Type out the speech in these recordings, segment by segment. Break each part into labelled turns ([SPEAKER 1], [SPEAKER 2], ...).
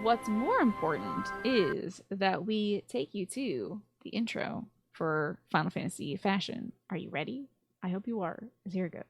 [SPEAKER 1] what's more important is that we take you to the intro for Final Fantasy Fashion. Are you ready? I hope you are. Here it goes.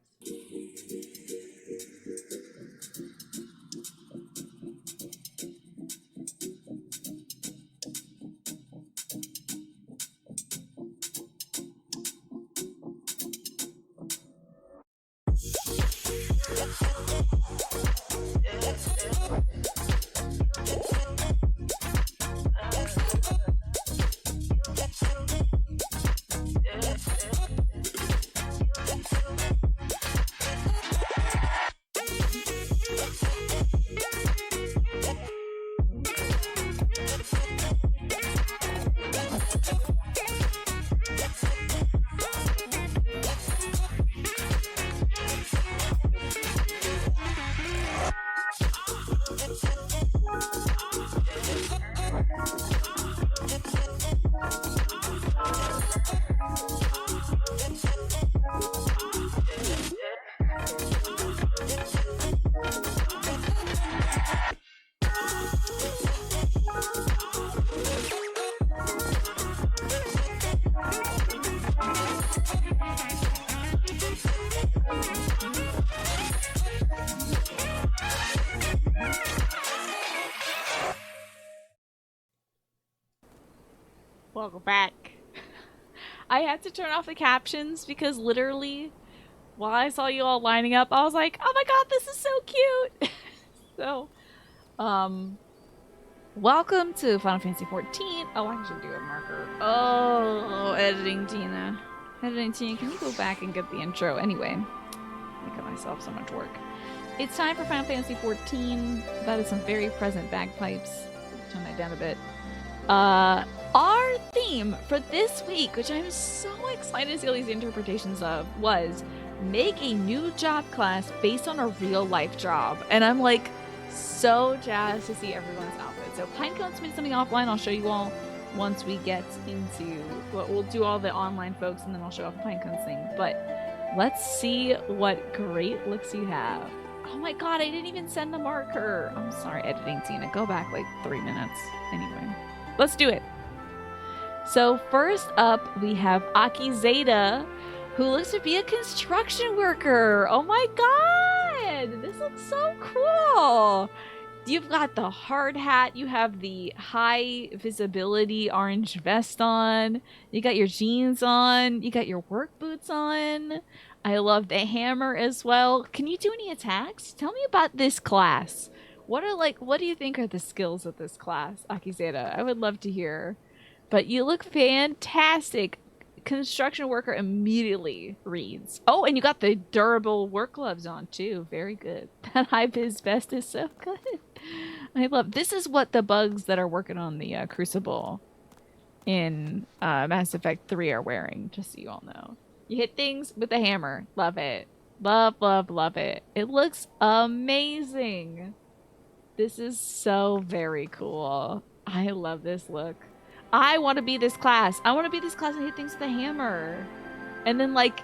[SPEAKER 1] Welcome back. I had to turn off the captions because literally, while I saw you all lining up, I was like, oh my god, this is so cute! So, welcome to Final Fantasy XIV. Oh, I should do a marker. Oh, editing Tina. Editing Tina, can you go back and get the intro? Anyway, I got myself so much work. It's time for Final Fantasy XIV. That is some very present bagpipes. Turn that down a bit. Our theme for this week, which I'm so excited to see all these interpretations of, was make a new job class based on a real life job. And I'm like so jazzed to see everyone's outfit. So Pinecone submitted something offline. I'll show you all once we get into what we'll do all the online folks, and then I'll show off the Pinecone's thing. But let's see what great looks you have. Oh my god, I didn't even send the marker. I'm sorry, editing Tina. Go back like 3 minutes. Anyway, let's do it. So first up, we have Aki Zeta, who looks to be a construction worker. Oh my god! This looks so cool! You've got the hard hat, you have the high visibility orange vest on, you got your jeans on, you got your work boots on. I love the hammer as well. Can you do any attacks? Tell me about this class. What do you think are the skills of this class, Aki Zeta? I would love to hear. But you look fantastic. Construction worker immediately reads. Oh, and you got the durable work gloves on too. Very good. That high vis vest is so good. I love. This is what the bugs that are working on the Crucible in Mass Effect 3 are wearing. Just so you all know. You hit things with a hammer. Love it. Love, love, love it. It looks amazing. This is so very cool. I love this look. I want to be this class. I want to be this class and hit things with a hammer. And then, like,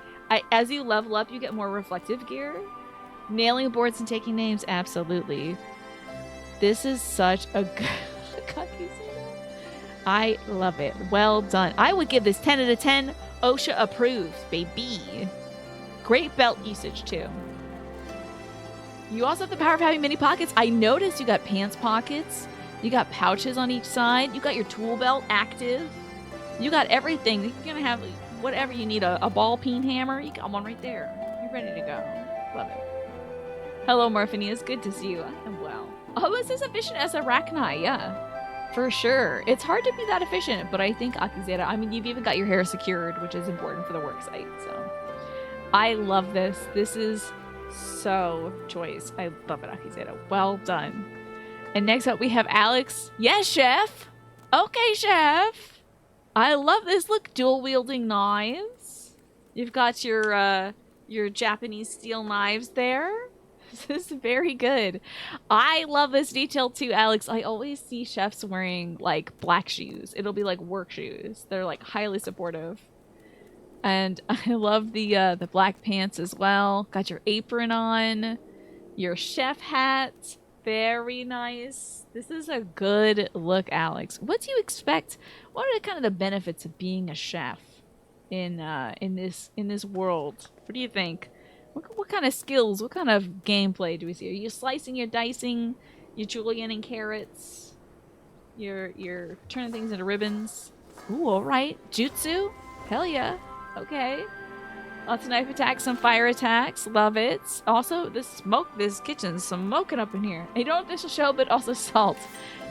[SPEAKER 1] as you level up, you get more reflective gear. Nailing boards and taking names, absolutely. This is such a good... I love it. Well done. I would give this 10 out of 10. OSHA approves, baby. Great belt usage, too. You also have the power of having mini pockets. I noticed you got pants pockets. You got pouches on each side. You got your tool belt active. You got everything. You're going to have whatever you need. A ball peen hammer. You got one right there. You're ready to go. Love it. Hello, Morphine. It's good to see you. I am well. Oh, it's as efficient as Arachni. Yeah, for sure. It's hard to be that efficient, but I think Akizeta, I mean, you've even got your hair secured, which is important for the work site. So I love this. This is so choice. I love it, Akizeta. Well done. And next up, we have Alex. Yes, chef. Okay, chef. I love this. Look, dual-wielding knives. You've got your Japanese steel knives there. This is very good. I love this detail too, Alex. I always see chefs wearing like black shoes. It'll be like work shoes. They're like highly supportive. And I love the black pants as well. Got your apron on, your chef hat. Very nice. This is a good look, Alex. What do you expect? What are the kind of the benefits of being a chef in this world? What do you think? What kind of skills? What kind of gameplay do we see? Are you slicing, you're dicing, you're julienning carrots? You're turning things into ribbons? Ooh, all right. Jutsu? Hell yeah. Okay. Lots of knife attacks, some fire attacks. Love it. Also, this kitchen's smoking up in here. I don't dish a show, but also salt.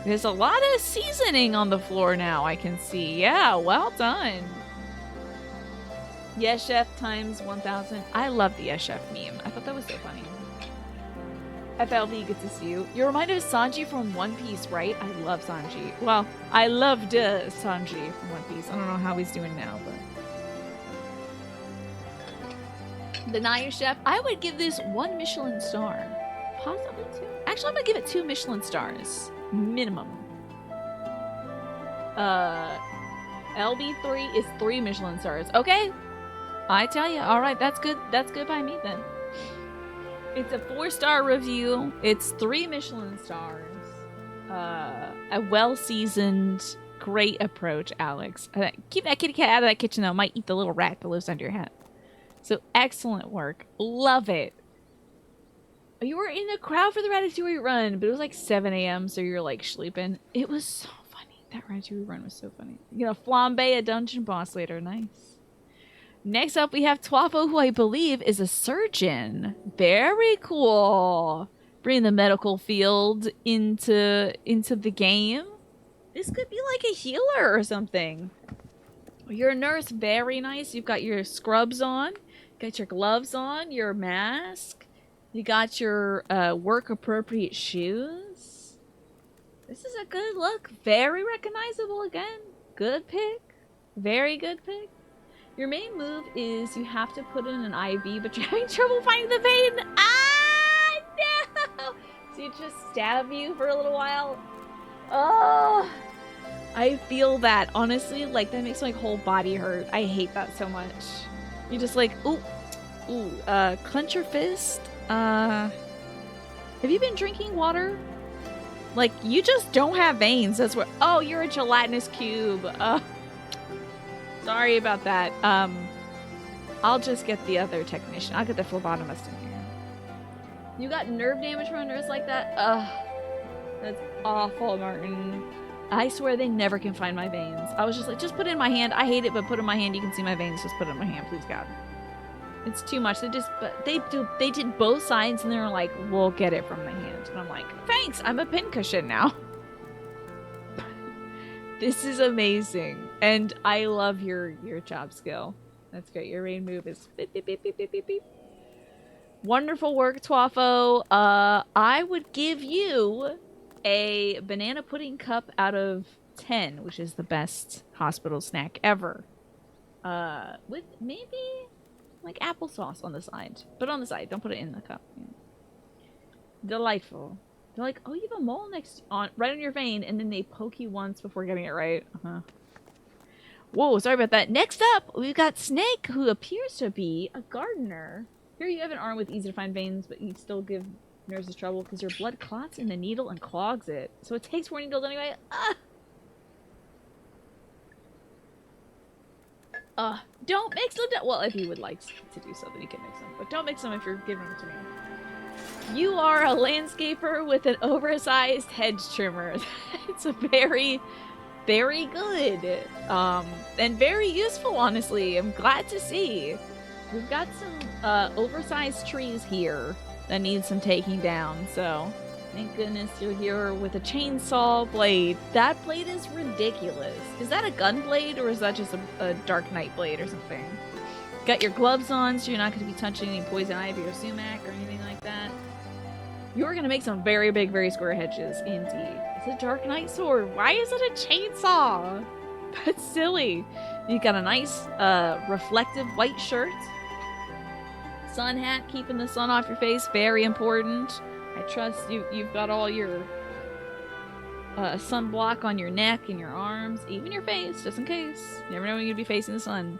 [SPEAKER 1] There's a lot of seasoning on the floor now, I can see. Yeah, well done. Yes, Chef times 1,000. I love the Yes, Chef meme. I thought that was so funny. FLV, good to see you. You're reminded of Sanji from One Piece, right? I love Sanji. Well, I loved Sanji from One Piece. I don't know how he's doing now, but... The Naya Chef, I would give this 1 Michelin star. Possibly 2. Actually, I'm gonna give it 2 Michelin stars. Minimum. LB3 is 3 Michelin stars. Okay. I tell you. Alright, that's good. That's good by me then. It's a 4-star review. It's 3 Michelin stars. A well-seasoned, great approach, Alex. Keep that kitty cat out of that kitchen though. It might eat the little rat that lives under your hat. So excellent work. Love it. You were in the crowd for the Ratatouille run, but it was like 7 a.m. so you're like sleeping. It was so funny. That Ratatouille run was so funny. You're gonna flambe a dungeon boss later. Nice. Next up we have Twafo, who I believe is a surgeon. Very cool. Bringing the medical field into the game. This could be like a healer or something. You're a nurse. Very nice. You've got your scrubs on. Got your gloves on, your mask. You got your work-appropriate shoes. This is a good look. Very recognizable again. Good pick. Very good pick. Your main move is you have to put in an IV, but you're having trouble finding the vein. Ah, no! So you just stab you for a little while. Oh, I feel that. Honestly, like, that makes my whole body hurt. I hate that so much. You just like, clench your fist. Have you been drinking water? Like, you just don't have veins. That's what. Oh, you're a gelatinous cube. Sorry about that. I'll just get the other technician. I'll get the phlebotomist in here. You got nerve damage from a nurse like that? That's awful, Martin. I swear they never can find my veins. I was just like, just put it in my hand. I hate it, but put it in my hand. You can see my veins. Just put it in my hand, please, God. It's too much. They did both sides, and they were like, we'll get it from the hand. And I'm like, thanks. I'm a pincushion now. This is amazing, and I love your job skill. That's great. Your main move is beep, beep, beep, beep, beep, beep, beep. Wonderful work, Twafo. I would give you a banana pudding cup out of 10, which is the best hospital snack ever. With maybe like applesauce on the side. But on the side, don't put it in the cup. Yeah. Delightful. They're like, oh, you have a mole right on your vein, and then they poke you once before getting it right. Whoa, sorry about that. Next up, we've got Snake, who appears to be a gardener. Here you have an arm with easy to find veins, but you still give nurses trouble because your blood clots in the needle and clogs it. So it takes 4 needles anyway. Don't mix them. Well, if you would like to do so, then you can mix them. But don't mix them if you're giving them to me. You are a landscaper with an oversized hedge trimmer. It's a very, very good. And very useful, honestly. I'm glad to see. We've got some oversized trees here that need some taking down, so thank goodness you're here with a chainsaw blade. That blade is ridiculous. Is that a gun blade, or is that just a Dark Knight blade or something? Got your gloves on, so you're not going to be touching any poison ivy or sumac or anything like that. You're going to make some very big, very square hedges, indeed. It's a Dark Knight sword. Why is it a chainsaw? That's silly. You got a nice reflective white shirt. Sun hat, keeping the sun off your face, very important. I trust you've got all your sunblock on your neck and your arms, even your face, just in case. You never know when you're going to be facing the sun.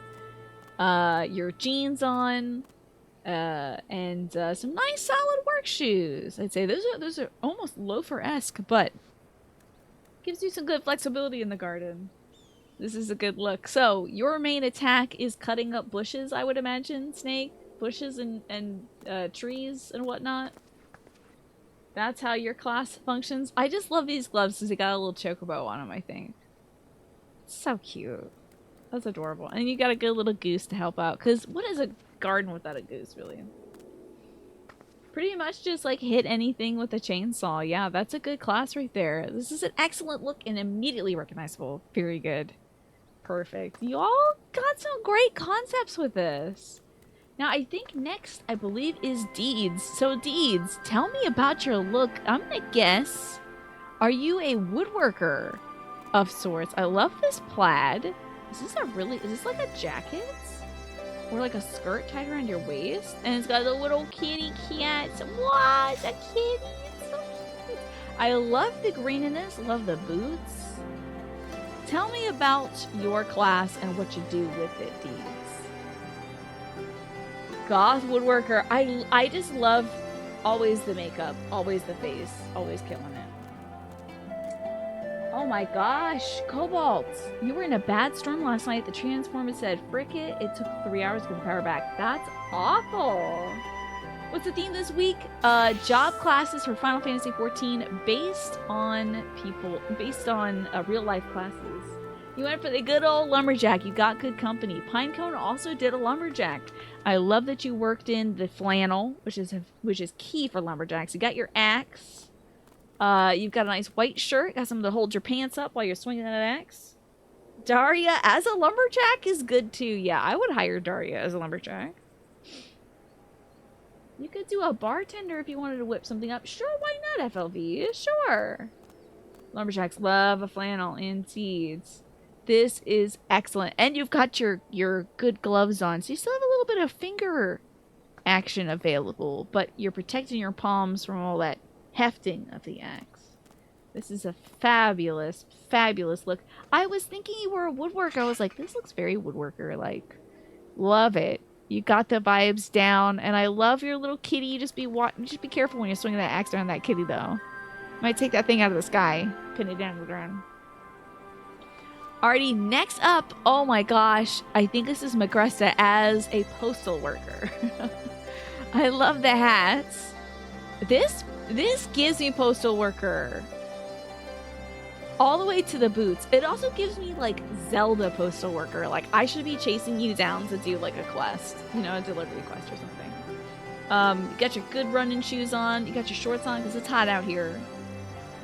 [SPEAKER 1] Your jeans on. And some nice solid work shoes. I'd say those are almost loafer-esque, but gives you some good flexibility in the garden. This is a good look. So your main attack is cutting up bushes, I would imagine, Snake. Bushes and trees and whatnot. That's how your class functions. I just love these gloves because they got a little chocobo on them, I think. So cute. That's adorable. And you got a good little goose to help out. Because what is a garden without a goose, really? Pretty much just like hit anything with a chainsaw. Yeah, that's a good class right there. This is an excellent look and immediately recognizable. Very good. Perfect. You all got some great concepts with this. Now, I think next, I believe, is Deeds. So, Deeds, tell me about your look. I'm gonna guess, are you a woodworker of sorts? I love this plaid. Is this like a jacket? Or like a skirt tied around your waist? And it's got a little kitty cat. What? A kitty? It's so cute. I love the green in this. Love the boots. Tell me about your class and what you do with it, Deeds. Goth woodworker. I just love always the makeup, always the face, always killing it. Oh my gosh, Cobalt, you were in a bad storm last night. The transformer said, frick it, it took 3 hours to get the power back. That's awful. What's the theme this week? Job classes for Final Fantasy XIV based on real life classes. You went for the good old lumberjack. You got good company. Pinecone also did a lumberjack. I love that you worked in the flannel, which is key for lumberjacks. You got your axe. You've got a nice white shirt. Got something to hold your pants up while you're swinging that axe. Daria as a lumberjack is good too. Yeah, I would hire Daria as a lumberjack. You could do a bartender if you wanted to whip something up. Sure, why not, FLV? Sure. Lumberjacks love a flannel and seeds. This is excellent. And you've got your good gloves on. So you still have a little bit of finger action available. But you're protecting your palms from all that hefting of the axe. This is a fabulous, fabulous look. I was thinking you were a woodworker. I was like, this looks very woodworker-like. Love it. You got the vibes down. And I love your little kitty. Just be careful when you're swinging that axe around that kitty, though. Might take that thing out of the sky. Pin it down to the ground. Alrighty, next up, oh my gosh, I think this is Magresta as a postal worker. I love the hats. This gives me postal worker. All the way to the boots. It also gives me like Zelda postal worker. Like I should be chasing you down to do like a quest, you know, a delivery quest or something. You got your good running shoes on. You got your shorts on because it's hot out here.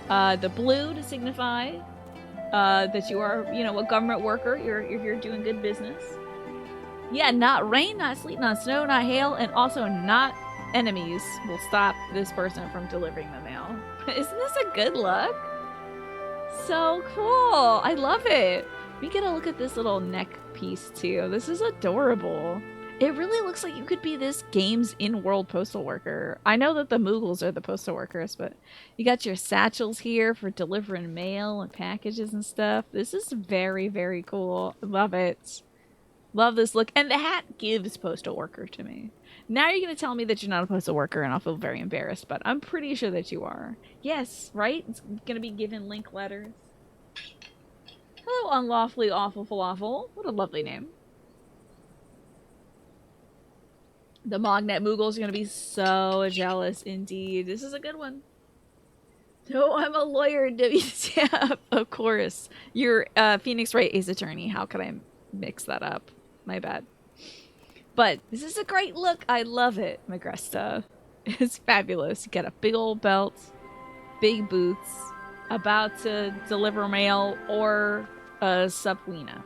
[SPEAKER 1] The blue to signify that you are, you know, a government worker. You're here doing good business. Yeah, not rain, not sleet, not snow, not hail, and also not enemies will stop this person from delivering the mail. Isn't this a good look? So cool. I love it. We get a look at this little neck piece too. This is adorable. It really looks like you could be this game's in-world postal worker. I know that the Moogles are the postal workers, but you got your satchels here for delivering mail and packages and stuff. This is very, very cool. Love it. Love this look. And the hat gives postal worker to me. Now you're going to tell me that you're not a postal worker and I'll feel very embarrassed, but I'm pretty sure that you are. Yes, right? It's going to be given link letters. Hello, Unlawfully Awful Falafel. What a lovely name. The Mognet Moogles are going to be so jealous indeed. This is a good one. No, I'm a lawyer, WTF. Of course. You're Phoenix Wright Ace Attorney. How could I mix that up? My bad. But this is a great look. I love it, Magresta. It's fabulous. You got a big old belt, big boots, about to deliver mail or a subpoena.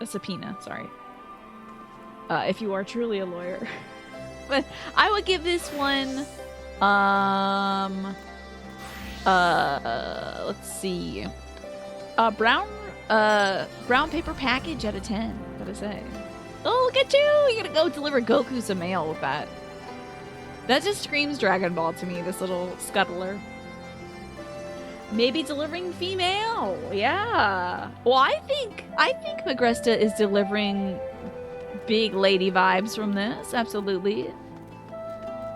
[SPEAKER 1] A subpoena, sorry. If you are truly a lawyer. But I would give this one, let's see, brown paper package out of 10, gotta say. Oh, look at you! You're gonna go deliver Goku some mail with that. That just screams Dragon Ball to me, this little scuttler. Maybe delivering female, yeah. Well, I think Magresta is delivering big lady vibes from this, absolutely.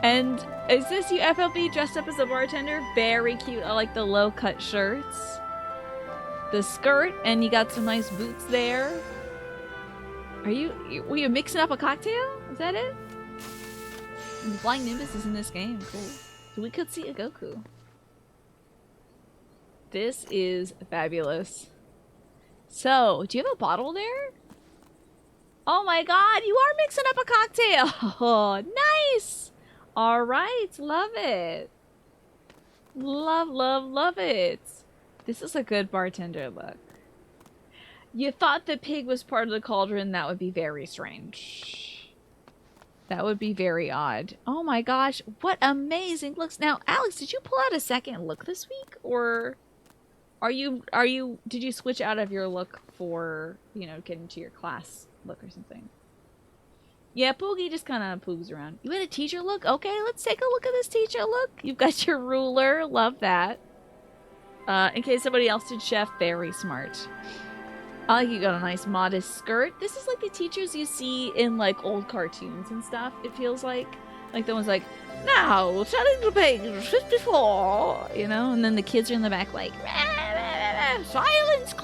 [SPEAKER 1] And is this you, FLB, dressed up as a bartender? Very cute. I like the low-cut shirts. The skirt, and you got some nice boots there. Were you mixing up a cocktail? Is that it? And the Flying Nimbus is in this game. Cool. So we could see a Goku. This is fabulous. So, do you have a bottle there? Oh my god, you are mixing up a cocktail! Oh, nice! Alright, love it. Love, love, love it. This is a good bartender look. You thought the pig was part of the cauldron? That would be very strange. That would be very odd. Oh my gosh, what amazing looks. Now, Alex, did you pull out a second look this week? Or did you switch out of your look for, you know, getting to your class look or something? Yeah, Poogie just kind of poogs around. You had a teacher look? Okay, let's take a look at this teacher look. You've got your ruler. Love that. In case somebody else did, chef, very smart. I like you got a nice modest skirt. This is like the teachers you see in like old cartoons and stuff. It feels like the ones like, now turning to page 54, you know, and then the kids are in the back like, rah, rah, rah, silence,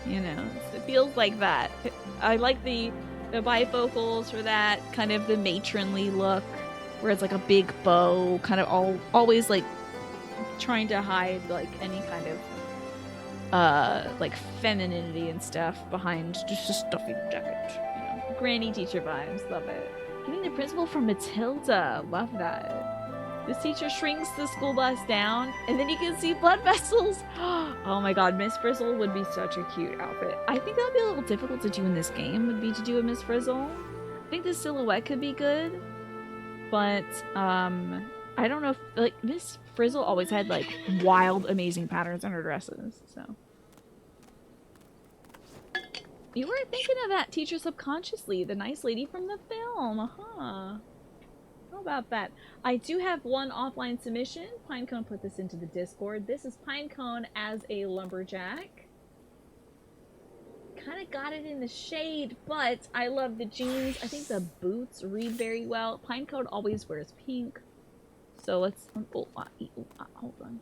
[SPEAKER 1] you know, it feels like that. I like the bifocals for that, kind of the matronly look, where it's like a big bow, kind of always like trying to hide like any kind of like femininity and stuff behind just a stuffy jacket, you know. Granny teacher vibes, love it. Getting the principal from Matilda, love that. This teacher shrinks the school bus down, and then you can see blood vessels. Oh my god, Miss Frizzle would be such a cute outfit. I think that would be a little difficult to do in this game, would be to do a Miss Frizzle. I think the silhouette could be good, but I don't know if, like, Miss Frizzle always had like wild, amazing patterns on her dresses, so. You were thinking of that teacher subconsciously, the nice lady from the film, huh? How about that? I do have one offline submission. Pinecone put this into the Discord. This is Pinecone as a lumberjack. Kind of got it in the shade, but I love the jeans. I think the boots read very well. Pinecone always wears pink. So let's, hold on.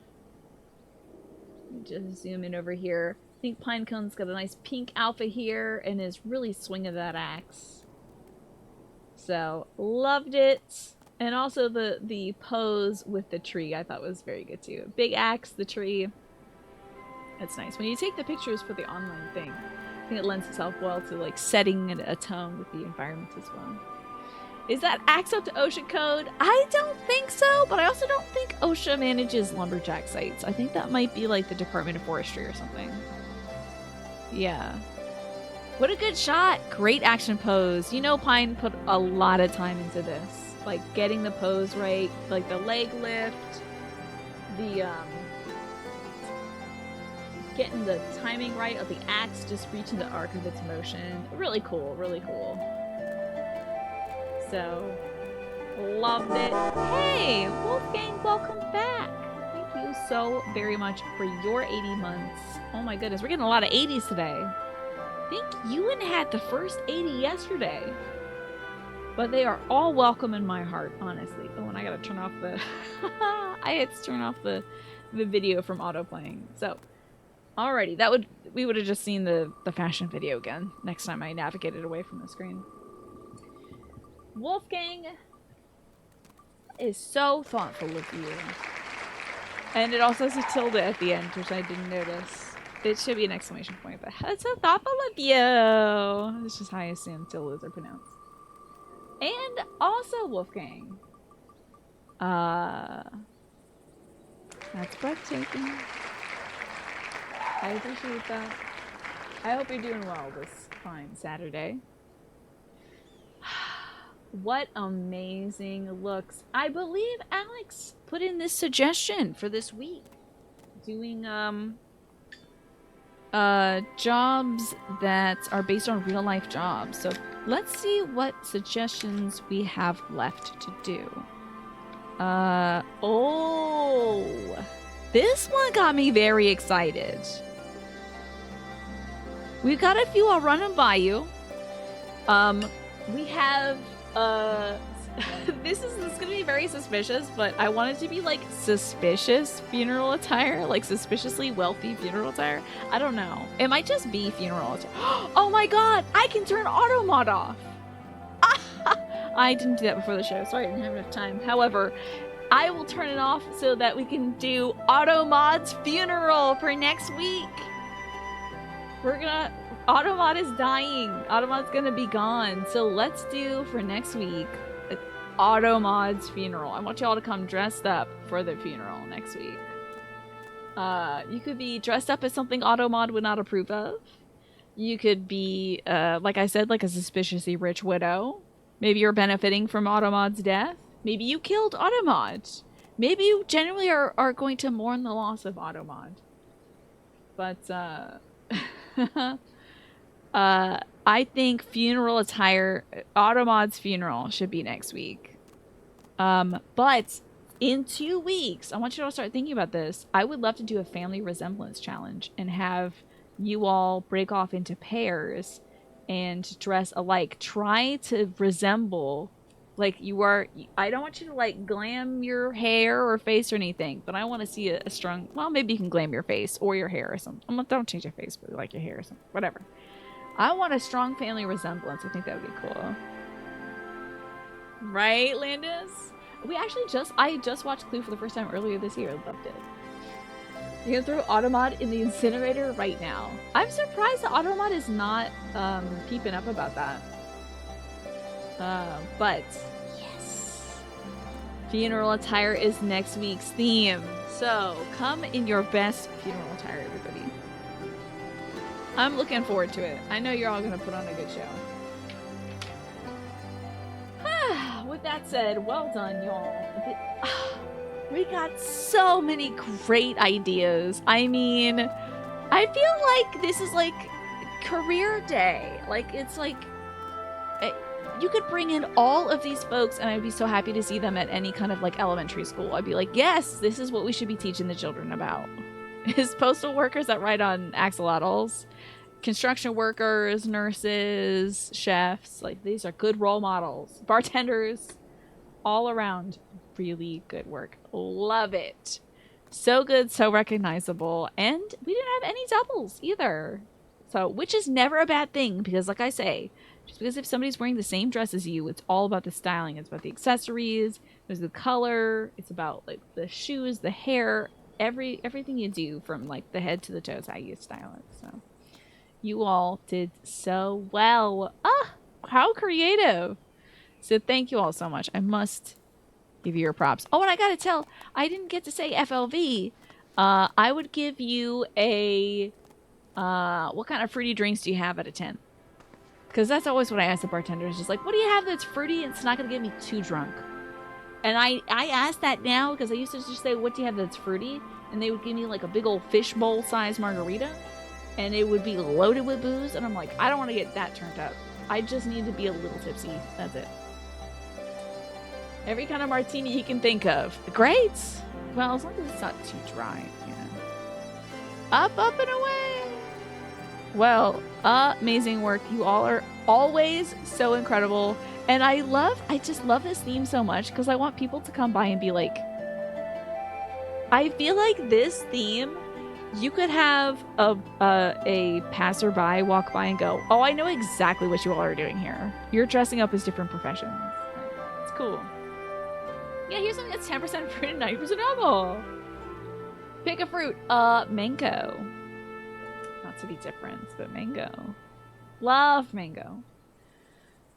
[SPEAKER 1] Just zoom in over here. I think Pinecone's got a nice pink outfit here and is really swinging that axe. So, loved it. And also the pose with the tree I thought was very good too. Big axe, the tree. That's nice. When you take the pictures for the online thing, I think it lends itself well to like setting a tone with the environment as well. Is that axe up to OSHA code? I don't think so, but I also don't think OSHA manages lumberjack sites. I think that might be like the Department of Forestry or something. Yeah. What a good shot. Great action pose. You know Pine put a lot of time into this. Like getting the pose right, like the leg lift, the getting the timing right of the axe just reaching the arc of its motion. Really cool, really cool. So, loved it. Hey, Wolfgang, welcome back. Thank you so very much for your 80 months. Oh my goodness, we're getting a lot of 80s today. I think Ewan had the first 80 yesterday. But they are all welcome in my heart, honestly. Oh, and I gotta turn off the... I had to turn off the video from autoplaying. So, alrighty, we would have just seen the fashion video again next time I navigated away from the screen. Wolfgang is so thoughtful of you. And it also has a tilde at the end, which I didn't notice. It should be an exclamation point, but it's so thoughtful of you. This is how I assume tildes are pronounced. And also Wolfgang. That's breathtaking. I appreciate that. I hope you're doing well this fine Saturday. What amazing looks. I believe Alex put in this suggestion for this week. Doing jobs that are based on real life jobs. So let's see what suggestions we have left to do. Oh, this one got me very excited. We've got a few I'll run them by you. We have This is gonna be very suspicious, but I want it to be like suspicious funeral attire, like suspiciously wealthy funeral attire. I don't know. It might just be funeral attire. Oh my god! I can turn auto mod off! I didn't do that before the show. Sorry, I didn't have enough time. However, I will turn it off so that we can do auto mod's funeral for next week. Automod is dying. Automod's gonna be gone. So let's do for next week Automod's funeral. I want y'all to come dressed up for the funeral next week. You could be dressed up as something Automod would not approve of. You could be, like I said, like a suspiciously rich widow. Maybe you're benefiting from Automod's death. Maybe you killed Automod. Maybe you genuinely are going to mourn the loss of Automod. But, I think funeral attire, Automod's funeral should be next week. But in 2 weeks, I want you to all start thinking about this. I would love to do a family resemblance challenge and have you all break off into pairs and dress alike. Try to resemble like you are. I don't want you to like glam your hair or face or anything, but I want to see a strong, well, maybe you can glam your face or your hair or something. Don't change your face, but like your hair or something, whatever. I want a strong family resemblance. I think that would be cool. Right, Landis? I just watched Clue for the first time earlier this year. Loved it. You're gonna throw Automod in the incinerator right now. I'm surprised that Automod is not peeping up about that. But yes. Funeral attire is next week's theme. So come in your best funeral attire, everybody. I'm looking forward to it. I know you're all gonna put on a good show. With that said, well done, y'all. We got so many great ideas. I mean, I feel like this is like career day. Like, it's like you could bring in all of these folks and I'd be so happy to see them at any kind of like elementary school. I'd be like, yes, this is what we should be teaching the children about. Is postal workers that ride on axolotls, construction workers, nurses, chefs. Like, these are good role models. Bartenders, all around really good work. Love it. So good, so recognizable. And we didn't have any doubles either. So, which is never a bad thing because like I say, just because if somebody's wearing the same dress as you, it's all about the styling. It's about the accessories, there's the color, it's about like the shoes, the hair, everything you do from like the head to the toes, how you style it. So you all did so well. How creative. So thank you all so much. I must give you your props. Oh, and I gotta tell, I didn't get to say FLV. I would give you a what kind of fruity drinks do you have out of 10? Because that's always what I ask the bartenders. Just like, what do you have that's fruity and it's not going to get me too drunk? And I ask that now because I used to just say, what do you have that's fruity? And they would give me like a big old fishbowl size margarita. And it would be loaded with booze. And I'm like, I don't want to get that turned up. I just need to be a little tipsy. That's it. Every kind of martini you can think of. Great. Well, as long as it's not too dry, you know. Up and away. Well, amazing work. You all are always so incredible. And I just love this theme so much because I want people to come by and be like, I feel like this theme, you could have a passerby walk by and go, oh, I know exactly what you all are doing here. You're dressing up as different professions. It's cool. Yeah, here's something that's 10% fruit and 90% apple. Pick a fruit. Mango. Not to be different, but mango. Love mango.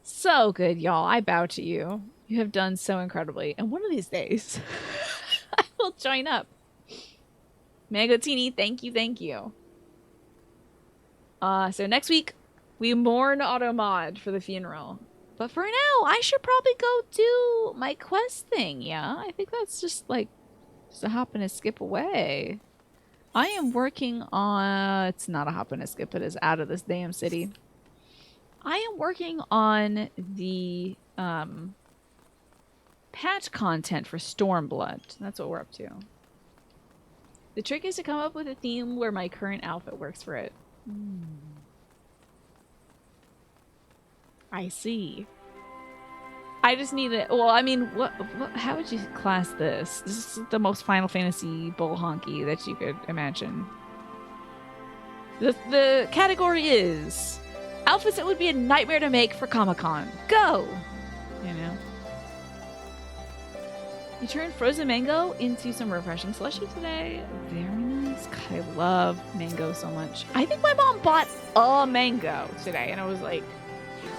[SPEAKER 1] So good, y'all. I bow to you. You have done so incredibly. And one of these days, I will join up. Mangotini, thank you, thank you. So next week, we mourn Automod for the funeral. But for now, I should probably go do my quest thing, yeah? I think that's just like, just a hop and a skip away. I am working on... It's not a hop and a skip. It is out of this damn city. I am working on the patch content for Stormblood. That's what we're up to. The trick is to come up with a theme where my current outfit works for it. I see. I just need it. Well, I mean, what? How would you class this? This is the most Final Fantasy bull honky that you could imagine. The category is outfits that would be a nightmare to make for Comic-Con. Go! You know? You turned frozen mango into some refreshing slushy today. Very nice. God, I love mango so much. I think my mom bought a mango today, and I was like,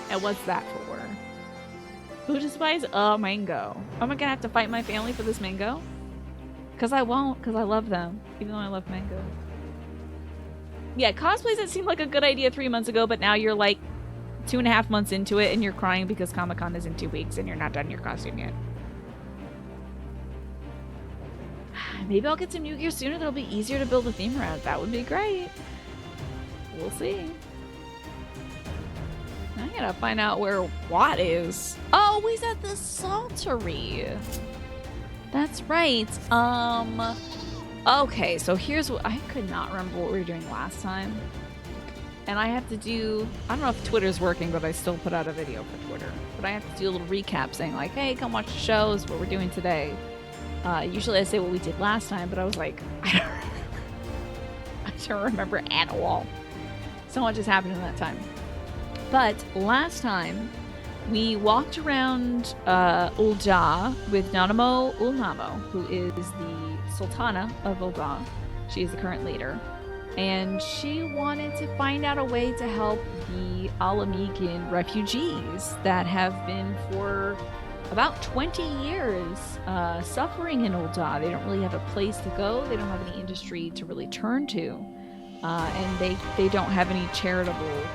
[SPEAKER 1] and what's that for? Who just buys a mango? Am I gonna have to fight my family for this mango? Because I won't, because I love them, even though I love mango. Yeah, cosplays that seemed like a good idea 3 months ago, but now you're like 2.5 months into it and you're crying because Comic-Con is in 2 weeks and you're not done your costume yet. Maybe I'll get some new gear sooner that'll be easier to build a theme around. That would be great. We'll see. I gotta find out where Watt is. Oh, he's at the Saltery. That's right. Okay, so here's what I could not remember what we were doing last time. And I have to do, I don't know if Twitter's working, but I still put out a video for Twitter. But I have to do a little recap saying like, hey, come watch the shows, what we're doing today. Usually I say what we did last time, but I was like, I don't remember at all. So much has happened in that time. But last time, we walked around Ul'dah with Nanamo Ul'Namo, who is the Sultana of Ul'dah. She is the current leader. And she wanted to find out a way to help the Alamigan refugees that have been for about 20 years suffering in Ul'dah. They don't really have a place to go. They don't have any industry to really turn to. And they don't have any charitable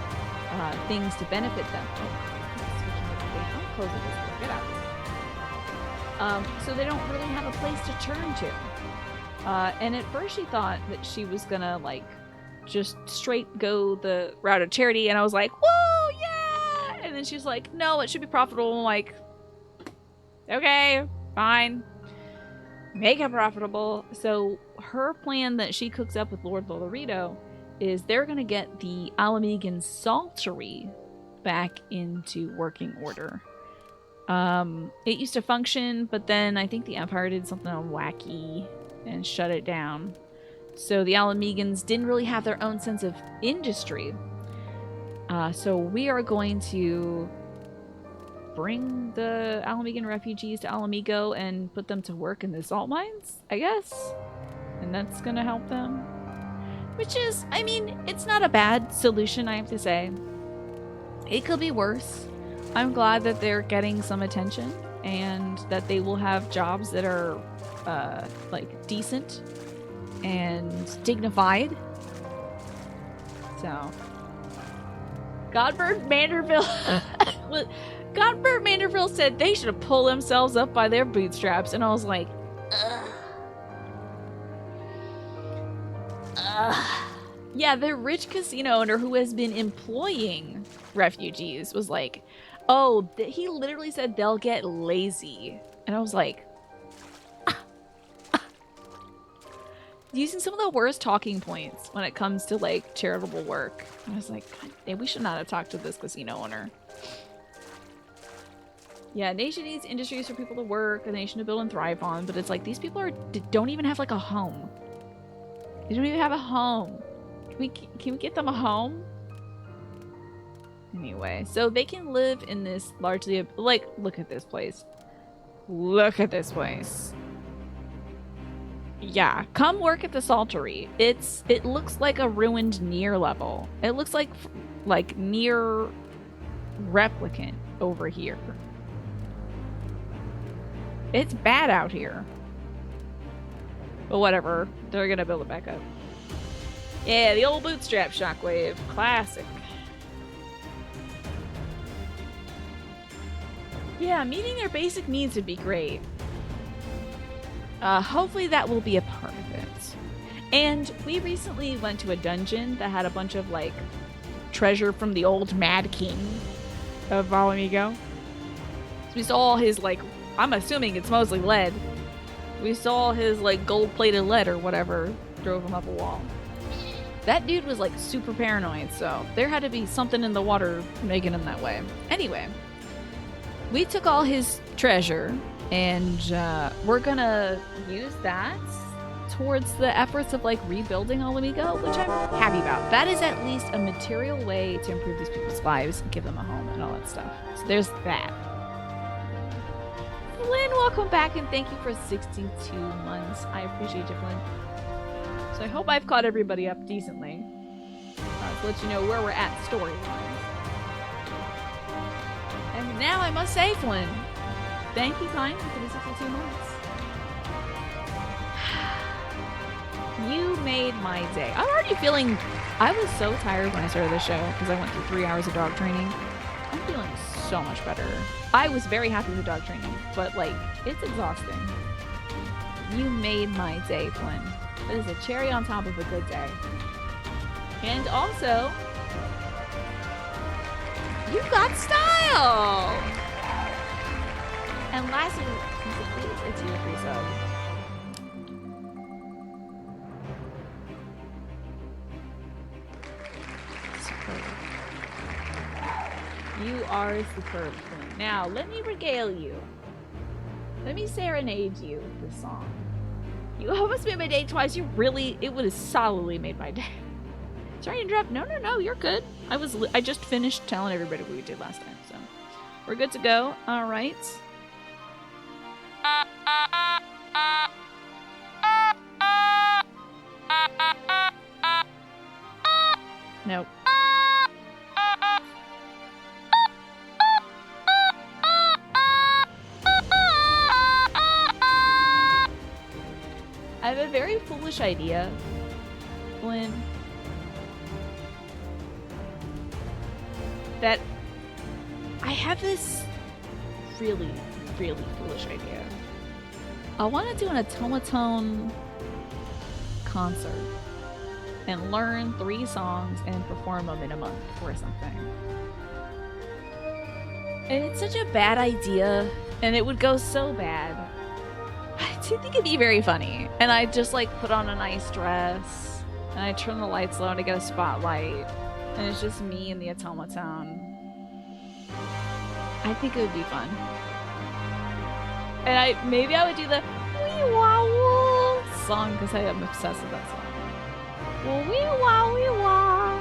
[SPEAKER 1] things to benefit them. I'm closing this door. Get out. So they don't really have a place to turn to. And at first she thought that she was gonna like just straight go the route of charity, and I was like, whoa, yeah! And then she was like, no, it should be profitable. I'm like, okay, fine. Make it profitable. So her plan that she cooks up with Lord Lolorito is they're going to get the Alamigan Saltery back into working order. It used to function, but then I think the Empire did something wacky and shut it down. So the Alamegans didn't really have their own sense of industry. So we are going to bring the Alamigan refugees to Alamigo and put them to work in the salt mines, I guess. And that's going to help them. Which is, I mean, it's not a bad solution, I have to say. It could be worse. I'm glad that they're getting some attention and that they will have jobs that are, like, decent and dignified. So, Godbert Manderville said they should have pulled themselves up by their bootstraps, and I was like, ugh. Yeah, the rich casino owner who has been employing refugees was like, oh, he literally said they'll get lazy. And I was like, using some of the worst talking points when it comes to like charitable work. I was like, God damn, we should not have talked to this casino owner. Yeah, a nation needs industries for people to work, a nation to build and thrive on, but it's like these people don't even have like a home. They don't even have a home. Can we get them a home? Anyway, so they can live in this largely, like, look at this place. Look at this place. Yeah, come work at the Saltery. It looks like a ruined Nier level. It looks like Nier Replicant over here. It's bad out here. But whatever, they're gonna build it back up. Yeah, the old bootstrap shockwave. Classic. Yeah, meeting their basic needs would be great. Hopefully that will be a part of it. And we recently went to a dungeon that had a bunch of, like, treasure from the old Mad King of Valamigo. So we saw his, like, I'm assuming it's mostly lead. We saw his, like, gold-plated lead or whatever drove him up a wall. That dude was, like, super paranoid, so there had to be something in the water making him that way. Anyway, we took all his treasure, and we're gonna use that towards the efforts of like rebuilding Olamigo, which I'm happy about. That is at least a material way to improve these people's lives and give them a home and all that stuff. So there's that. Flynn, welcome back, and thank you for 62 months. I appreciate you, Flynn. So I hope I've caught everybody up decently. To let you know where we're at story-wise. And now I must say, Flynn, thank you kindly for the 62 months. You made my day. I'm already feeling... I was so tired when I started this show because I went through 3 hours of dog training. I'm feeling so much better. I was very happy with dog training, but like, it's exhausting. You made my day, Flynn. That is a cherry on top of a good day. And also, you got style! And lastly, it's your free sub. Superb. You are superb, Flynn. Now, let me regale you. Let me serenade you with this song. You almost made my day twice. You really, it would have solidly made my day. Sorry to interrupt. No, you're good. I just finished telling everybody what we did last time, so we're good to go. All right. Nope. I have a very foolish idea, Flynn. That I have this really, really foolish idea. I want to do an automaton concert and learn 3 songs and perform them in a month or something. And it's such a bad idea, and it would go so bad. I do think it'd be very funny. And I just like put on a nice dress, and I turn the lights low to get a spotlight, and it's just me and the automaton. I think it would be fun. And maybe I would do the wee wah woo song because I am obsessed with that song. Well, wee wah wee wah.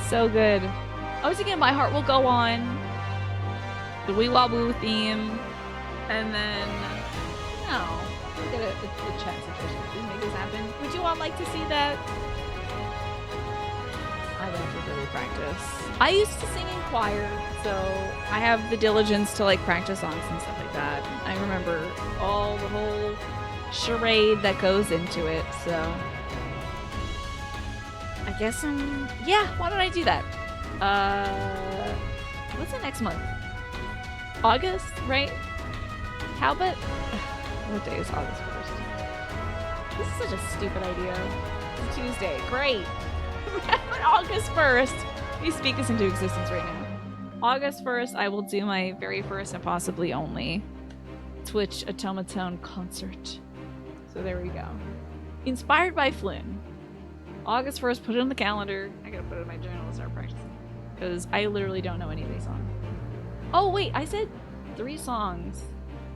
[SPEAKER 1] So good. I was thinking My Heart Will Go On, the wee wah woo theme, and then look at the chat situation. Please make this happen. Would you all like to see that? I would have to really practice. I used to sing in choir, so I have the diligence to like practice songs and stuff like that. I remember all the whole charade that goes into it, so I guess yeah, why don't I do that? What's the next month? August, right? How about what day is August 1st? This is such a stupid idea. It's a Tuesday. Great. August 1st. We speak this into existence right now. August 1st, I will do my very first and possibly only Twitch automaton concert. So there we go. Inspired by Flynn. August 1st, put it on the calendar. I gotta put it in my journal and start practicing. Because I literally don't know any of these songs. Oh wait, I said 3 songs.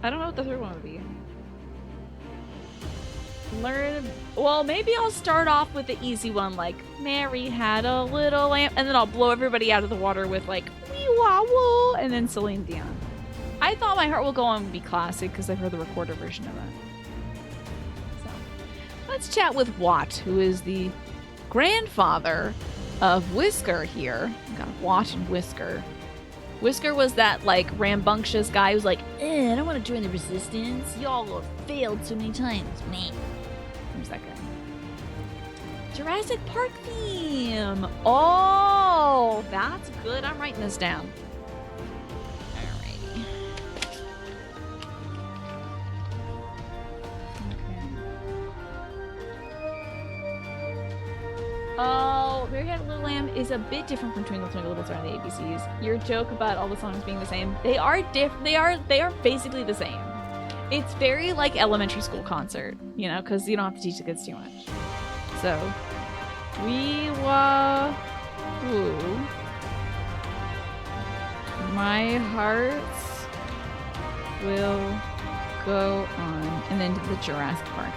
[SPEAKER 1] I don't know what the third one would be. Well, maybe I'll start off with the easy one, like Mary Had a Little Lamb, and then I'll blow everybody out of the water with like wee wah woo, and then Celine Dion. I thought My Heart Will Go On would be classic because I've heard the recorded version of that. So let's chat with Watt, who is the grandfather of Whisker here. We got Watt and Whisker. Whisker was that like rambunctious guy who's like, I don't want to join the resistance. Y'all have failed so many times, man. Who's that guy? Jurassic Park theme. Oh, that's good. I'm writing this down. Alrighty. Okay. Oh, Mary Had a Little Lamb is a bit different from Twinkle Twinkle Little Star and the ABCs. Your joke about all the songs being the same, they are they are basically the same. It's very like elementary school concert, you know, because you don't have to teach the kids too much. So, wee wah woo. My hearts will go on. And then to the Jurassic Park.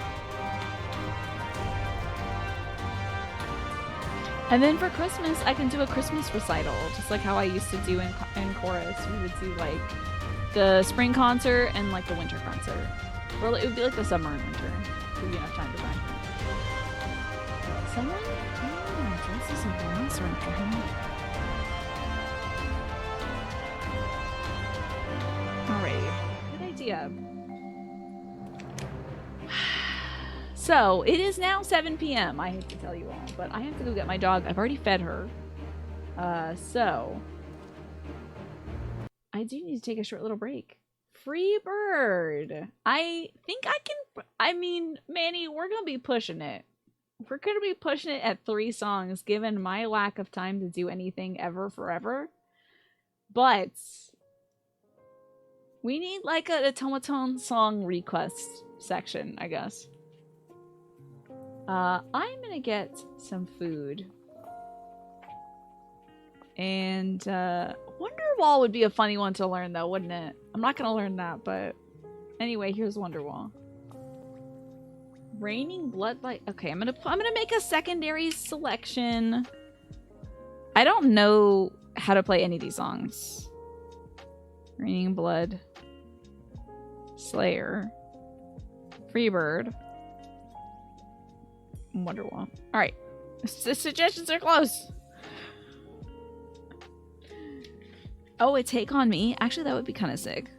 [SPEAKER 1] And then for Christmas, I can do a Christmas recital, just like how I used to do in chorus. We would do like the spring concert and like the winter concert. Or it would be like the summer and winter. Give you enough time to buy. Someone dresses a velociraptor for him. Alright, good idea. So, it is now 7 p.m. I hate to tell you all, but I have to go get my dog. I've already fed her. So... I do need to take a short little break. Free bird! I think I can... I mean, Manny, we're gonna be pushing it. We're gonna be pushing it at 3 songs, given my lack of time to do anything ever forever. But... we need, like, a Tomatone song request section, I guess. I'm gonna get some food. And, Wonderwall would be a funny one to learn, though, wouldn't it? I'm not gonna learn that, but... Anyway, here's Wonderwall. Raining Bloodlight... Okay, I'm gonna make a secondary selection. I don't know how to play any of these songs. Raining Blood. Slayer. Freebird. Wonderwall. Alright. The suggestions are close. Oh, a Take On Me? Actually, that would be kind of sick.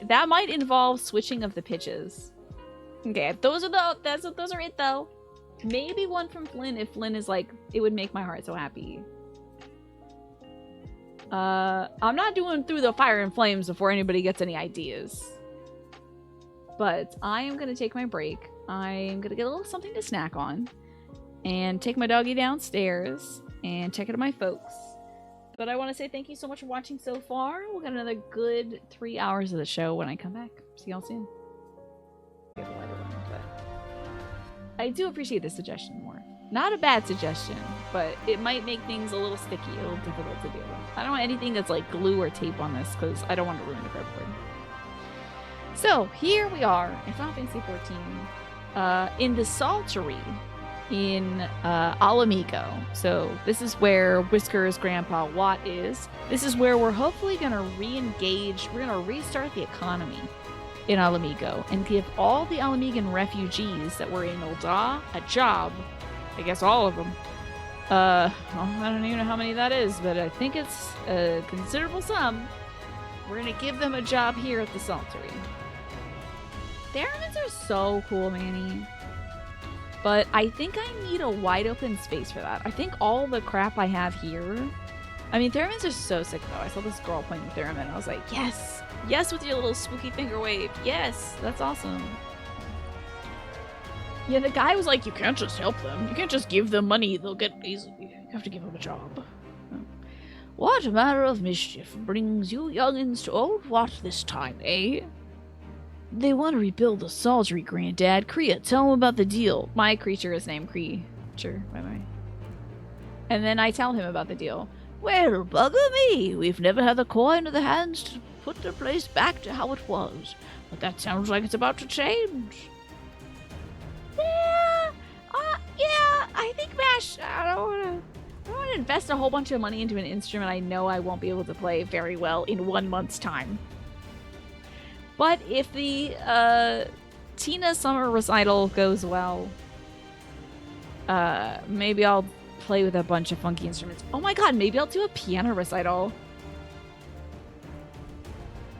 [SPEAKER 1] That might involve switching of the pitches. Okay, those are it though. Maybe one from Flynn if Flynn is like, it would make my heart so happy. I'm not doing Through the Fire and Flames before anybody gets any ideas. But I am gonna take my break. I am gonna get a little something to snack on. And take my doggy downstairs and check out my folks. But I want to say thank you so much for watching so far. We'll get another good 3 hours of the show when I come back. See y'all soon. I do appreciate the suggestion more. Not a bad suggestion, but it might make things a little sticky, a little difficult to deal with. I don't want anything that's like glue or tape on this because I don't want to ruin the fretboard. So here we are in Final Fantasy XIV, in the Saltery in Alamigo. So this is where Whisker's grandpa Watt is. This is where we're hopefully going to re-engage. We're going to restart the economy in Alamigo and give all the Alamigan refugees that were in Ul'dah a job. I guess all of them. Well, I don't even know how many that is, but I think it's a considerable sum. We're going to give them a job here at the Saltery. Theremins are so cool, Manny. But I think I need a wide open space for that. I think all the crap I have here... I mean, Theremins are so sick, though. I saw this girl playing Theremin, and I was like, yes! Yes, with your little spooky finger wave. Yes! That's awesome. Yeah, the guy was like, you can't just help them. You can't just give them money. They'll get easily. You have to give them a job. What manner of mischief brings you youngins to Old Wat this time, eh? They want to rebuild the Saltery, Granddad. Kriya, tell them about the deal. My creature is named Creature, by the way. And then I tell him about the deal. Well, bugger me. We've never had the coin or the hands to put the place back to how it was. But that sounds like it's about to change. Yeah, I think Mash, I don't want to invest a whole bunch of money into an instrument I know I won't be able to play very well in 1 month's time. But if the Tina Summer recital goes well, maybe I'll play with a bunch of funky instruments. Oh my god, maybe I'll do a piano recital.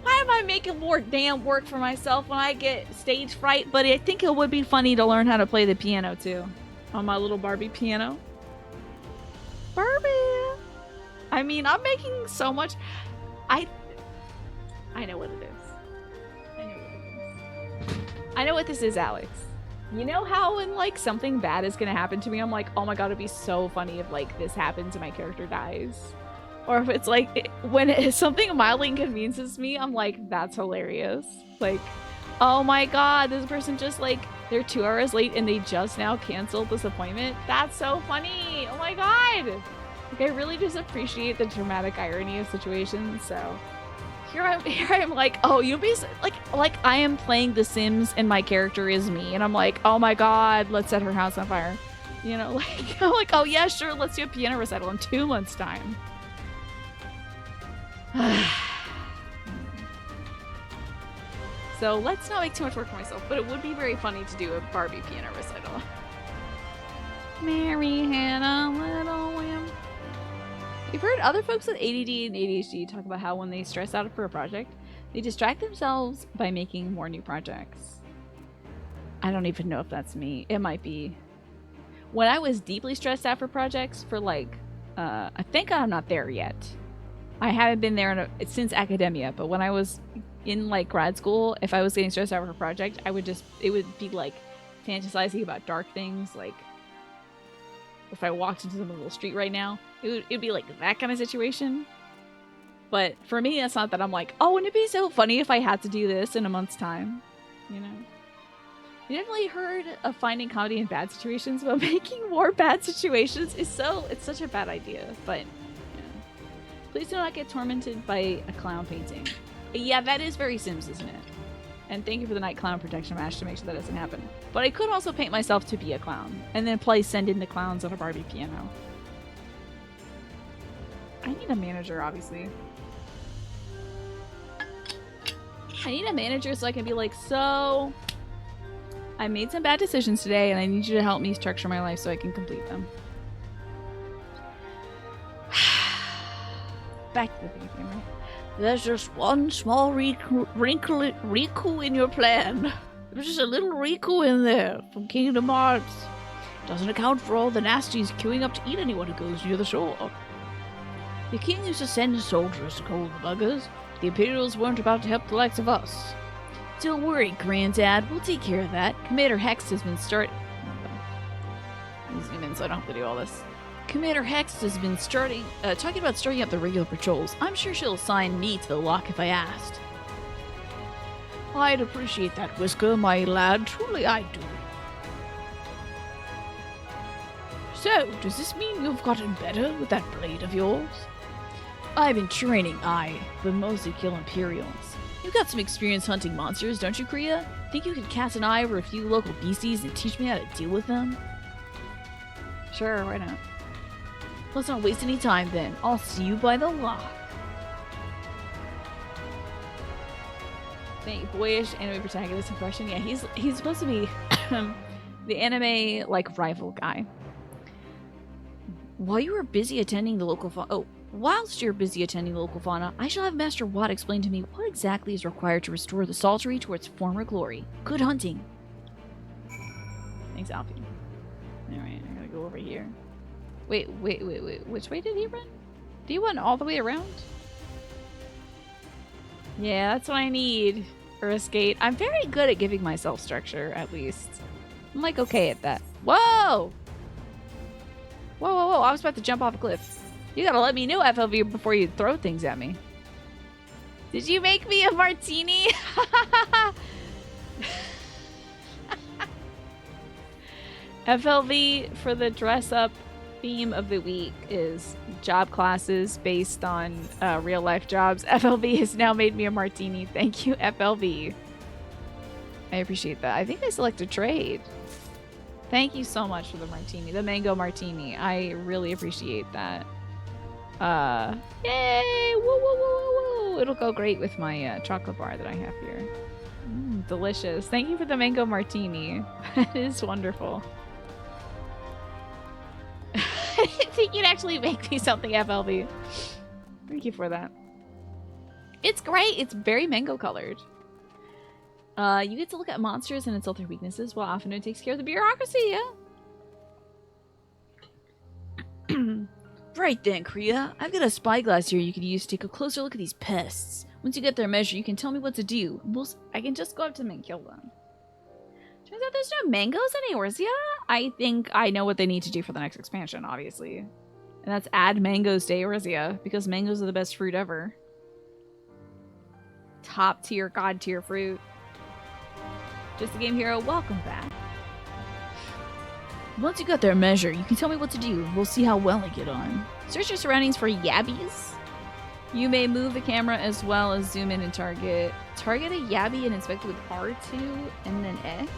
[SPEAKER 1] Why am I making more damn work for myself when I get stage fright? But I think it would be funny to learn how to play the piano too. On my little Barbie piano. Barbie! I mean, I'm making so much... I know what it is. I know what this is, Alex. You know how when, like, something bad is gonna happen to me, I'm like, oh my god, it'd be so funny if, like, this happens and my character dies. Or if it's, like, when something mildly inconveniences me, I'm like, that's hilarious. Like, oh my god, this person just, like, they're 2 hours late and they just now canceled this appointment. That's so funny! Oh my god! Like, I really just appreciate the dramatic irony of situations, so... Here I am like, oh, you be like I am playing The Sims and my character is me, and I'm like, oh my god, let's set her house on fire. You know, like, I'm like, oh yeah, sure, let's do a piano recital in 2 months' time. So let's not make too much work for myself, but it would be very funny to do a Barbie piano recital. Mary had a little lamb. You've heard other folks with ADD and ADHD talk about how when they stress out for a project, they distract themselves by making more new projects. I don't even know if that's me. It might be. When I was deeply stressed out for projects for like, I think I'm not there yet. I haven't been there since academia, but when I was in like grad school, if I was getting stressed out for a project, it would be like fantasizing about dark things. Like if I walked into the middle of the street right now, it'd be like that kind of situation. But for me, it's not that I'm like, oh, wouldn't it be so funny if I had to do this in a month's time? You know? You definitely heard of finding comedy in bad situations, but making more bad situations is it's such a bad idea. But, yeah. Please do not get tormented by a clown painting. Yeah, that is very Sims, isn't it? And thank you for the night clown protection match to make sure that doesn't happen. But I could also paint myself to be a clown, and then play Send in the Clowns on a Barbie piano. I need a manager, obviously. I need a manager so I can be like, so... I made some bad decisions today, and I need you to help me structure my life so I can complete them. Back to the video game, right? There's just one small wrinkle in your plan. There's just a little wrinkle in there from Kingdom Hearts. Doesn't account for all the nasties queuing up to eat anyone who goes near the shore. The king used to send soldiers to cull the buggers. The Imperials weren't about to help the likes of us. Don't worry, Granddad. We'll take care of that. Commander Hex has been zoom in so I don't have to do all this. Commander Hex has been talking about starting up the regular patrols. I'm sure she'll assign me to the lock if I asked. I'd appreciate that, Whisker, my lad. Truly I do. So, does this mean you've gotten better with that blade of yours? I've been training, but mostly kill Imperials. You've got some experience hunting monsters, don't you, Kriya? Think you could cast an eye over a few local beasties and teach me how to deal with them? Sure, why not? Let's not waste any time then. I'll see you by the lock. Thank you, boyish anime protagonist impression. Yeah, he's supposed to be the anime like rival guy. Whilst you're busy attending the local fauna, I shall have Master Watt explain to me what exactly is required to restore the Saltery to its former glory. Good hunting. Thanks, Alfie. Alright, I gotta go over here. Wait. Which way did he run? Did he run all the way around? Yeah, that's what I need. Urskate. I'm very good at giving myself structure, at least. I'm like okay at that. Whoa! Whoa. I was about to jump off a cliff. You gotta let me know, FLV, before you throw things at me. Did you make me a martini? FLV for the dress up theme of the week is job classes based on real life jobs. FLV has now made me a martini. Thank you, FLV. I appreciate that. I think I selected trade. Thank you so much for the martini, the mango martini. I really appreciate that. Yay! Woo! It'll go great with my chocolate bar that I have here. Delicious. Thank you for the mango martini. That is wonderful. I didn't think you'd actually make me something, FLV. Thank you for that. It's great. It's very mango colored. You get to look at monsters and insult their weaknesses while Afternoon takes care of the bureaucracy, yeah? Right then, Kriya. I've got a spyglass here you could use to take a closer look at these pests. Once you get their measure, you can tell me what to do. I can just go up to them and kill them. Turns out there's no mangoes in Eorzea? I think I know what they need to do for the next expansion, obviously. And that's add mangoes to Eorzea, because mangoes are the best fruit ever. Top tier, god tier fruit. Just a Game Hero, welcome back. Once you got their measure, you can tell me what to do. We'll see how well I get on. Search your surroundings for yabbies. You may move the camera as well as zoom in and target. Target a yabby and inspect it with R2 and then X.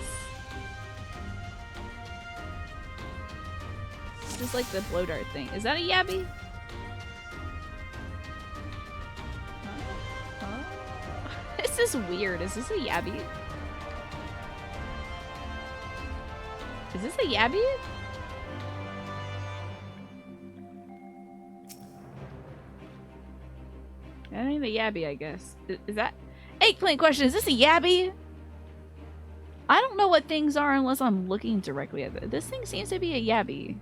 [SPEAKER 1] Just like the blow dart thing. Is that a yabby? This is weird. Is this a yabby? Is this a yabby? That ain't a yabby, I guess. Is that... Eggplant question, is this a yabby? I don't know what things are unless I'm looking directly at it. This thing seems to be a yabby.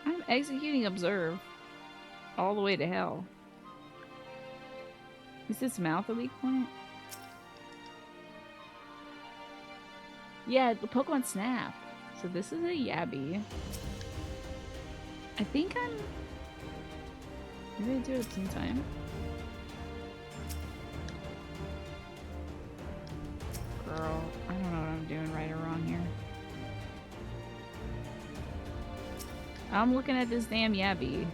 [SPEAKER 1] I'm executing observe all the way to hell. Is this mouth a weak point? Yeah, the Pokemon Snap. So this is a yabby. I think I'm... Maybe I do it at the same time. Girl, I don't know what I'm doing right or wrong here. I'm looking at this damn yabby.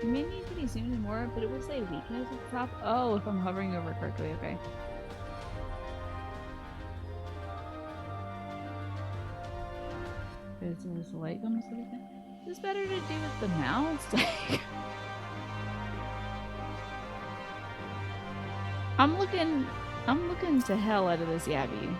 [SPEAKER 1] You may need to be zoomed in more, but it will say weakness at the top. Oh, if I'm hovering over correctly, okay. Is this light almost everything? Is this better to do with the mouse? I'm looking to hell out of this yabby.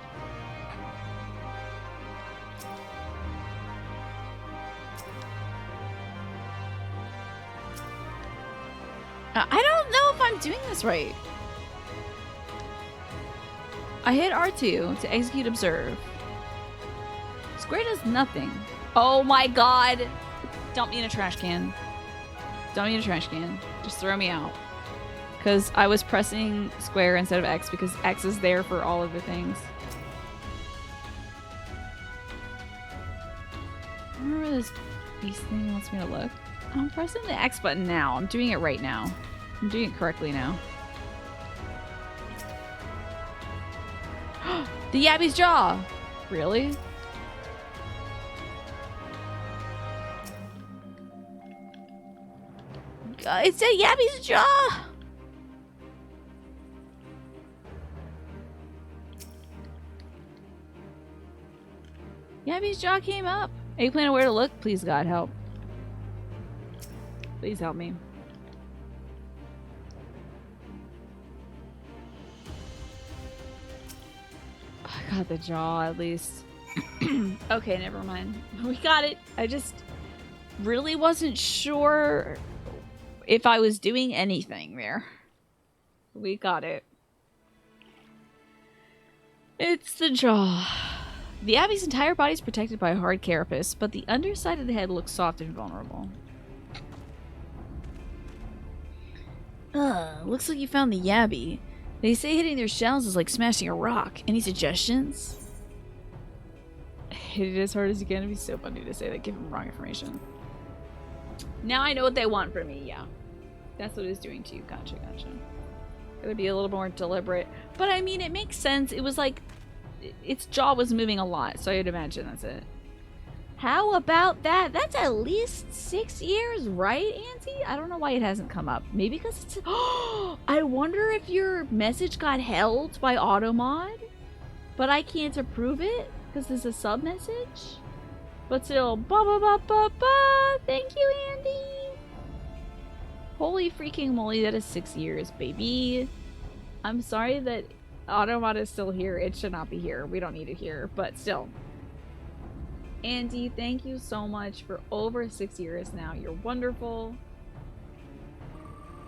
[SPEAKER 1] I don't know if I'm doing this right. I hit R2 to execute observe. Square does nothing. Oh my god! Dump me in a trash can. Dump me in a trash can. Just throw me out. Because I was pressing square instead of X because X is there for all of the things. I remember where this beast thing wants me to look. I'm pressing the X button now. I'm doing it right now. I'm doing it correctly now. The yabby's jaw! Really? It's a yabby's jaw! Yabby's jaw came up. Eggplant aware to look? Please, God, help. Please help me. I got the jaw, at least. Okay, never mind. We got it. I just really wasn't sure if I was doing anything there. We got it. It's the jaw. The Abby's entire body is protected by a hard carapace, but the underside of the head looks soft and vulnerable. Looks like you found the Yabby. They say hitting their shells is like smashing a rock. Any suggestions? Hit it as hard as you can. It'd be so funny to say that, give them wrong information. Now I know what they want from me, yeah. That's what it's doing to you. Gotcha, gotcha. Gotta be a little more deliberate. But I mean, it makes sense. It was like, its jaw was moving a lot, so I'd imagine that's it. How about that? That's at least 6 years, right, Auntie? I don't know why it hasn't come up. Maybe because it's... I wonder if your message got held by Automod, but I can't approve it because it's a sub-message. But still, ba-ba-ba-ba-ba! Thank you, Andy! Holy freaking moly, that is 6 years, baby. I'm sorry that Automod is still here. It should not be here. We don't need it here, but still. Andy, thank you so much for over 6 years now. You're wonderful.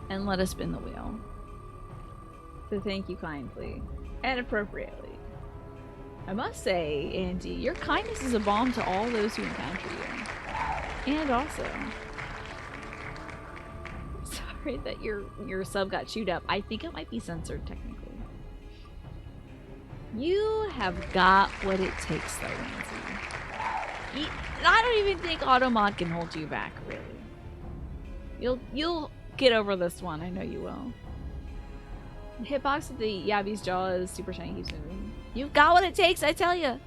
[SPEAKER 1] And let us spin the wheel. So thank you kindly. And appropriately. I must say, Andy, your kindness is a balm to all those who encounter you. And also... Sorry. sorry that your sub got chewed up. I think it might be censored technically. You have got what it takes, though, Lindsay. I don't even think Automod can hold you back, really. You'll get over this one. I know you will. The hitbox of the Yabby's jaw is super shiny. Keeps moving. You've got what it takes, I tell you.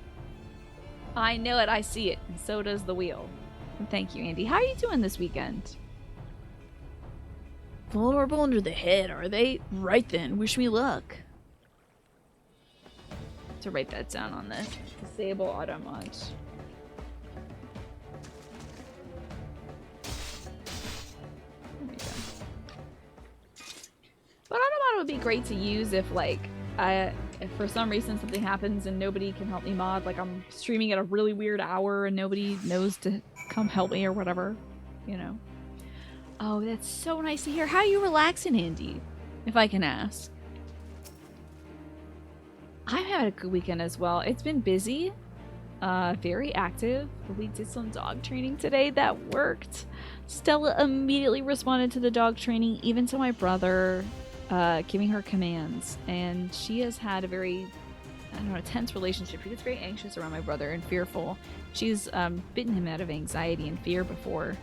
[SPEAKER 1] I know it. I see it. And so does the wheel. And thank you, Andy. How are you doing this weekend? Vulnerable under the head, are they? Right then. Wish me luck. To write that down on this. Disable auto mod. There we go. But auto mod would be great to use if, like, if for some reason something happens and nobody can help me mod, like I'm streaming at a really weird hour and nobody knows to come help me or whatever, you know. Oh, that's so nice to hear. How are you relaxing, Andy? If I can ask. I'm having a good weekend as well. It's been busy, very active. We did some dog training today that worked. Stella immediately responded to the dog training, even to my brother, giving her commands. And she has had a very, I don't know, tense relationship. She gets very anxious around my brother and fearful. She's bitten him out of anxiety and fear before.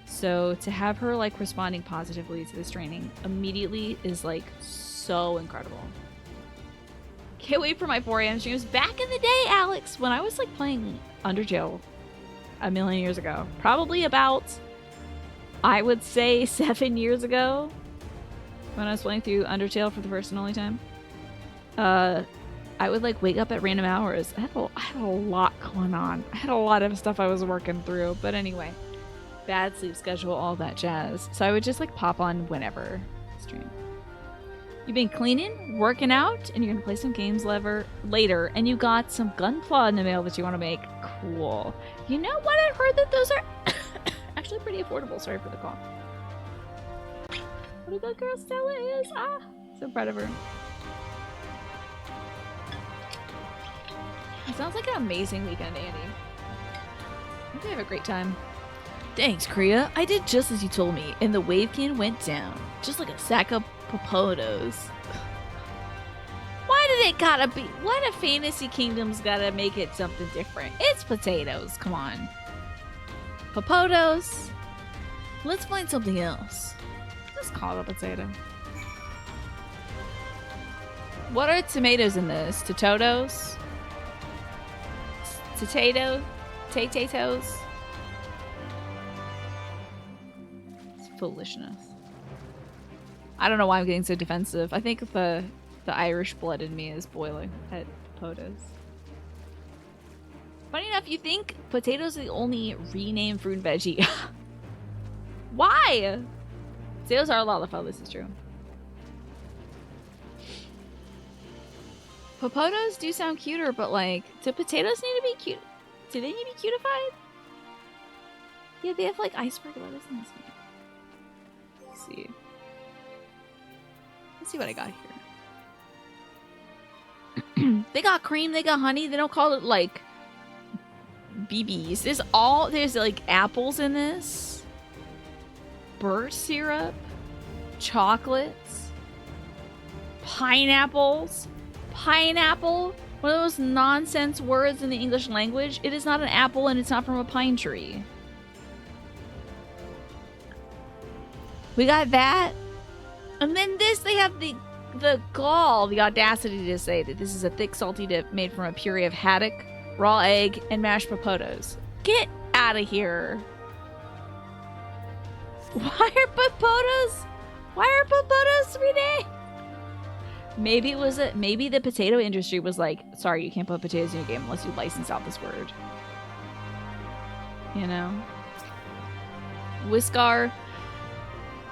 [SPEAKER 1] So to have her like responding positively to this training immediately is like so incredible. Can't wait for my 4 a.m. streams. Back in the day, Alex, when I was like playing Undertale a million years ago, probably about, I would say 7 years ago, when I was playing through Undertale for the first and only time, I would like wake up at random hours. I had a lot going on. I had a lot of stuff I was working through, but anyway, bad sleep schedule, all that jazz. So I would just like pop on whenever stream. You've been cleaning, working out, and you're gonna play some games later, and you got some Gunpla in the mail that you want to make. Cool. You know what? I heard that those are actually pretty affordable. Sorry for the call. What a good girl Stella is. Ah, so proud of her. It sounds like an amazing weekend, Andy. I hope you have a great time. Thanks, Kriya. I did just as you told me, and the wave can went down. Just like a sack of Popotos. Why did it gotta be? Why do Fantasy Kingdoms gotta make it something different? It's potatoes. Come on. Popotos. Let's find something else. Let's call it a potato. What are tomatoes in this? Tototos? Potato? Potatoes? It's foolishness. I don't know why I'm getting so defensive. I think the Irish blood in me is boiling at potatoes. Funny enough, you think potatoes are the only renamed fruit and veggie. Why? Potatoes are a lollipop, this is true. Popotos do sound cuter, but like, do potatoes need to be cute? Do they need to be cutified? Yeah, they have like iceberg lettuce in this one. Let's see. Let's see what I got here. They got cream, they got honey. They don't call it like BBs. There's like apples in this. Birch syrup. Chocolates. Pineapples. Pineapple. One of those nonsense words in the English language. It is not an apple and it's not from a pine tree. We got that. And then this, they have the gall, the audacity to say that this is a thick, salty dip made from a puree of haddock, raw egg, and mashed potatoes. Get out of here. Why are potatoes 3D? Maybe the potato industry was like, sorry, you can't put potatoes in your game unless you license out this word. You know? Whiskar.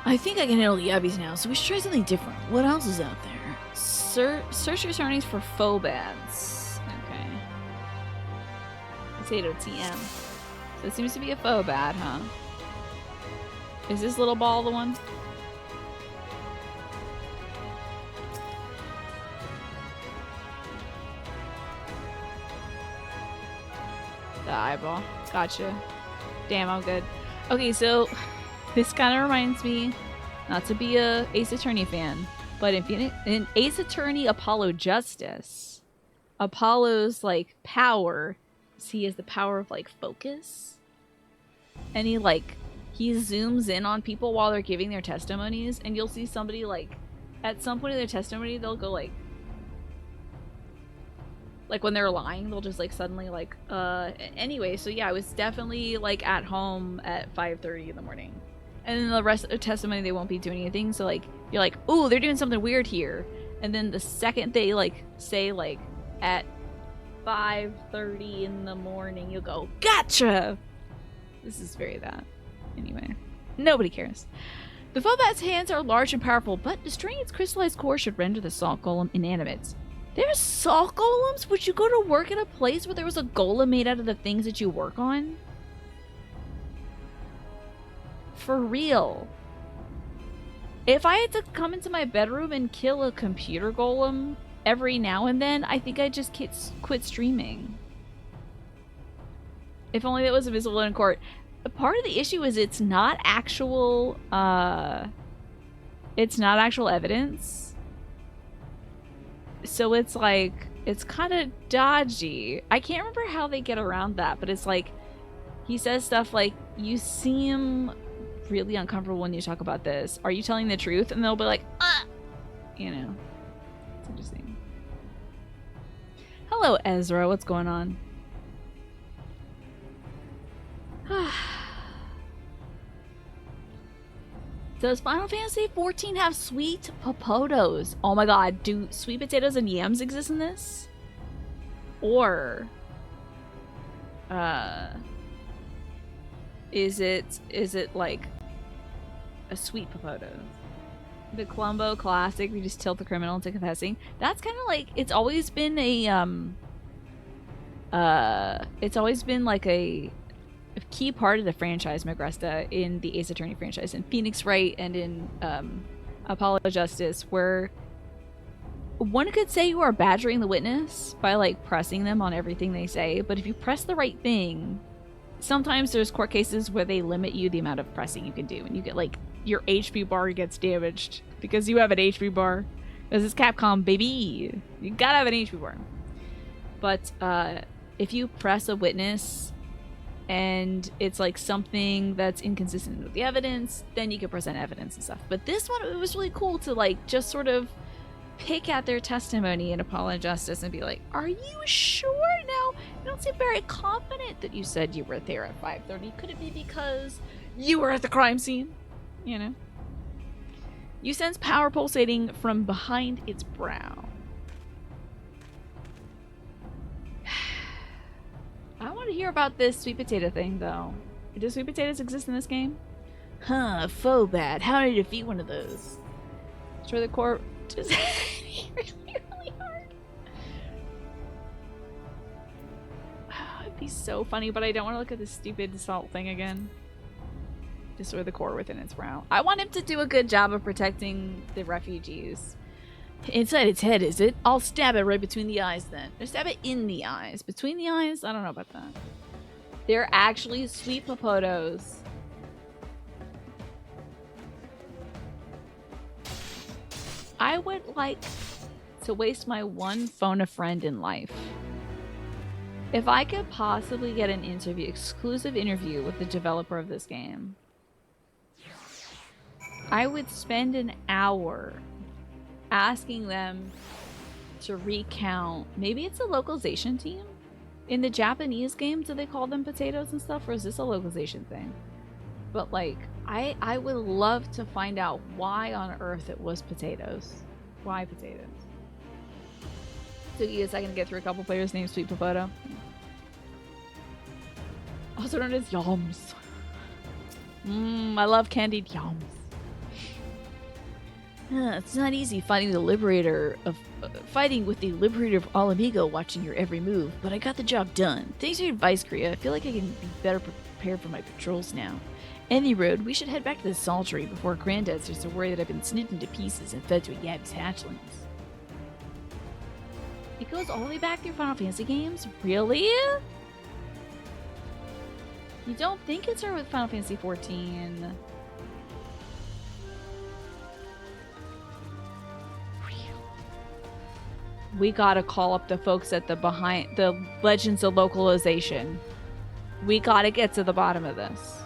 [SPEAKER 1] I think I can handle the yabbies now, so we should try something different. What else is out there? Search your surroundings for faux bads. Okay. Potato TM. So it seems to be a faux bad, huh? Is this little ball the one? The eyeball. Gotcha. Damn, I'm good. Okay, so this kind of reminds me Not to be a Ace Attorney fan, but in Ace Attorney Apollo Justice, Apollo's like power, he has the power of like focus, and he zooms in on people while they're giving their testimonies, and you'll see somebody like at some point in their testimony they'll go like when they're lying, they'll just like suddenly like anyway. So yeah, I was definitely like at home at 5:30 in the morning, and then the rest of the testimony they won't be doing anything. So like you're like, oh, they're doing something weird here, and then the second they like say like at 5:30 in the morning, you'll go, gotcha. This is very that. Anyway, nobody cares. The Fobat's hands are large and powerful, but destroying its crystallized core should render the salt golem inanimate. There's salt golems? Would you go to work at a place where there was a golem made out of the things that you work on? For real. If I had to come into my bedroom and kill a computer golem every now and then, I think I'd just quit streaming. If only that was visible in court. Part of the issue is it's not actual evidence. So it's like, it's kind of dodgy. I can't remember how they get around that, but it's like, he says stuff like, you seem really uncomfortable when you talk about this. Are you telling the truth? And they'll be like, you know. It's interesting. Hello, Ezra. What's going on? Does Final Fantasy XIV have sweet potatoes? Oh my god, do sweet potatoes and yams exist in this? Or is it like a sweet potato? The Columbo classic, we just tilt the criminal into confessing. That's kind of like, it's always been a key part of the franchise, Magresta, in the Ace Attorney franchise, in Phoenix Wright and in Apollo Justice, where one could say you are badgering the witness by like pressing them on everything they say, but if you press the right thing, sometimes there's court cases where they limit you the amount of pressing you can do, and you get like your HP bar gets damaged because you have an HP bar. Because it's Capcom, baby. You gotta have an HP bar. But if you press a witness and it's like something that's inconsistent with the evidence, then you can present evidence and stuff. But this one, it was really cool to like just sort of pick at their testimony in Apollo Justice and be like, are you sure now? You don't seem very confident that you said you were there at 5:30. Could it be because you were at the crime scene? You know? You sense power pulsating from behind its brow. I want to hear about this sweet potato thing, though. Do sweet potatoes exist in this game? Huh, Fobat. How to defeat one of those? Destroy the core. Just really hard. It'd be so funny, but I don't want to look at this stupid salt thing again. Destroy the core within its brow. I want him to do a good job of protecting the refugees. Inside its head, is it? I'll stab it right between the eyes then. Or stab it in the eyes. Between the eyes? I don't know about that. They're actually sweet potatoes. I would like to waste my one phone a friend in life. If I could possibly get an exclusive interview with the developer of this game, I would spend an hour asking them to recount. Maybe it's a localization team? In the Japanese game, do they call them potatoes and stuff? Or is this a localization thing? But like, I would love to find out why on earth it was potatoes. Why potatoes? Took you a second to get through a couple players named Sweet Potato. Also known as yams. I love candied yams. It's not easy fighting with the liberator of All Amigo watching your every move, but I got the job done. Thanks for your advice, Kriya. I feel like I can be better prepared for my patrols now. Any road, we should head back to the Saltery before Granddad starts to worry that I've been snipped into pieces and fed to a Yabby's hatchlings. It goes all the way back through Final Fantasy games? Really? You don't think it started with Final Fantasy XIV? We gotta call up the folks at the Legends of Localization. We gotta get to the bottom of this.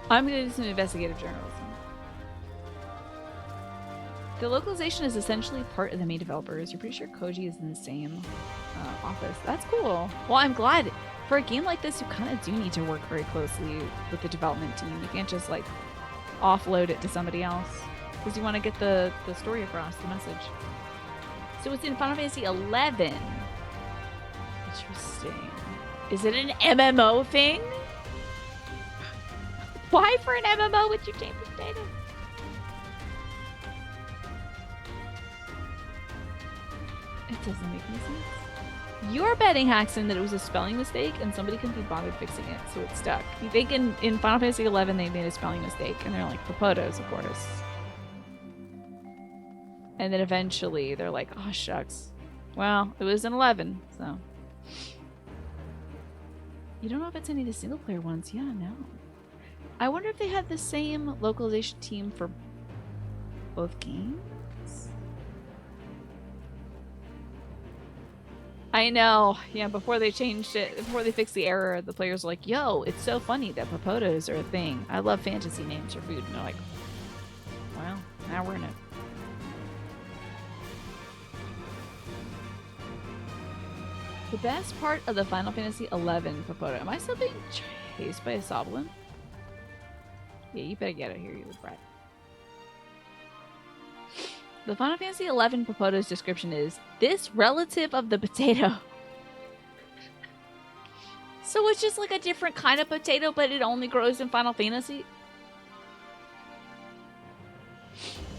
[SPEAKER 1] I'm gonna do some investigative journalism. The localization is essentially part of the main developers. You're pretty sure Koji is in the same office. That's cool. Well, I'm glad. For a game like this, you kind of do need to work very closely with the development team. You can't just, like, offload it to somebody else. Because you want to get the story across, the message. So it's in Final Fantasy XI. Interesting. Is it an MMO thing? Why for an MMO would you change the data? It doesn't make any sense. You're betting, Haxon, that it was a spelling mistake and somebody couldn't be bothered fixing it, so it stuck. You think in Final Fantasy XI they made a spelling mistake, and they're like, Papotos, of course. And then eventually they're like, oh, shucks. Well, it was an 11, so. You don't know if it's any of the single-player ones. Yeah, no. I wonder if they had the same localization team for both games? I know. Yeah, before they changed it, before they fixed the error, the players were like, yo, it's so funny that Papotos are a thing. I love fantasy names for food. And they're like, well, now we're in it. The best part of the Final Fantasy XI Papoto. Am I still being chased by a Soblin? Yeah, you better get out here, you little brat. The Final Fantasy XI Papoto's description is, this relative of the potato. So it's just like a different kind of potato, but it only grows in Final Fantasy?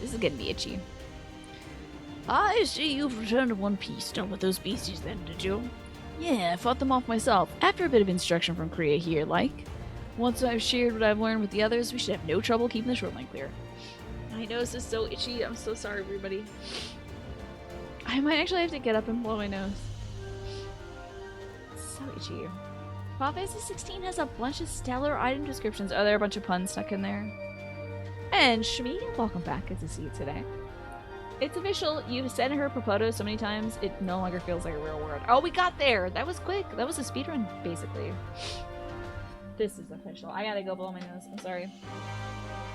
[SPEAKER 1] This is getting me itchy. I see you've returned to one piece. Done with those beasties then, did you? Yeah, I fought them off myself, after a bit of instruction from Kriya here, like. Once I've shared what I've learned with the others, we should have no trouble keeping the shoreline clear. My nose is so itchy. I'm so sorry, everybody. I might actually have to get up and blow my nose. It's so itchy. Final Fantasy 16 has a bunch of stellar item descriptions. Are there a bunch of puns stuck in there? And Shmi, welcome back. Good to see you today. It's official. You've said her Papoto so many times, it no longer feels like a real word. Oh, we got there! That was quick. That was a speedrun, basically. This is official. I gotta go blow my nose. I'm sorry.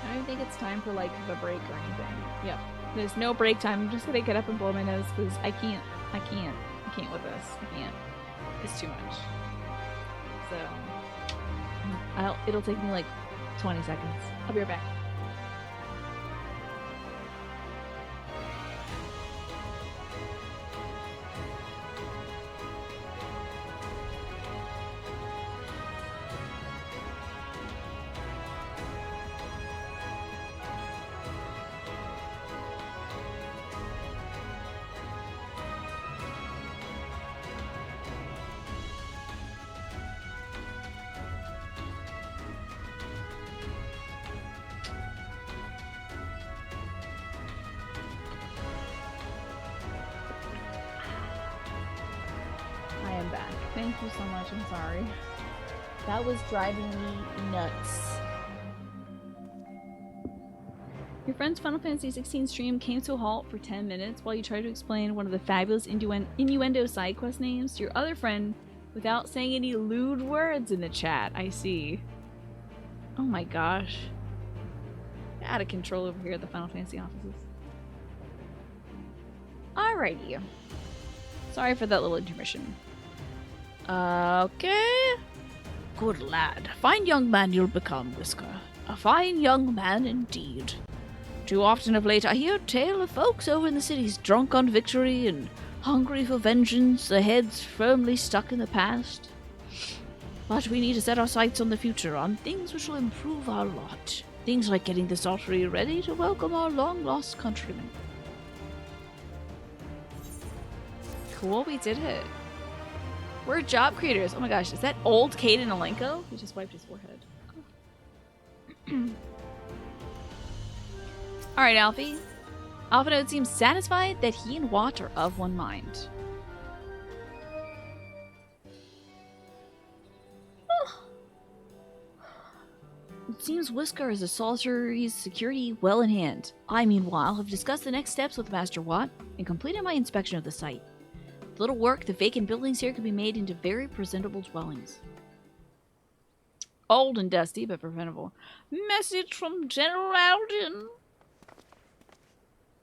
[SPEAKER 1] I don't think it's time for, like, the break or anything. Yep. There's no break time. I'm just gonna get up and blow my nose because I can't with this. I can't. It's too much. So, it'll take me, like, 20 seconds. I'll be right back. Thank you so much. I'm sorry. That was driving me nuts. Your friend's Final Fantasy 16 stream came to a halt for 10 minutes while you tried to explain one of the fabulous innuendo side quest names to your other friend without saying any lewd words in the chat. I see. Oh my gosh. Out of control over here at the Final Fantasy offices. Alrighty. Sorry for that little intermission. Okay. Good lad. Fine young man you'll become, Whisker. A fine young man indeed. Too often of late I hear tale of folks over in the cities drunk on victory and hungry for vengeance, their heads firmly stuck in the past. But we need to set our sights on the future, on things which will improve our lot. Things like getting this artery ready to welcome our long-lost countrymen. Cool, we did it. We're job creators. Oh my gosh, is that old Caden Alenko? He just wiped his forehead. Alright, Alfie. Alphanode seems satisfied that he and Watt are of one mind. it seems Whisker is a sorcery's security well in hand. I, meanwhile, have discussed the next steps with Master Watt and completed my inspection of the site. With little work, the vacant buildings here can be made into very presentable dwellings. Old and dusty, but preventable. Message from General Alden.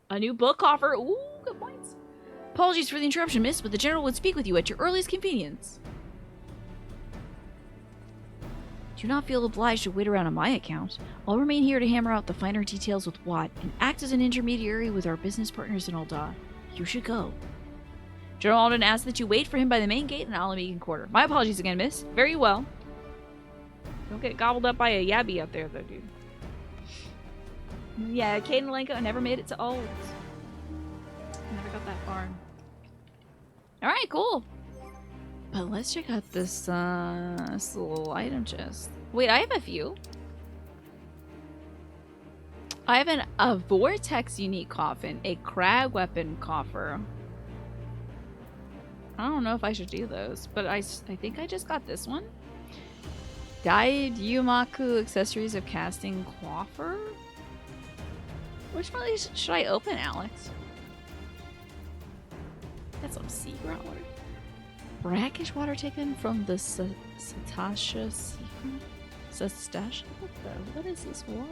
[SPEAKER 1] A new book offer. Ooh, good points. Apologies for the interruption, miss, but the General would speak with you at your earliest convenience. Do not feel obliged to wait around on my account. I'll remain here to hammer out the finer details with Watt and act as an intermediary with our business partners in Ul'dah. You should go. General Alden asks that you wait for him by the main gate in Alamegan Quarter. My apologies again, miss. Very well. Don't get gobbled up by a yabby out there, though, dude. Yeah, Kate and Lenko never made it to Uld. Never got that far. Alright, cool. But let's check out this, this little item chest. Wait, I have a few. I have a Vortex unique coffin, a crag weapon coffer. I don't know if I should do those, but I think I just got this one. Dyed Yumaku accessories of casting coffer? Which one of these should I open, Alex? Got some secret water. Brackish water taken from the Satasha secret? Sastasha? What is this one?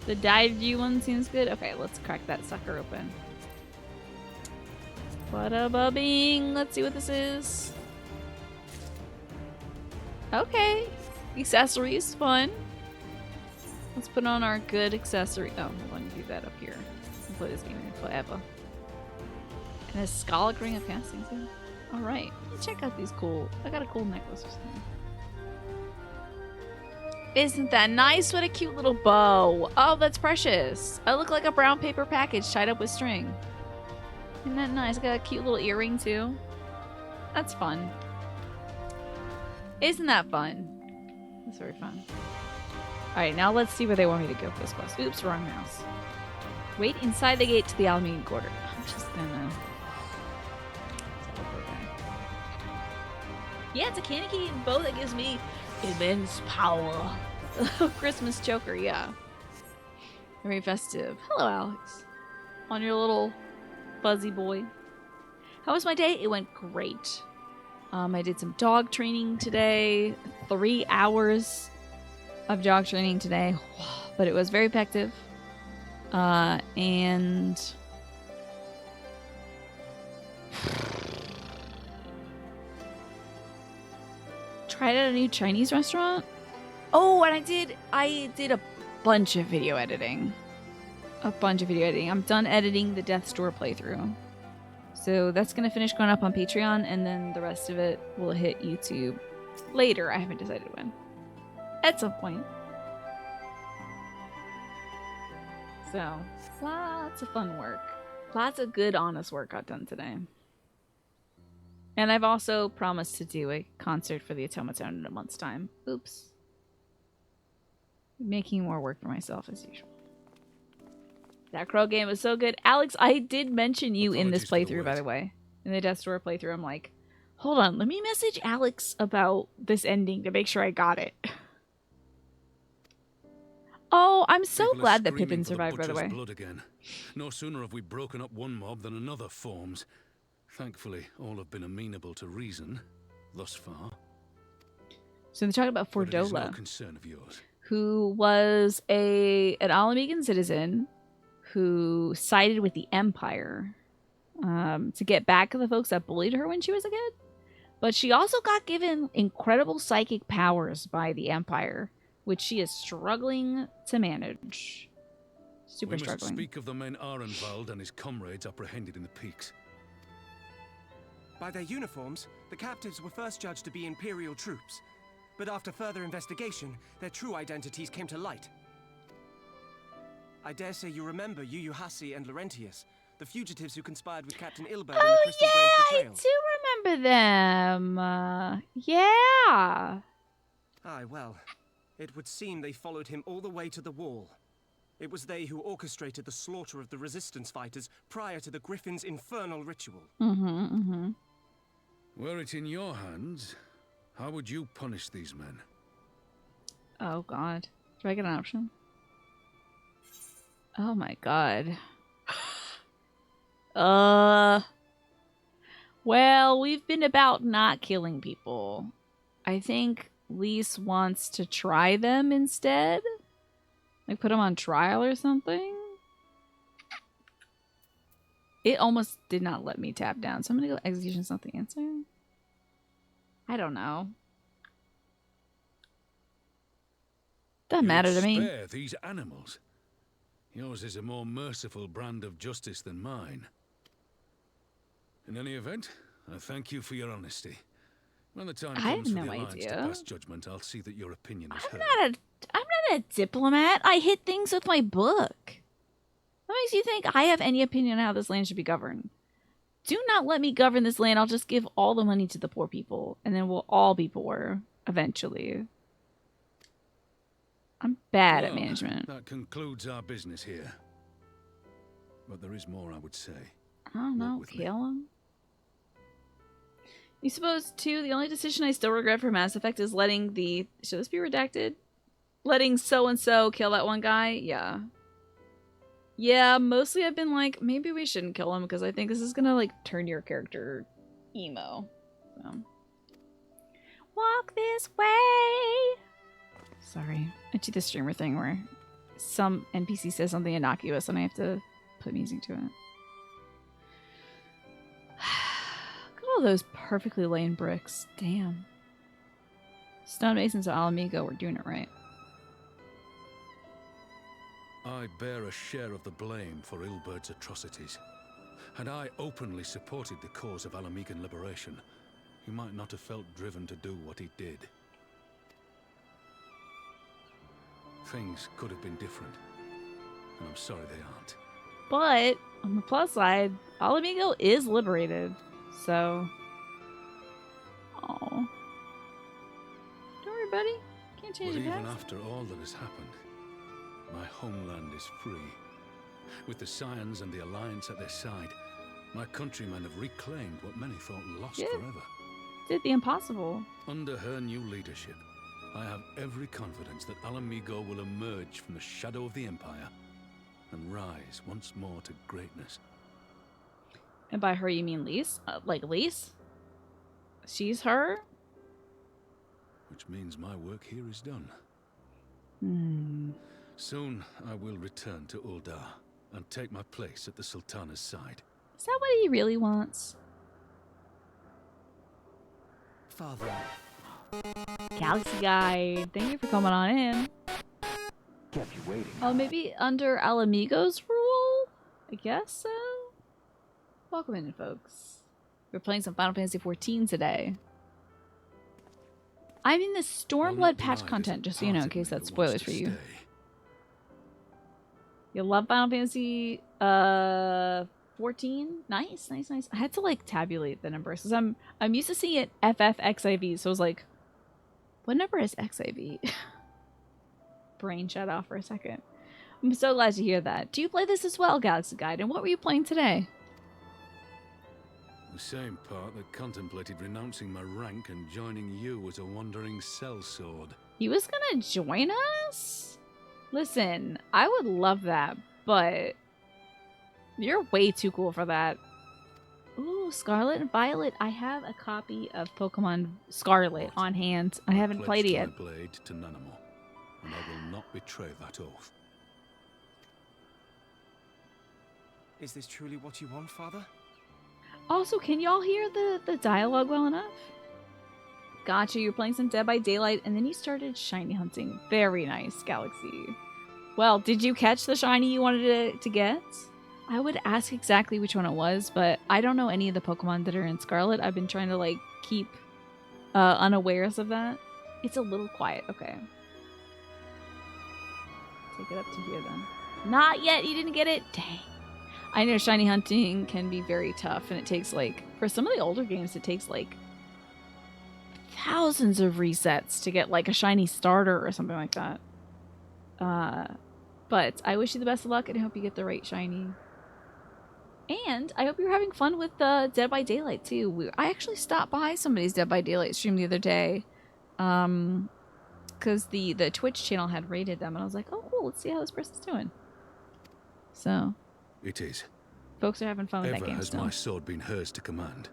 [SPEAKER 1] The dyed view one seems good. Okay, let's crack that sucker open. Bada bing. Let's see what this is. Okay. Accessories, fun. Let's put on our good accessory. Oh, hold on, do that up here. We'll play this game forever. And a Scolic ring of casting too. Alright, check out these cool. I got a cool necklace or something. Isn't that nice? What a cute little bow. Oh, that's precious. I look like a brown paper package tied up with string. Isn't that nice? I got a cute little earring too. That's fun. Isn't that fun? That's very fun. Alright, now let's see where they want me to go for this quest. Oops, wrong mouse. Wait inside the gate to the Alamegan Quarter. I'm just gonna... Yeah, it's a candy bow that gives me immense power. Christmas choker, yeah. Very festive. Hello, Alex. On your little fuzzy boy. How was my day? It went great. I did some dog training today. 3 hours of dog training today. But it was very effective. And... tried out a new Chinese restaurant. Oh, and I did a bunch of video editing. I'm done editing the Death's Door playthrough. So that's going to finish going up on Patreon, and then the rest of it will hit YouTube later. I haven't decided when. At some point. So, lots of fun work. Lots of good, honest work got done today. And I've also promised to do a concert for the Automaton in a month's time. Oops. Making more work for myself as usual. That Crow game was so good. Alex, I did mention you in this playthrough, by the way. In the Death's Door playthrough, I'm like, hold on, let me message Alex about this ending to make sure I got it. Oh, I'm so glad that Pippin survived, by the way.
[SPEAKER 2] Blood again. No sooner have we broken up one mob than another forms. Thankfully, all have been amenable to reason, thus far.
[SPEAKER 1] So they're talking about Fordola,
[SPEAKER 2] no concern of yours.
[SPEAKER 1] Who was an Alamegan citizen who sided with the Empire to get back at the folks that bullied her when she was a kid. But she also got given incredible psychic powers by the Empire, which she is struggling to manage. Super struggling.
[SPEAKER 2] We must speak of the men Arenvald and his comrades apprehended in the peaks.
[SPEAKER 3] By their uniforms, the captives were first judged to be Imperial troops. But after further investigation, their true identities came to light. I dare say you remember Yuyuhasi and Laurentius, the fugitives who conspired with Captain Ilberd in the Crystal Graves betrayal.
[SPEAKER 1] I do remember them. Yeah.
[SPEAKER 3] Aye, well, it would seem they followed him all the way to the wall. It was they who orchestrated the slaughter of the resistance fighters prior to the Griffin's infernal ritual.
[SPEAKER 2] Were it in your hands, how would you punish these men?
[SPEAKER 1] Oh god. Do I get an option? Oh my god. Well, we've been about not killing people. I think Lise wants to try them instead. Like put them on trial or something. It almost did not let me tap down. So I'm gonna go execution's not the answer. I don't know. Doesn't matter to me.
[SPEAKER 2] Spare these animals. Yours is a more merciful brand of justice than mine. In any event, I thank you for your honesty. When the time comes for the Alliance to pass judgment, I'll see that your opinion is heard.
[SPEAKER 1] I'm not a diplomat. I hit things with my book. What makes you think I have any opinion on how this land should be governed? Do not let me govern this land. I'll just give all the money to the poor people, and then we'll all be poor eventually. I'm bad at management.
[SPEAKER 2] That concludes our business here. But there is more I would say.
[SPEAKER 1] I don't know. Kill him. You suppose, too, the only decision I still regret for Mass Effect is letting the... Should this be redacted? Letting so-and-so kill that one guy? Yeah. Yeah, mostly I've been like, maybe we shouldn't kill him because I think this is gonna, like, turn your character emo. So. Walk this way! Sorry. I do the streamer thing where some NPC says something innocuous and I have to put music to it. Look at all those perfectly laid bricks. Damn. Stonemasons of Alamigo, we're doing it right.
[SPEAKER 2] I bear a share of the blame for Ilbert's atrocities. Had I openly supported the cause of Alamigan liberation, he might not have felt driven to do what he did. Things could have been different, and I'm sorry they aren't.
[SPEAKER 1] But, on the plus side, Alamigo is liberated, so... Oh. Don't worry, buddy. Can't change
[SPEAKER 2] But
[SPEAKER 1] your
[SPEAKER 2] even
[SPEAKER 1] past.
[SPEAKER 2] after all that has happened, my homeland is free. With the Scions and the Alliance at their side, my countrymen have reclaimed what many thought lost forever.
[SPEAKER 1] Did the impossible.
[SPEAKER 2] Under her new leadership, I have every confidence that Alamigo will emerge from the shadow of the Empire and rise once more to greatness.
[SPEAKER 1] And by her, you mean Lise? Like Lise? She's her?
[SPEAKER 2] Which means my work here is done.
[SPEAKER 1] Hmm.
[SPEAKER 2] Soon, I will return to Uldar and take my place at the Sultana's side.
[SPEAKER 1] Is that what he really wants?
[SPEAKER 3] Father.
[SPEAKER 1] Galaxy Guide, thank you for coming on in.
[SPEAKER 4] Kept you waiting.
[SPEAKER 1] Oh, maybe under Alamigo's rule? I guess so. Welcome in, folks. We're playing some Final Fantasy XIV today. I'm in the Stormblood patch content, just so you know, in case that's spoilers for you. You love Final Fantasy 14? Nice, nice, nice. I had to like tabulate the numbers because I'm used to seeing it FFXIV, so I was like, what number is XIV? Brain shut off for a second. I'm so glad to hear that. Do you play this as well, Galaxy Guide? And what were you playing today?
[SPEAKER 2] The same part that contemplated renouncing my rank and joining you as a wandering sellsword.
[SPEAKER 1] He was gonna join us? Listen, I would love that, but you're way too cool for that. Ooh, Scarlet and Violet. I have a copy of Pokemon Scarlet on hand. I haven't played it yet.
[SPEAKER 2] My blade to Nanamo, and I will not betray that oath.
[SPEAKER 3] Is this truly what you want, Father?
[SPEAKER 1] Also, can y'all hear the dialogue well enough? Gotcha, you're playing some Dead by Daylight, and then you started shiny hunting. Very nice, Galaxy. Well, did you catch the shiny you wanted to get? I would ask exactly which one it was, but I don't know any of the Pokemon that are in Scarlet. I've been trying to, like, keep unawares of that. It's a little quiet. Okay. Take it up to here, then. Not yet! You didn't get it? Dang. I know shiny hunting can be very tough, and it takes, like, for some of the older games, it takes, like, thousands of resets to get, like, a shiny starter or something like that. But I wish you the best of luck, and I hope you get the right shiny. And I hope you're having fun with Dead by Daylight, too. I actually stopped by somebody's Dead by Daylight stream the other day. Because because the Twitch channel had rated them, and I was like, oh, cool, let's see how this person's doing. So.
[SPEAKER 2] It is.
[SPEAKER 1] Folks are having fun with that
[SPEAKER 2] Ever
[SPEAKER 1] game
[SPEAKER 2] has
[SPEAKER 1] still.
[SPEAKER 2] my sword been hers to command,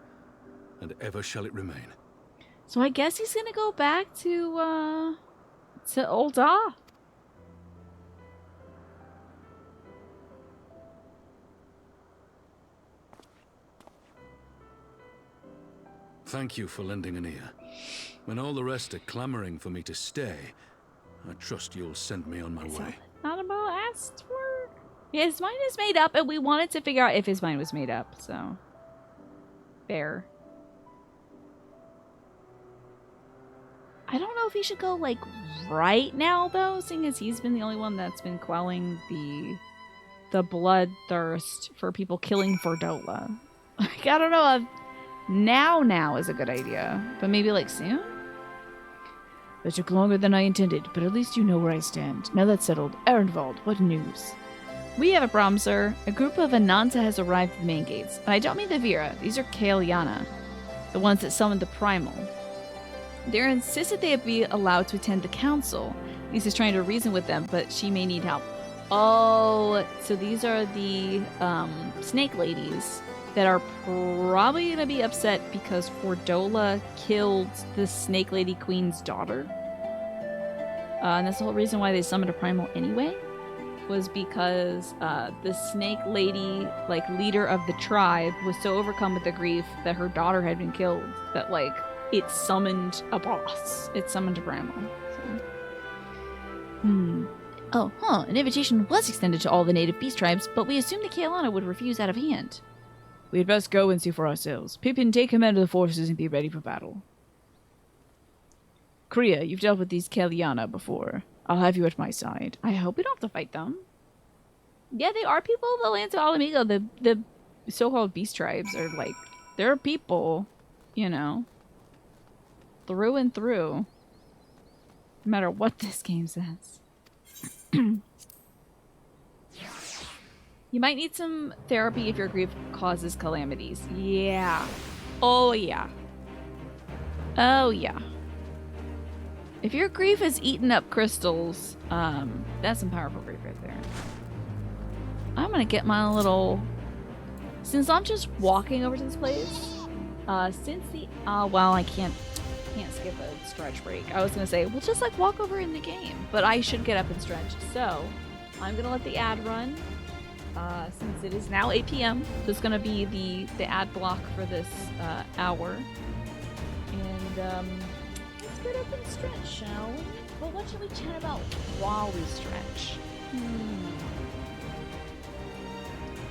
[SPEAKER 2] and ever shall it remain.
[SPEAKER 1] So I guess he's gonna go back to Old Da.
[SPEAKER 2] Thank you for lending an ear. When all the rest are clamoring for me to stay, I trust you'll send me on my way.
[SPEAKER 1] Not about asked for. Yeah, his mind is made up, and we wanted to figure out if his mind was made up, so. Fair. I don't know if he should go, like, right now, though, seeing as he's been the only one that's been quelling the bloodthirst for people killing Fordola. Like, I don't know if now is a good idea, but maybe, like, soon? That took longer than I intended, but at least you know where I stand. Now that's settled. Ehrenwald, what news? We have a problem, sir. A group of Ananta has arrived at the main gates. And I don't mean the Vera. These are Kaeliana, the ones that summoned the Primal. They're insisted they be allowed to attend the council. Lisa's trying to reason with them, but she may need help. Oh, so these are the snake ladies that are probably going to be upset because Fordola killed the snake lady queen's daughter. And that's the whole reason why they summoned a Primal anyway. Was because the snake lady, like, leader of the tribe was so overcome with the grief that her daughter had been killed that, like, it summoned a boss. It summoned a Primal. So. An invitation was extended to all the native beast tribes, but we assumed the Kaelana would refuse out of hand. We had best go and see for ourselves. Pippin, take command of the forces and be ready for battle. Kriya, you've dealt with these Kaeliana before. I'll have you at my side. I hope we don't have to fight them. Yeah, they are people of the lands of Alamigo. The so-called beast tribes are like, they're people, you know, through and through. No matter what this game says. You might need some therapy if your grief causes calamities. Yeah. Oh, yeah. Oh, yeah. If your grief has eaten up crystals, that's some powerful grief right there. I'm gonna get my little... Since I'm just walking over to this place, since the... well, I can't skip a stretch break. I was gonna say, we'll just, like, walk over in the game. But I should get up and stretch. So, I'm gonna let the ad run. Since it is now 8 p.m. So it's gonna be the ad block for this hour. And, let's get up and stretch, shall we? Well, what should we chat about while we stretch?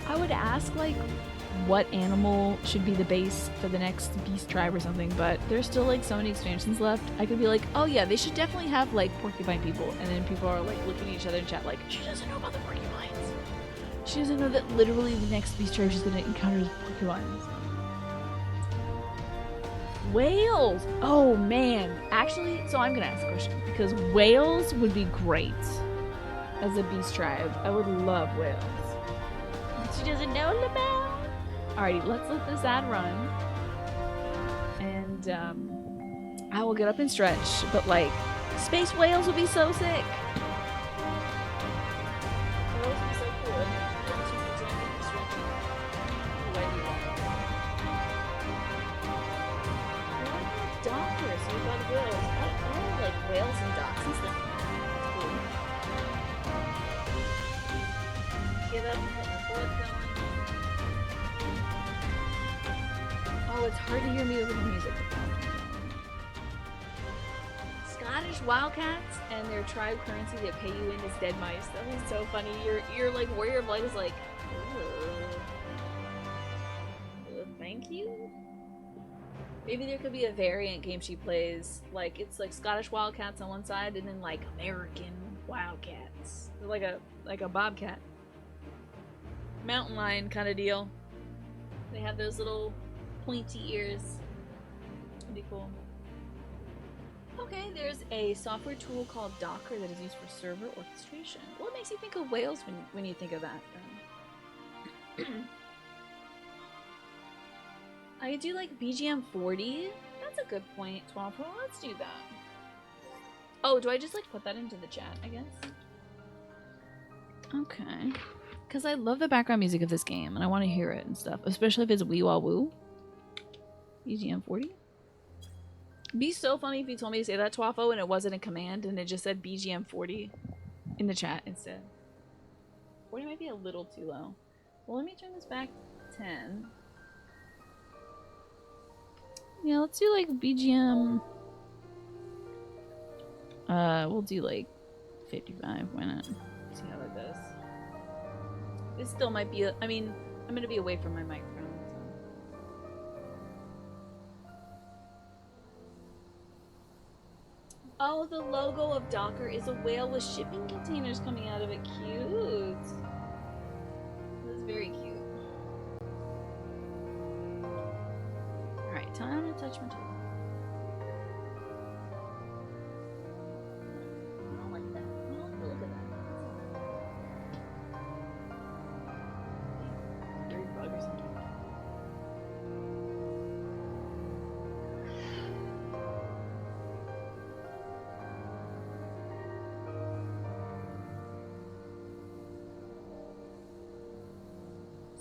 [SPEAKER 1] I would ask, like, what animal should be the base for the next beast tribe or something, but there's still, like, so many expansions left. I could be like, oh yeah, they should definitely have, like, porcupine people, and then people are, like, looking at each other in chat like, she doesn't know about the porcupines. She doesn't know that literally the next beast tribe she's gonna encounter is porcupines. Whales! Oh man, actually, so I'm gonna ask a question, because whales would be great as a beast tribe. I would love whales. She doesn't know about. Alrighty, let's let this ad run. And I will get up and stretch, but like, space whales would be so sick. Whales would be so cool. Doctors, so we've got whales. I like whales and ducks and stuff. Cool. Get up and put my blood going. Oh, it's hard to hear me over the music. Scottish wildcats and their tribe currency that pay you in is dead mice. That was so funny. Your like warrior blood is like, thank you. Maybe there could be a variant game she plays. Like, it's like Scottish wildcats on one side and then like American wildcats. Like a bobcat. Mountain lion kind of deal. They have those little pointy ears. That'd be cool. Okay, there's a software tool called Docker that is used for server orchestration. What makes you think of whales when you think of that then? I could do like BGM 40. That's a good point, 12. Well, let's do that. Oh, do I just like put that into the chat, I guess? Okay. Because I love the background music of this game and I want to hear it and stuff. Especially if it's wee wah woo. BGM 40? Be so funny if you told me to say that, Twafo, and it wasn't a command and it just said BGM 40 in the chat instead. 40 might be a little too low. Well, let me turn this back 10. Yeah, let's do like BGM. We'll do like 55. Why not? See how that does. It still might be. I mean, I'm gonna be away from my microphone. So. Oh, the logo of Docker is a whale with shipping containers coming out of it. Cute. That's very cute. All right, time to touch my toe.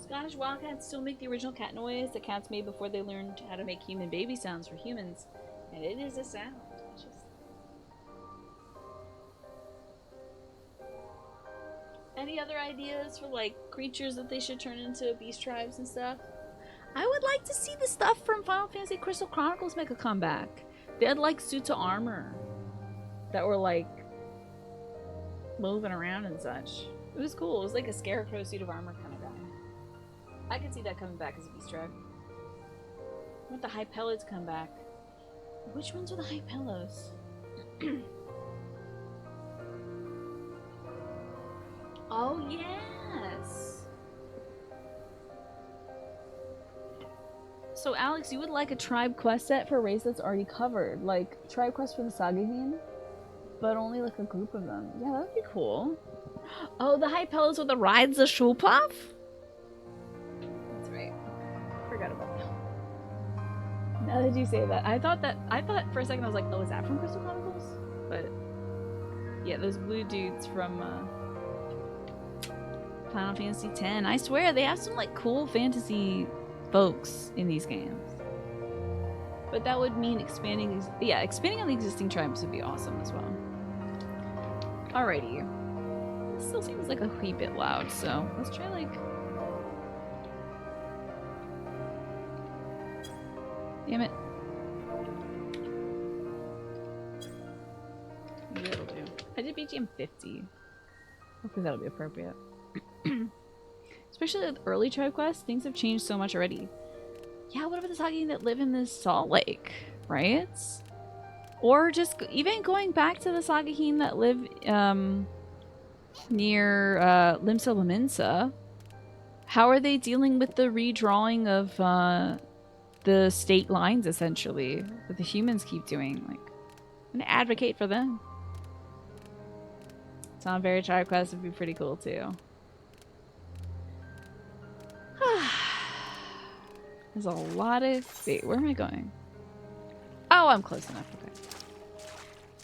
[SPEAKER 1] Scottish wildcats still make the original cat noise that cats made before they learned how to make human baby sounds for humans. And it is a sound. It's just... Any other ideas for like creatures that they should turn into beast tribes and stuff? I would like to see the stuff from Final Fantasy Crystal Chronicles make a comeback. They had like suits of armor that were like moving around and such. It was cool. It was like a scarecrow suit of armor kind of guy. I could see that coming back as a beast tribe. I want the high pellets come back. Which ones are the high pillows? Oh, yes! So, Alex, you would like a tribe quest set for a race that's already covered. Like, tribe quest for the Sagahin, but only like a group of them. Yeah, that would be cool. Oh, the high pillows with the rides the Shulpuff? That's right. Forgot about that. Now that you say that, I thought for a second I was like, oh, is that from Crystal Chronicles? But yeah, those blue dudes from Final Fantasy X. I swear they have some like cool fantasy folks in these games. But that would mean expanding on the existing tribes would be awesome as well. Alrighty. It still seems like a wee bit loud, so let's try like... Damn it. Maybe that'll do. I did BGM 50. Hopefully that'll be appropriate. Especially with early tribe quests, things have changed so much already. Yeah, what about the Sagahin that live in this salt lake, right? Or just even going back to the Sagahin that live near Limsa Laminsa. How are they dealing with the redrawing of the state lines, essentially, that the humans keep doing? Like, I'm gonna advocate for them. Sound very tribe quest would be pretty cool too. There's a lot of... Wait, where am I going? Oh, I'm close enough. Okay.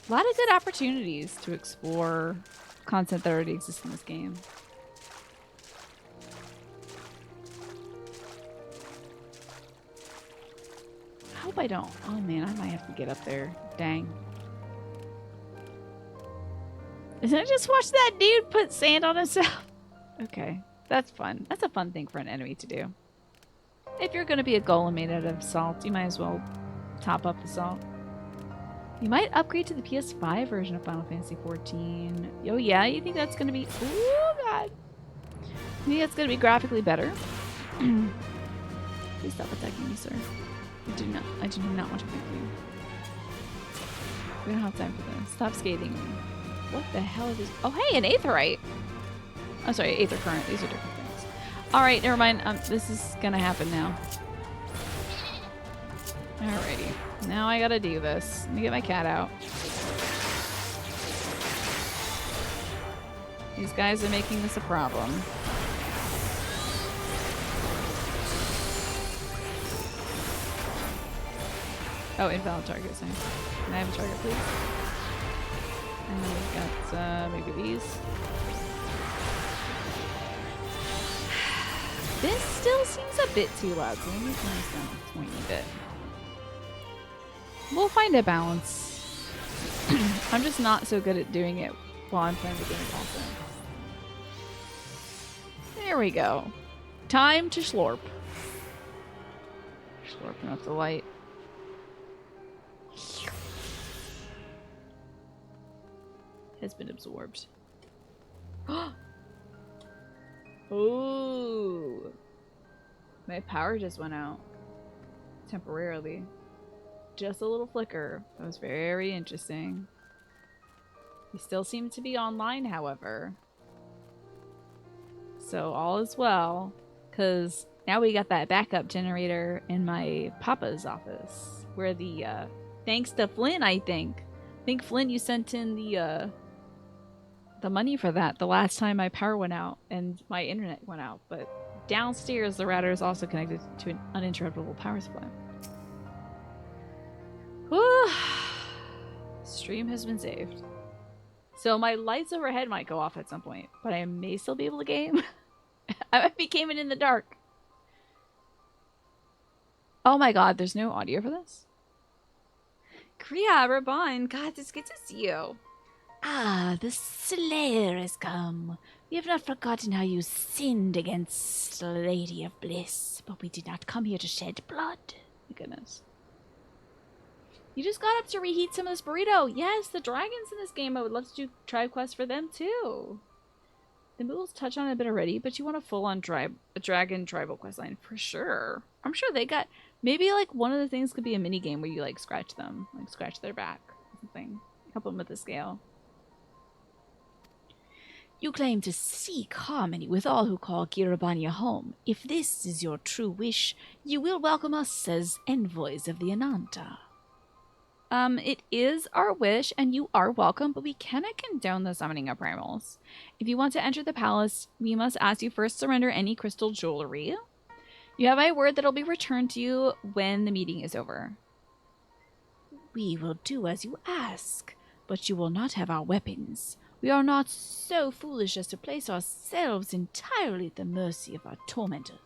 [SPEAKER 1] A lot of good opportunities to explore content that already exists in this game. I hope I don't. Oh man, I might have to get up there. Dang. Isn't it just watch that dude put sand on himself? Okay, that's fun. That's a fun thing for an enemy to do. If you're going to be a golem made out of salt, you might as well top up the salt. You might upgrade to the PS5 version of Final Fantasy XIV. Oh yeah, you think that's going to be... Oh god. You think that's going to be graphically better? Please stop attacking me, sir. I do not want to fight you. We don't have time for this. Stop scathing me. What the hell is this? Oh hey, an aetherite! I'm sorry, aether current. These are different things. Alright, never mind. This is gonna happen now. Alrighty. Now I gotta do this. Let me get my cat out. These guys are making this a problem. Oh, invalid target. Sorry. Can I have a target, please? And then we've got maybe these. This still seems a bit too loud, so maybe turn this down a tiny bit. We'll find a balance. I'm just not so good at doing it while I'm playing the game also. There we go. Time to slurp. Slurping up the light. Has been absorbed. Ooh. My power just went out. Temporarily. Just a little flicker. That was very interesting. We still seem to be online, however. So all is well. Because now we got that backup generator in my papa's office. Where the, thanks to Flynn, I think. I think, Flynn, you sent in the money for that the last time my power went out and my internet went out. But downstairs, the router is also connected to an uninterruptible power supply. Whew. Stream has been saved. So my lights overhead might go off at some point, but I may still be able to game. I might be gaming in the dark. Oh my god, there's no audio for this? Kriya, Rabban, God, it's good to see you. Ah, the Slayer has come. We have not forgotten how you sinned against the Lady of Bliss, but we did not come here to shed blood. My goodness. You just got up to reheat some of this burrito. Yes, the dragons in this game. I would love to do tribe quests for them too. The moves touch on it a bit already, but you want a full-on dragon tribal quest line for sure. I'm sure they got maybe like one of the things could be a mini game where you like scratch them, like scratch their back or something. Help them with the scale. You claim to seek harmony with all who call Girabanya home. If this is your true wish, you will welcome us as envoys of the Ananta. It is our wish, and you are welcome, but we cannot condone the summoning of primals. If you want to enter the palace, we must ask you first surrender any crystal jewelry. You have my word that it'll be returned to you when the meeting is over. We will do as you ask, but you will not have our weapons. We are not so foolish as to place ourselves entirely at the mercy of our tormentors.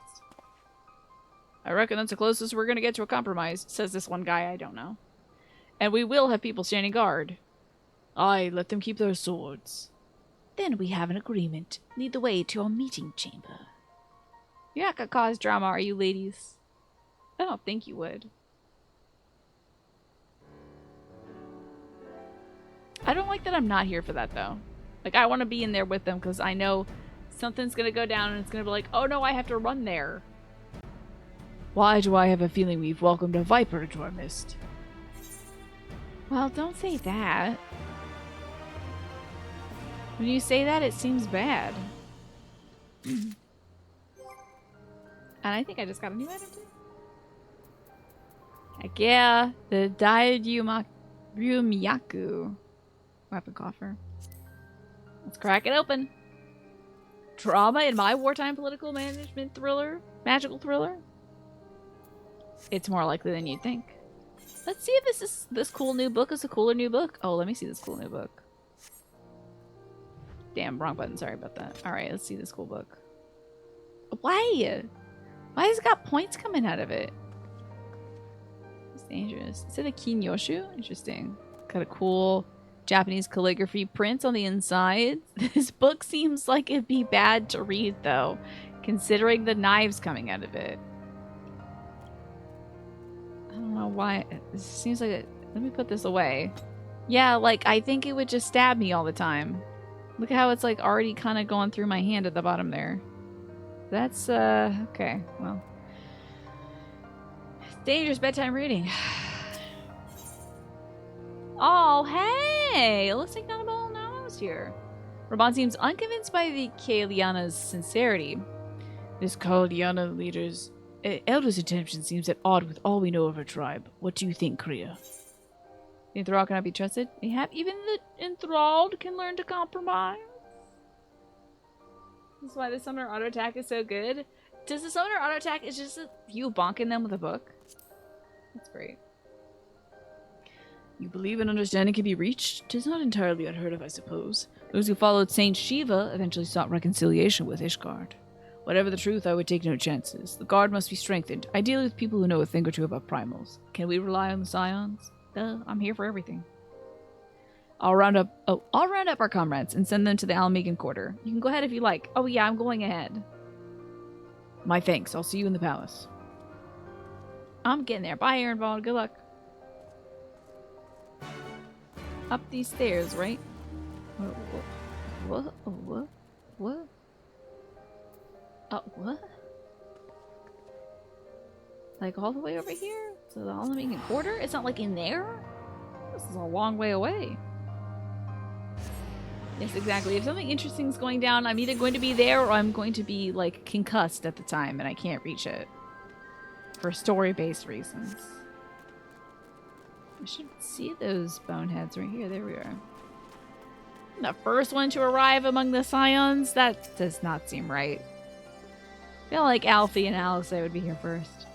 [SPEAKER 1] I reckon that's the closest we're going to get to a compromise, says this one guy I don't know. And we will have people standing guard. Aye, let them keep their swords. Then we have an agreement. Lead the way to our meeting chamber. You're not gonna cause drama, are you, ladies? I don't think you would. I don't like that I'm not here for that, though. Like, I want to be in there with them because I know something's gonna go down and it's gonna be like, oh no, I have to run there. Why do I have a feeling we've welcomed a viper into our midst? Well, don't say that. When you say that, it seems bad. And I think I just got a new item too. Heck yeah, the Ryumyaku weapon coffer. Let's crack it open. Drama in my wartime political management thriller? Magical thriller? It's more likely than you'd think. Let's see if this cool new book is a cooler new book. Oh, let me see this cool new book. Damn, wrong button. Sorry about that. Alright, let's see this cool book. Why? Why has it got points coming out of it? It's dangerous. Is it a Kinyoshu? Interesting. Got a cool Japanese calligraphy print on the inside. This book seems like it'd be bad to read, though, considering the knives coming out of it. I don't know why. It seems like it. Let me put this away. Yeah, like, I think it would just stab me all the time. Look at how it's, like, already kind of going through my hand at the bottom there. That's, okay. Well. Dangerous bedtime reading. Oh, hey! It looks like Nanabo Nano's here. Raban seems unconvinced by the Kaeliana's sincerity. This Kaeliana leader's elder's intention seems at odds with all we know of her tribe. What do you think, Kriya? The enthralled cannot be trusted. Mayhap even the enthralled can learn to compromise. That's why the summoner auto attack is so good. Does the summoner auto attack is just you bonking them with a book? That's great. You believe an understanding can be reached? 'Tis not entirely unheard of, I suppose. Those who followed Saint Shiva eventually sought reconciliation with Ishgard. Whatever the truth, I would take no chances. The guard must be strengthened, ideally with people who know a thing or two about primals. Can we rely on the Scions? I'm here for everything. I'll round up our comrades and send them to the Almegan quarter. You can go ahead if you like. Oh yeah, I'm going ahead. My thanks. I'll see you in the palace. I'm getting there. Bye, Ehrenwald. Good luck. Up these stairs, right? What? What? What? What? Like all the way over here? To the Almegan quarter? It's not like in there? This is a long way away. Yes, exactly. If something interesting is going down, I'm either going to be there or I'm going to be, like, concussed at the time and I can't reach it. For story-based reasons. I should see those boneheads right here. There we are. The first one to arrive among the Scions? That does not seem right. I feel like Alfie and Alex would be here first.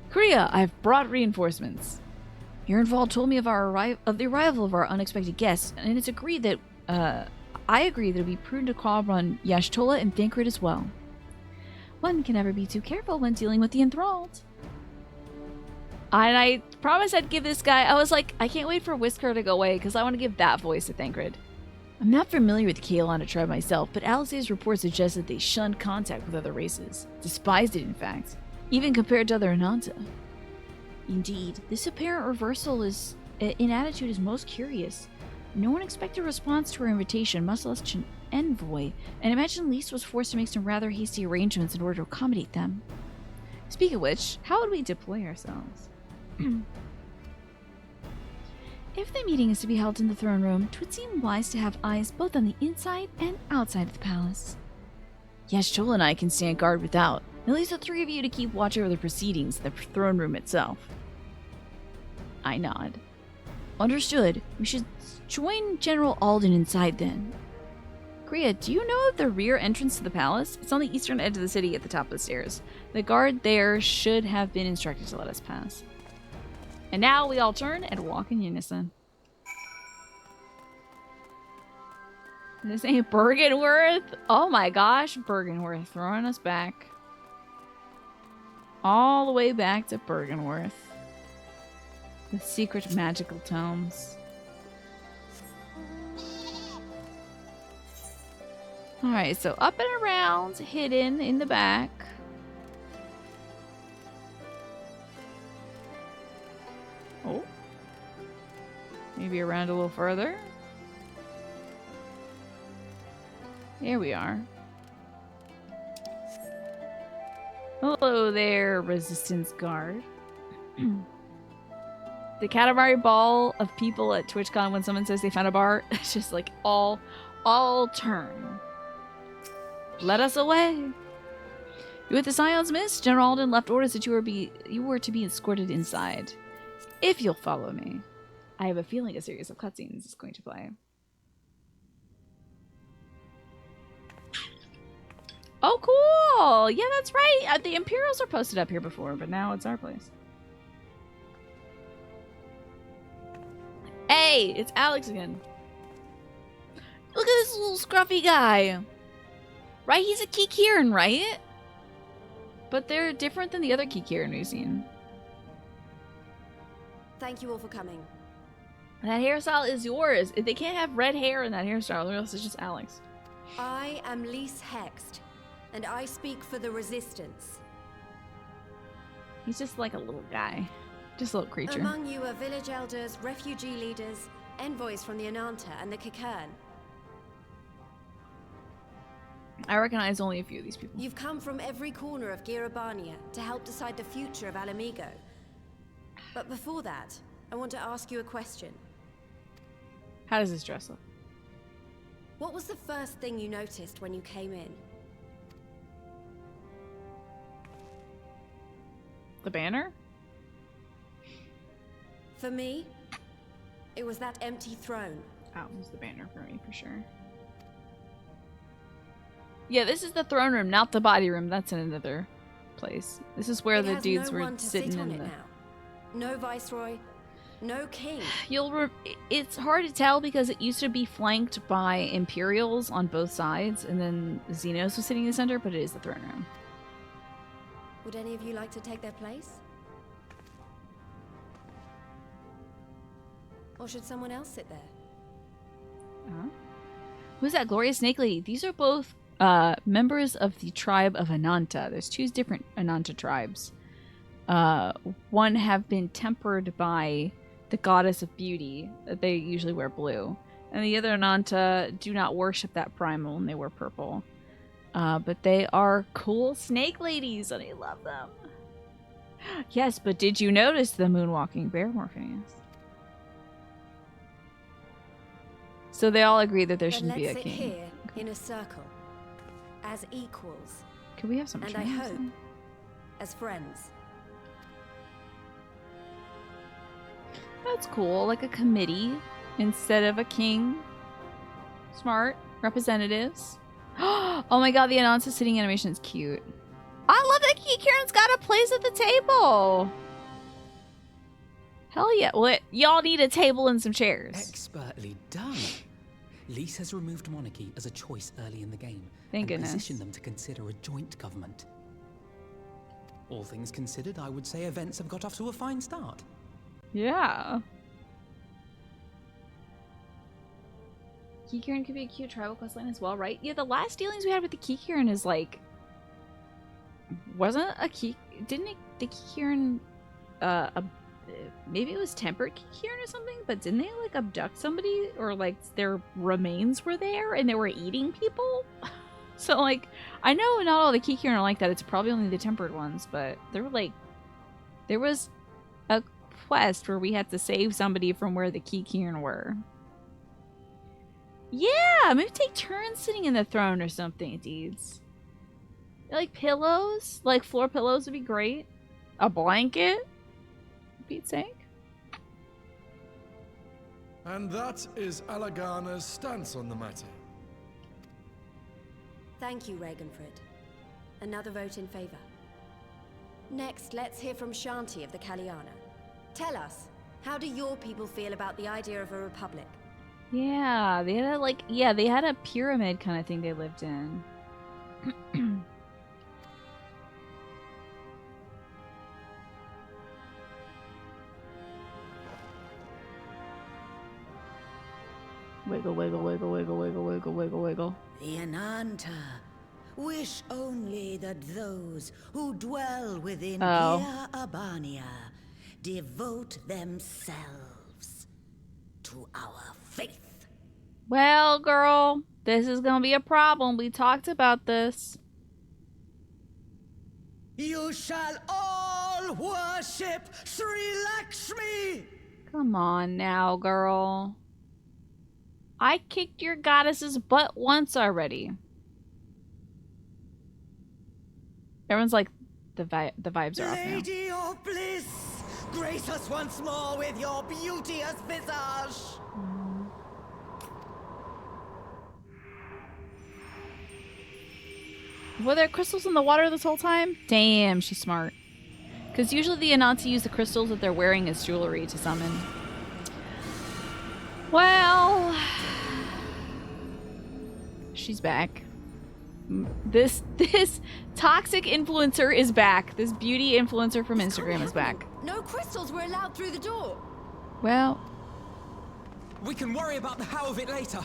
[SPEAKER 1] Kriya, I've brought reinforcements. Ehrenwald told me of the arrival of our unexpected guests, and it's agreed that I agree that it would be prudent to call upon Y'shtola and Thancred as well. One can never be too careful when dealing with the enthralled. And I promised I'd give this guy. I was like, I can't wait for Whisker to go away because I want to give that voice to Thancred. I'm not familiar with the Kaelana tribe myself, but Alexei's report suggests that they shunned contact with other races, despised it in fact. Even compared to other Ananta. Indeed, this apparent reversal in attitude is most curious. No one expected a response to her invitation, much less an envoy, and imagine Lise was forced to make some rather hasty arrangements in order to accommodate them. Speaking of which, how would we deploy ourselves? If the meeting is to be held in the throne room, 'twould seem wise to have eyes both on the inside and outside of the palace. Y'shtola and I can stand guard without. At least the three of you to keep watch over the proceedings in the throne room itself. I nod. Understood. We should join General Alden inside then. Kriya, do you know of the rear entrance to the palace? It's on the eastern edge of the city at the top of the stairs. The guard there should have been instructed to let us pass. And now we all turn and walk in unison. This ain't Bergenworth? Oh my gosh, Bergenworth throwing us back. All the way back to Bergenworth. The secret magical tomes. Alright, so up and around, hidden in the back. Oh. Maybe around a little further. Here we are. Hello there, Resistance Guard. The Katamari ball of people at TwitchCon when someone says they found a bar, it's just like all turn. Let us away. With the Scions missed, General Alden left orders that you were to be escorted inside. If you'll follow me. I have a feeling a series of cutscenes is going to play. Oh, cool! Yeah, that's right. The Imperials are posted up here before, but now it's our place. Hey, it's Alex again. Look at this little scruffy guy. Right? He's a Kikiran, right? But they're different than the other Kikiran we've seen.
[SPEAKER 5] Thank you all for coming.
[SPEAKER 1] That hairstyle is yours. They can't have red hair in that hairstyle, or else it's just Alex.
[SPEAKER 5] I am Lise Hext, and I speak for the Resistance.
[SPEAKER 1] He's just like a little guy. Just a little creature.
[SPEAKER 5] Among you are village elders, refugee leaders, envoys from the Ananta and the Kikern.
[SPEAKER 1] I recognize only a few of these people.
[SPEAKER 5] You've come from every corner of Girabania to help decide the future of Alamigo. But before that, I want to ask you a question.
[SPEAKER 1] How does this dress look?
[SPEAKER 5] What was the first thing you noticed when you came in?
[SPEAKER 1] The banner?
[SPEAKER 5] For me, it was that empty throne.
[SPEAKER 1] Oh, it was the banner for me, for sure. Yeah, this is the throne room, not the body room. That's in another place. This is where the dudes were sitting in the...
[SPEAKER 5] Now. No viceroy, no king.
[SPEAKER 1] It's hard to tell because it used to be flanked by Imperials on both sides, and then Xenos was sitting in the center, but it is the throne room.
[SPEAKER 5] Would any of you like to take their place? Or should someone else sit there?
[SPEAKER 1] Who's that glorious snake lady? These are both members of the tribe of Ananta. There's two different Ananta tribes. One have been tempered by the goddess of beauty. They usually wear blue. And the other Ananta do not worship that primal, and they wear purple. But they are cool snake ladies, and I love them. Yes, but did you notice the moonwalking bear Morpheus? So they all agree that there shouldn't be a king.
[SPEAKER 5] Let's sit here in a circle, as equals.
[SPEAKER 1] Could we have some?
[SPEAKER 5] And I hope, as friends.
[SPEAKER 1] That's cool, like a committee instead of a king. Smart representatives. Oh my god, the Anansa sitting animation is cute. I love that Kieran's got a place at the table. Hell yeah! Well, y'all need a table and some chairs.
[SPEAKER 6] Expertly done. Lys has removed monarchy as a choice early in the game.
[SPEAKER 1] Thank goodness.
[SPEAKER 6] Positioned them to consider a joint government. All things considered, I would say events have got off to a fine start.
[SPEAKER 1] Yeah. Kieran could be a cute tribal questline as well, right? Yeah, the last dealings we had with the Kieran is like... Wasn't a Didn't the Kieran... maybe it was tempered Kieran or something, but didn't they like abduct somebody? Or like their remains were there and they were eating people? So like, I know not all the Kieran are like that. It's probably only the tempered ones, but they were like... There was a quest where we had to save somebody from where the Kieran were. Yeah, maybe take turns sitting in the throne or something, dudes. Like pillows, like floor pillows would be great. A blanket, Pete's sake.
[SPEAKER 7] And that is Alagana's stance on the matter.
[SPEAKER 5] Thank you, Ragenfrid. Another vote in favor. Next, let's hear from Shanti of the Kalyana. Tell us, how do your people feel about the idea of a republic?
[SPEAKER 1] Yeah, they had a they had a pyramid kind of thing they lived in. Wiggle, wiggle, wiggle, wiggle, wiggle, wiggle, wiggle, wiggle.
[SPEAKER 8] The Ananta wish only that those who dwell within Gia Abania devote themselves to our faith.
[SPEAKER 1] Well, girl, this is gonna be a problem. We talked about this.
[SPEAKER 8] You shall all worship Sri Lakshmi!
[SPEAKER 1] Come on now, girl. I kicked your goddess's butt once already. Everyone's like, the vibes are off now.
[SPEAKER 8] Lady of bliss, grace us once more with your beauteous visage.
[SPEAKER 1] Were there crystals in the water this whole time? Damn, she's smart. Because usually the Anansi use the crystals that they're wearing as jewelry to summon. Well... She's back. This toxic influencer is back. This beauty influencer from Instagram is back.
[SPEAKER 5] No crystals were allowed through the door.
[SPEAKER 1] Well...
[SPEAKER 3] We can worry about the how of it later.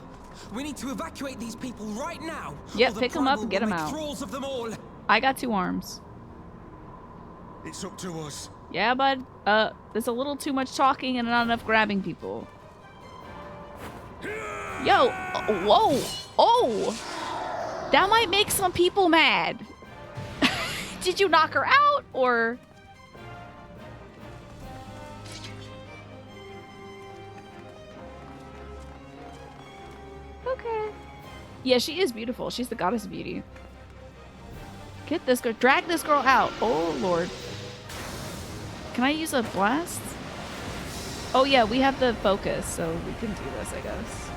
[SPEAKER 3] We need to evacuate these people right now.
[SPEAKER 1] Yep, pick them up and get them out.
[SPEAKER 3] Thralls of them all.
[SPEAKER 1] I got 2 arms.
[SPEAKER 7] It's up to us.
[SPEAKER 1] Yeah, bud. There's a little too much talking and not enough grabbing people. Yo! Whoa! Oh! That might make some people mad. Did you knock her out, or...? Okay. Yeah, she is beautiful. She's the goddess of beauty. Get this girl. Drag this girl out. Oh, Lord. Can I use a blast? Oh, yeah, we have the focus, so we can do this, I guess.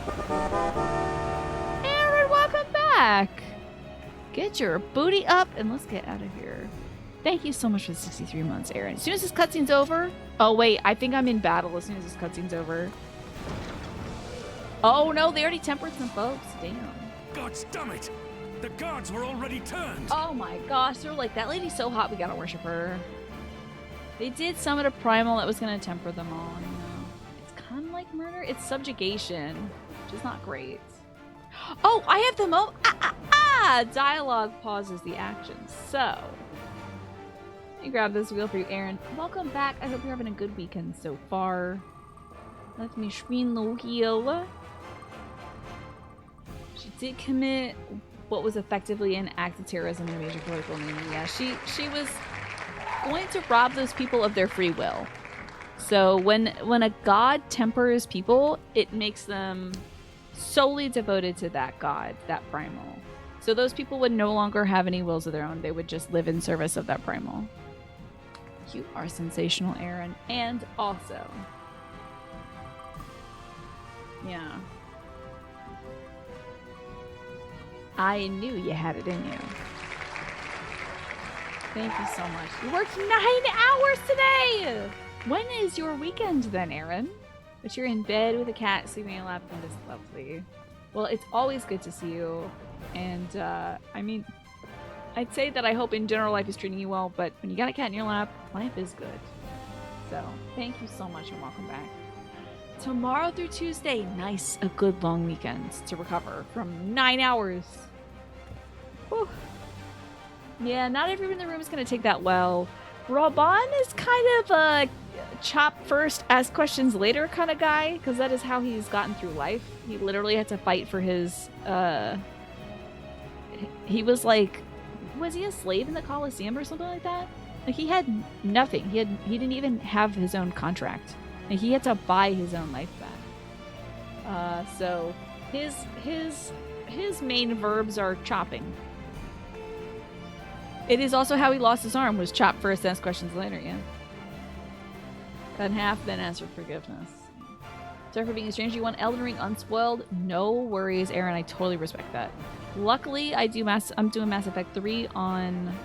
[SPEAKER 1] Aaron, welcome back. Get your booty up and let's get out of here. Thank you so much for the 63 months, Aaron. As soon as this cutscene's over... Oh, wait. I think I'm in battle as soon as this cutscene's over. Oh, no. They already tempered some folks. Damn.
[SPEAKER 2] God damn it! The guards were already turned!
[SPEAKER 1] Oh, my gosh. They're like, that lady's so hot, we gotta worship her. They did summon a primal that was gonna temper them all. You know. It's kind of like murder. It's subjugation, which is not great. Oh, I have the dialogue pauses the action. So, let me grab this wheel for you, Aaron. Welcome back. I hope you're having a good weekend so far. Let me spin the wheel. She did commit what was effectively an act of terrorism in a major political meeting. Yeah, she was going to rob those people of their free will. So when a god tempers people, it makes them solely devoted to that god, that primal. So those people would no longer have any wills of their own. They would just live in service of that primal. You are sensational, Aaron. And also... yeah. I knew you had it in you. Thank you so much. You worked 9 hours today! When is your weekend then, Aaron? But you're in bed with a cat sleeping in your lap, and it's lovely. Well, it's always good to see you. And, I mean, I'd say that I hope in general life is treating you well, but when you got a cat in your lap, life is good. So, thank you so much and welcome back. Tomorrow through Tuesday, nice, a good long weekend to recover from 9 hours. Whew. Yeah, not everyone in the room is going to take that well. Raban is kind of a chop first, ask questions later kind of guy, because that is how he's gotten through life. He literally had to fight for his, he was like, was he a slave in the Colosseum or something like that? Like, he had nothing. He didn't even have his own contract. Like, he had to buy his own life back. So his main verbs are chopping. It is also how he lost his arm, was chop first, ask questions later, yeah. Cut in half, then ask for forgiveness. Sorry for being a stranger. You want Elden Ring unspoiled? No worries, Aaron. I totally respect that. Luckily, I'm doing Mass Effect 3 on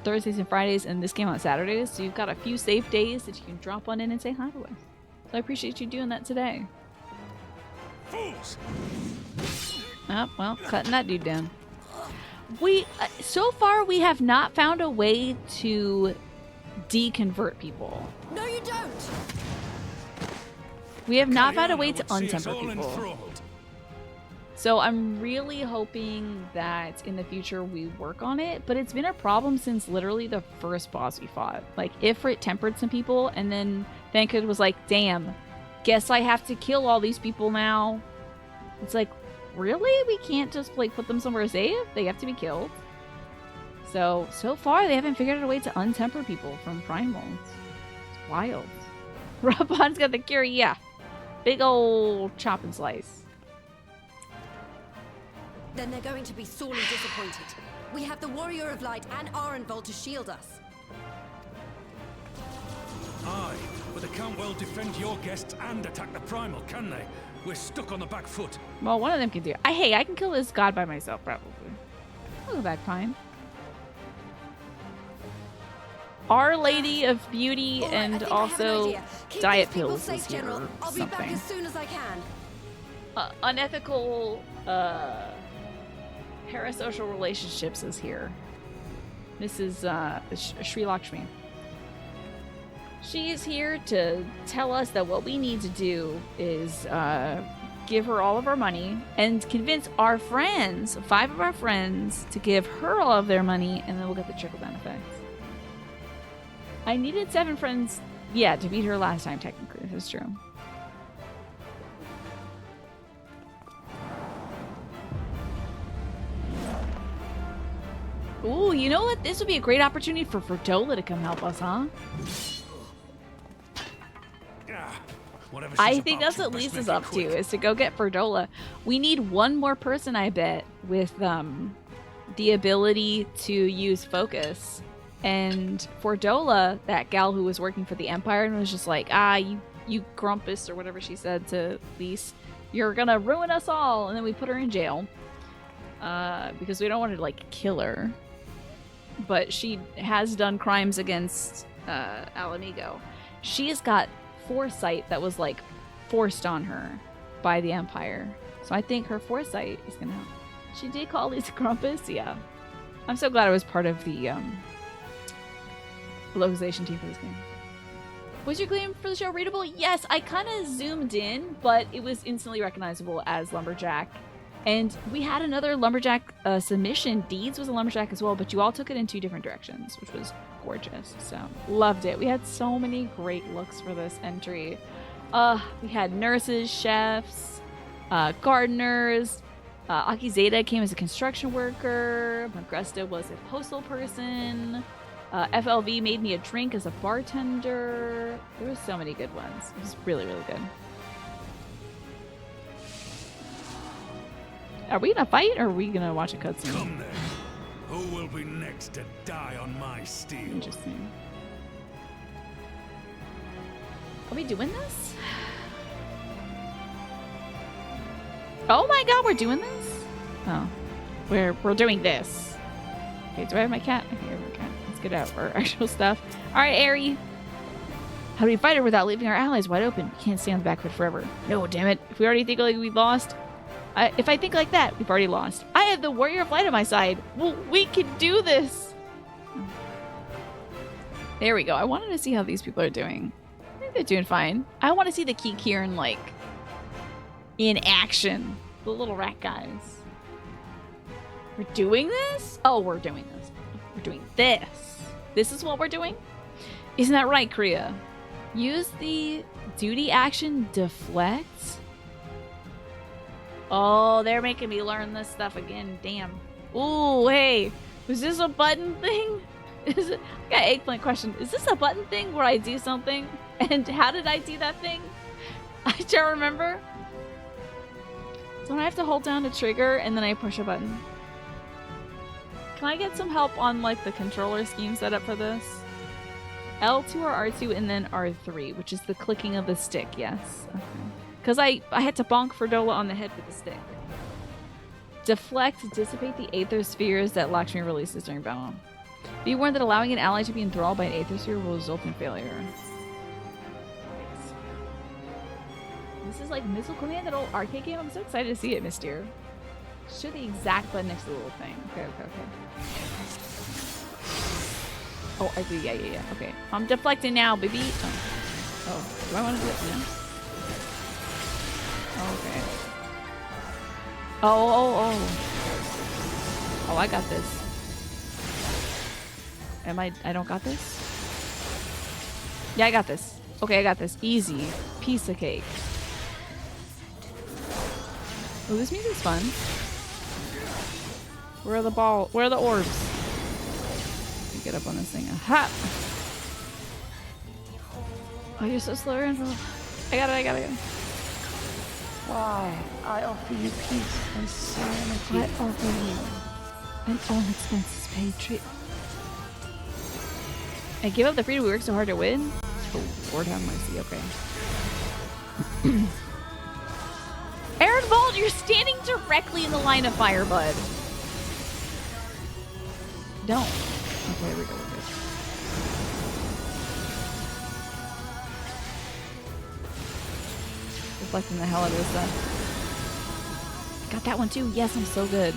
[SPEAKER 1] Thursdays and Fridays, and this came on Saturdays, so you've got a few safe days that you can drop on in and say hi to us. So I appreciate you doing that today.
[SPEAKER 2] Fools!
[SPEAKER 1] Oh, well, cutting that dude down. So far, we have not found a way to deconvert people.
[SPEAKER 5] No, you don't!
[SPEAKER 1] We have not found a way to untemper people. So I'm really hoping that in the future we work on it, but it's been a problem since literally the first boss we fought. Like, Ifrit tempered some people, and then Thancred was like, damn, guess I have to kill all these people now. It's like, really? We can't just, like, put them somewhere safe? They have to be killed. So far they haven't figured out a way to untemper people from primals. It's wild. Raban's got the cure, yeah. Big old chop and slice.
[SPEAKER 5] Then they're going to be sorely disappointed. We have the Warrior of Light and Arenvold to shield us.
[SPEAKER 2] Aye, but they can't well defend your guests and attack the primal, can they? We're stuck on the back foot.
[SPEAKER 1] Well, one of them can do it. Hey, I can kill this god by myself, probably. I'll go back fine. Our Lady of Beauty
[SPEAKER 5] All right,
[SPEAKER 1] and also diet pills
[SPEAKER 5] safe,
[SPEAKER 1] is here
[SPEAKER 5] General.
[SPEAKER 1] or
[SPEAKER 5] I'll be back
[SPEAKER 1] something.
[SPEAKER 5] as soon as I can.
[SPEAKER 1] Unethical parasocial relationships is here. This is Sri Lakshmi. She is here to tell us that what we need to do is give her all of our money and convince our friends, 5 of our friends, to give her all of their money, and then we'll get the trickle-down effect. I needed 7 friends, yeah, to beat her last time, technically. That's true. Ooh, you know what? This would be a great opportunity for Ferdola to come help us, huh? I think that's what Lisa's up to, is to go get Ferdola. We need one more person, I bet, with the ability to use focus. And Ferdola, that gal who was working for the Empire and was just like, you grumpus, or whatever she said to Lise, you're gonna ruin us all. And then we put her in jail. because we don't want to like kill her. But she has done crimes against Alamigo. She's got foresight that was like forced on her by the Empire. So I think her foresight is gonna help. She did call Lisa Grumpus, yeah. I'm so glad I was part of the localization team for this game. Was your claim for the show readable? Yes, I kind of zoomed in, but it was instantly recognizable as Lumberjack. And we had another Lumberjack submission. Deeds was a Lumberjack as well, but you all took it in 2 different directions, which was gorgeous. So, loved it. We had so many great looks for this entry. We had nurses, chefs, gardeners. Aki Zeta came as a construction worker. Magresta was a postal person. FLV made me a drink as a bartender. There were so many good ones. It was really, really good. Are we gonna fight or are we gonna watch a cutscene?
[SPEAKER 2] Come then. Who will be next to die on my steel?
[SPEAKER 1] Interesting. Are we doing this? Oh my god, we're doing this? Oh. We're doing this. Okay, do I have my cat? Okay, I have my cat. Let's get out our actual stuff. Alright, Aerie. How do we fight her without leaving our allies wide open? We can't stay on the back foot forever. No, damn it. If we already think like we've lost, if I think like that, we've already lost. I have the Warrior of Light on my side. Well, we can do this. There we go. I wanted to see how these people are doing. I think they're doing fine. I want to see the Kieran, like, in action. The little rat guys. We're doing this? Oh, we're doing this. We're doing this. This is what we're doing? Isn't that right, Kriya? Use the duty action deflect. Oh, they're making me learn this stuff again. Damn. Ooh, hey. Was this a button thing? Is it? I got an eggplant question. Is this a button thing where I do something? And how did I do that thing? I don't remember. Don't I have to hold down the trigger and then I push a button? Can I get some help on like the controller scheme setup for this? L2 or R2 and then R3, which is the clicking of the stick, yes. Okay. Because I had to bonk Ferdola on the head with the stick. Deflect, dissipate the aether spheres that Lakshmi releases during battle. Be warned that allowing an ally to be enthralled by an aether sphere will result in failure. Nice. This is like Missile Command, that old arcade game. I'm so excited to see it, Miss Deer. Show the exact button next to the little thing. Okay. Oh, I do. Yeah. Okay. I'm deflecting now, baby. Oh, do I want to do it now? Okay. Oh, I got this. I don't got this? Yeah, I got this. Okay, I got this. Easy. Piece of cake. Oh, this music's fun. Where are the orbs? Let me get up on this thing. Aha! Oh, you're so slow, Randall. I got it.
[SPEAKER 4] Why? I offer you peace and serenity.
[SPEAKER 1] I offer you an all expenses paid trip. I give up the freedom we worked so hard to win? Oh, Lord have mercy. Okay. Aaron Vault, you're standing directly in the line of fire, bud. Don't. Okay, there we go. We're good. Deflecting the hell out of this stuff. Got that one too. Yes, I'm so good.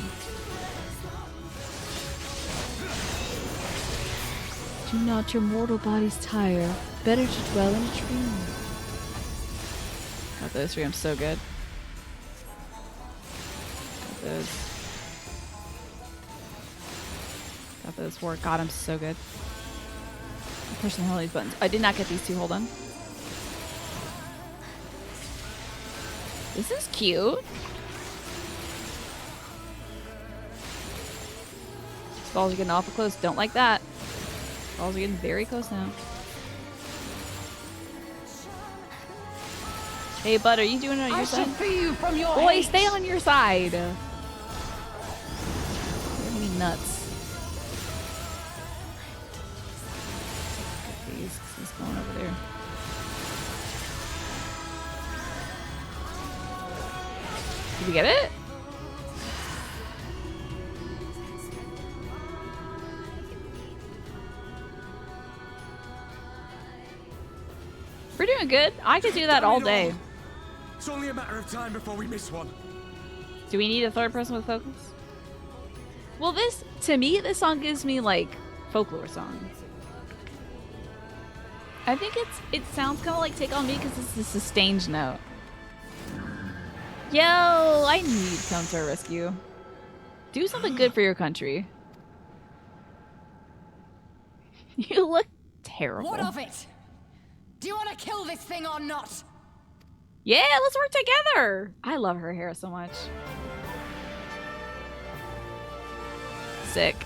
[SPEAKER 1] Do not your mortal bodies tire. Better to dwell in a tree. Got those three. I'm so good. Got those. Got those four. God, I'm so good. I'm pushing the hell out of these buttons. I did not get these two. Hold on. This is cute. These balls are getting awful close. Don't like that. Balls are getting very close now. Hey, bud, are you doing it on your side?
[SPEAKER 8] I shall free you from your
[SPEAKER 1] Boy,
[SPEAKER 8] hate.
[SPEAKER 1] stay on your side. You're gonna be nuts. He's going over there. Did we get it? sound good. I could do that all day.
[SPEAKER 3] It's only a matter of time before we miss one.
[SPEAKER 1] Do we need a third person with focus? Well, this, to me, this song gives me, like, folklore songs. I think it sounds kind of like Take On Me because it's a sustained note. Yo, I need Come to Our Rescue. Do something good for your country. You look terrible.
[SPEAKER 9] What of it? Do you want to kill this thing or not?
[SPEAKER 1] Yeah, let's work together. I love her hair so much. Sick.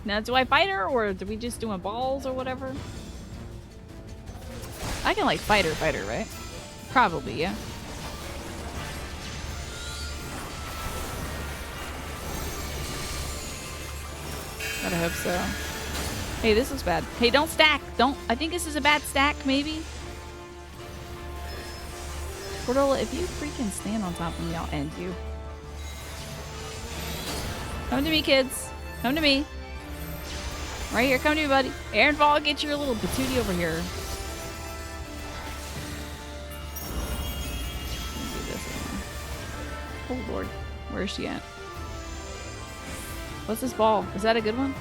[SPEAKER 1] Now, do I fight her, or do we just doing balls or whatever? I can, like, fight her, right? Probably, yeah. Gotta hope so. Hey, this looks bad. Hey, don't stack. Don't. I think this is a bad stack, maybe. Cordola, if you freaking stand on top of me, I'll end you. Come to me, kids. Come to me. Right here. Come to me, buddy. Aaron Fall, get your little patootie over here. Do this again. Oh, Lord. Where is she at? What's this ball? Is that a good one?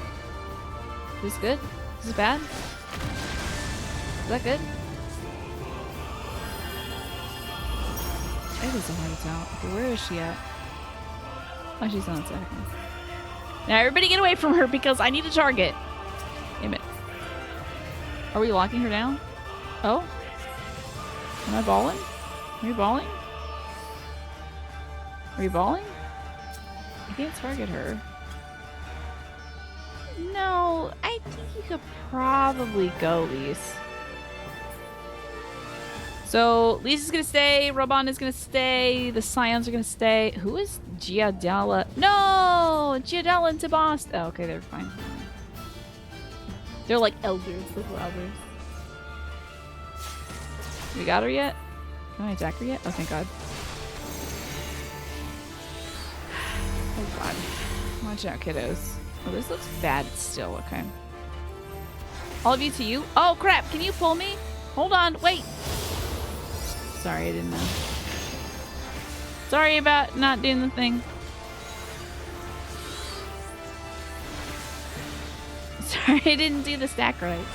[SPEAKER 1] Is this good? Is this bad? Is that good? It is a whiteout. Okay, where is she at? Oh, she's on the second. Now everybody get away from her because I need a target. Damn it. Are we locking her down? Oh? Am I balling? Are we balling? Are we balling? I can't target her. No, I think you could probably go, Lise. So, Lisa's gonna stay, Robon is gonna stay, the Scions are gonna stay. Who is Giadala? No! Giadala and Tabast. Oh, okay, they're fine. They're like elders, little elders. We got her yet? Can I attack her yet? Oh, thank God. Oh, God. Watch out, kiddos. Oh, this looks bad still. Okay. All of you to you. Oh, crap. Can you pull me? Hold on. Wait. Sorry, I didn't know. Sorry about not doing the thing. Sorry, I didn't do the stack right.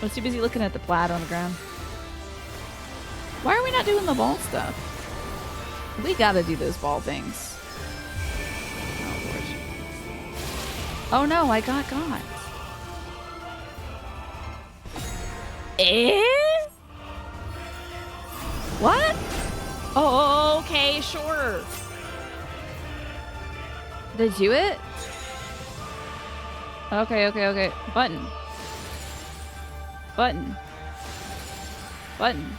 [SPEAKER 1] I was too busy looking at the plaid on the ground. Why are we not doing the ball stuff? We gotta do those ball things. Oh, Lord. Oh, no, I got got. Eh? What? Oh, okay, sure. Did you do it? Okay, okay, okay. Button. Button. Button.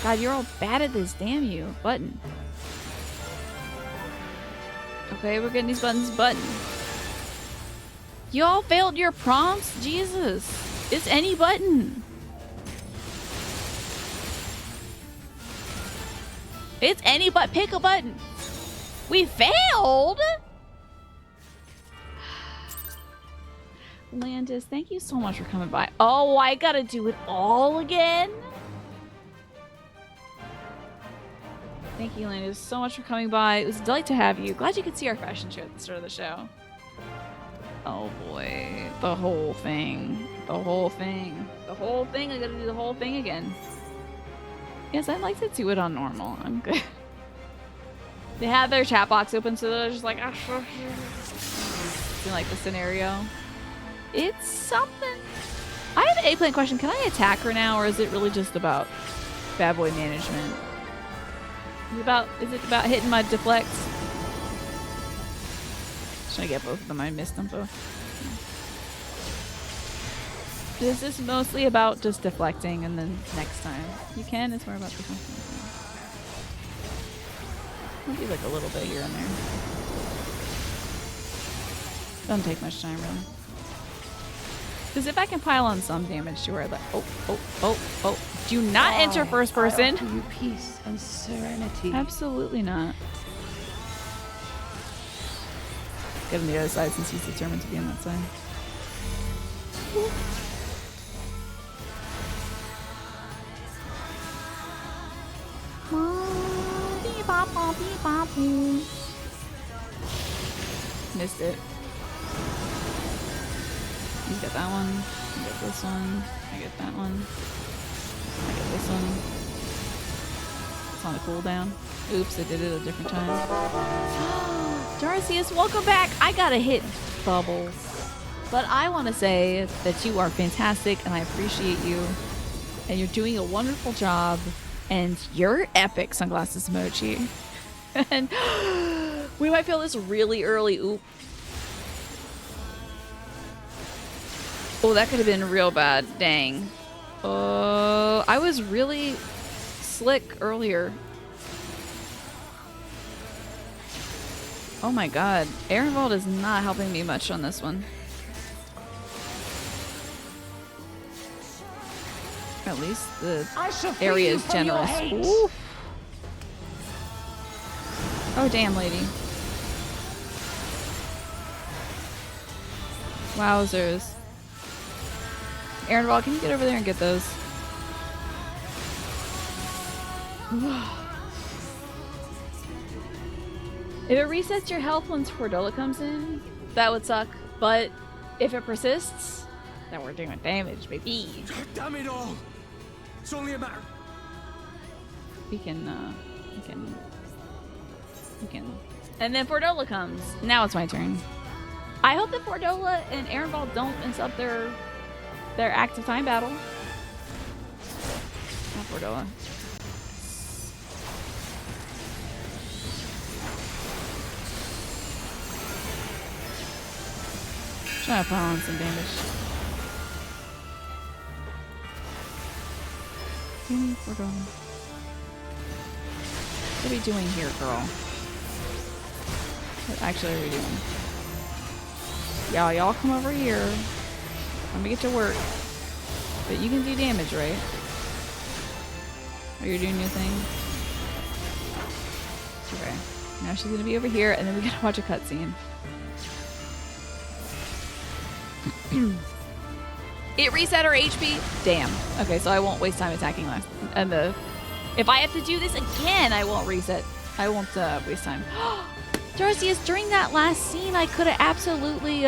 [SPEAKER 1] God, you're all bad at this, damn you. Button. Okay, we're getting these buttons. Button. You all failed your prompts? Jesus. It's any button. It's any but pick a button. We failed? Landis, thank you so much for coming by. Oh, I gotta do it all again? Thank you, Landis, so much for coming by. It was a delight to have you. Glad you could see our fashion show at the start of the show. Oh boy, the whole thing. The whole thing. The whole thing. I gotta do the whole thing again. Yes, I'd like to do it on normal. I'm good. They have their chat box open, so they're just like, ah, in like the scenario. It's something. I have an eggplant question. Can I attack her now, or is it really just about bad boy management? Is it about hitting my deflects? Should I get both of them? I missed them both. Is this mostly about just deflecting and then next time? You can, it's more about deflecting. I'll do like a little bit here and there. Doesn't take much time really. Because if I can pile on some damage to her, like, oh. Do not enter first person.
[SPEAKER 4] I offer you peace and serenity.
[SPEAKER 1] Absolutely not. Get on the other side since he's determined to be on that side. Missed it. You get that one. I get this one. I get that one. I get this one. It's on a cooldown. Oops, I did it a different time. Darcius, welcome back. I gotta hit bubbles. But I want to say that you are fantastic and I appreciate you. And you're doing a wonderful job. And you're epic, Sunglasses Emoji. And we might feel this really early. Oop. Oh, that could have been real bad. Dang. I was really slick earlier. Oh my god. Ehrenwald is not helping me much on this one. At least the area is generous. Oof. Oh, damn, lady. Wowzers. Ehrenwald, can you get over there and get those? If it resets your health once Fordola comes in, that would suck. But if it persists, then we're doing damage, baby.
[SPEAKER 3] Damn it all! It's only a matter.
[SPEAKER 1] We can. And then Fordola comes. Now it's my turn. I hope that Fordola and Ehrenwald don't mess up their active time battle. Not Fordola. Trying to pile on some damage. Fordola. What are we doing here, girl? What actually are we doing? Y'all come over here. Let me get to work. But you can do damage, right? Are you doing your thing? Okay. Now she's gonna be over here, and then we gotta watch a cutscene. It reset her HP? Damn. Okay, so I won't waste time attacking last. And if I have to do this again, I won't reset. I won't waste time. Darcius, during that last scene, I could have absolutely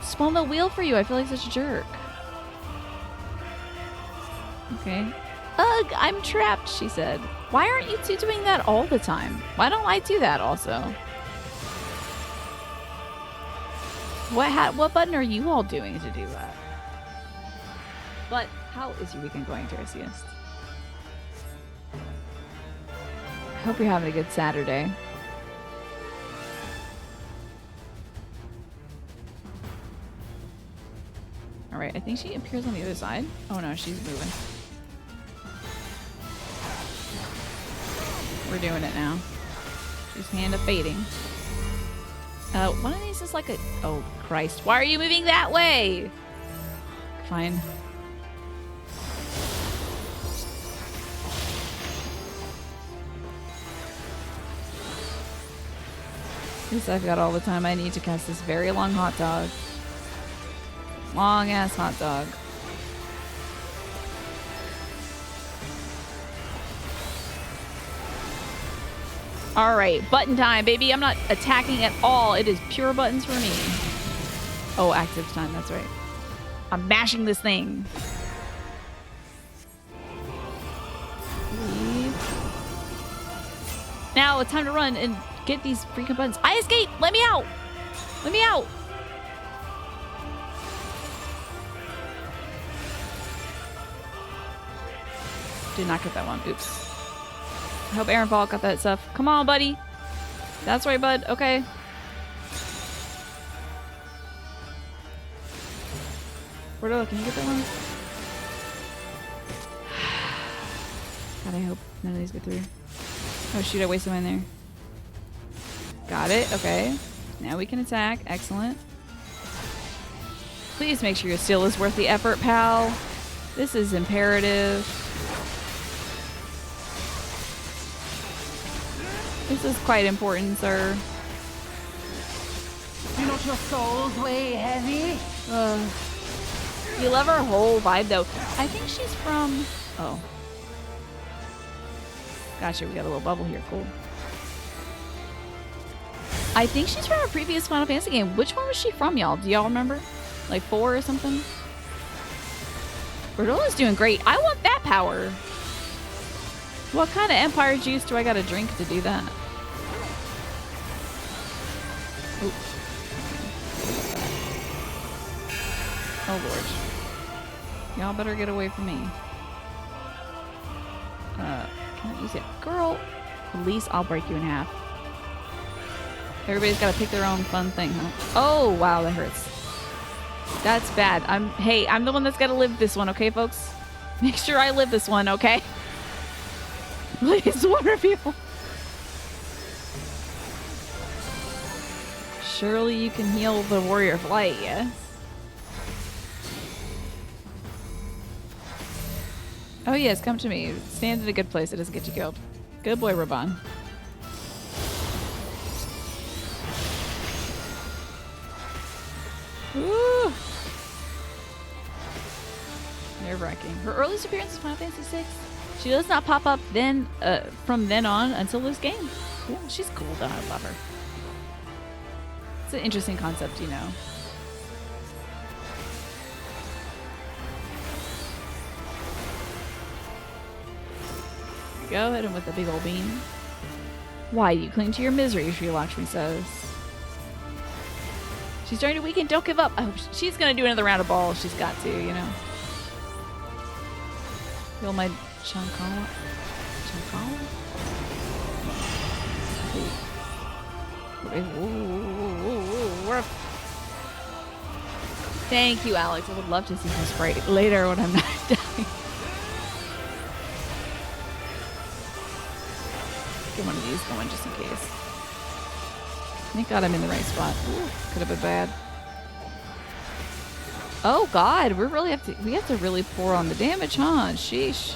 [SPEAKER 1] spun the wheel for you. I feel like such a jerk. Okay. Ugh, I'm trapped, she said. Why aren't you two doing that all the time? Why don't I do that also? What button are you all doing to do that? But how is your weekend going, Darcius? I hope you're having a good Saturday. Alright, I think she appears on the other side. Oh no, she's moving. We're doing it now. She's hand of fading. One of these is like a... Oh, Christ. Why are you moving that way? Fine. At least I've got all the time I need to cast this very long hot dog. Long ass hot dog. Alright, button time, baby. I'm not attacking at all. It is pure buttons for me. Oh, active time, that's right. I'm mashing this thing. Leave. Now it's time to run and get these freaking buttons. I escaped! Let me out! Let me out! Did not get that one. Oops. I hope Ehrenwald got that stuff. Come on, buddy. That's right, bud. Okay. Fordola, can you get that one? God, I hope none of these get through. Oh shoot, I wasted mine there. Got it. Okay. Now we can attack. Excellent. Please make sure your steal is worth the effort, pal. This is imperative. This is quite important, sir.
[SPEAKER 9] Do not your souls weigh heavy?
[SPEAKER 1] You love her whole vibe, though. I think she's from... Oh. Gotcha, we got a little bubble here. Cool. I think she's from a previous Final Fantasy game. Which one was she from, y'all? Do y'all remember? Like 4 or something? Berdola's doing great. I want that power. What kind of Empire juice do I gotta drink to do that? Ooh. Oh lord. Y'all better get away from me. Can't use it. Girl, at least I'll break you in half. Everybody's gotta pick their own fun thing, huh? Oh wow, that hurts. That's bad. Hey, I'm the one that's gotta live this one, okay, folks? Make sure I live this one, okay? Please, one of you. Surely you can heal the warrior of light, yes? Oh yes, come to me. Stand in a good place. It doesn't get you killed. Good boy, Raban. Woo! Nerve-wracking. Her earliest appearance is Final Fantasy VI. She does not pop up then from then on until this game. Cool. She's cool though. I love her. It's an interesting concept, you know. Go hit him with the big old beam. Why do you cling to your misery? Lakshmi says. She's starting to weaken. Don't give up. Oh, she's gonna do another round of balls. She's got to, you know. Feel my Chankala? Chankala? Thank you, Alex. I would love to see some sprite later when I'm not dying. Get one of these going just in case. Thank God I'm in the right spot. Could have been bad. Oh God, we have to really pour on the damage, huh? Sheesh.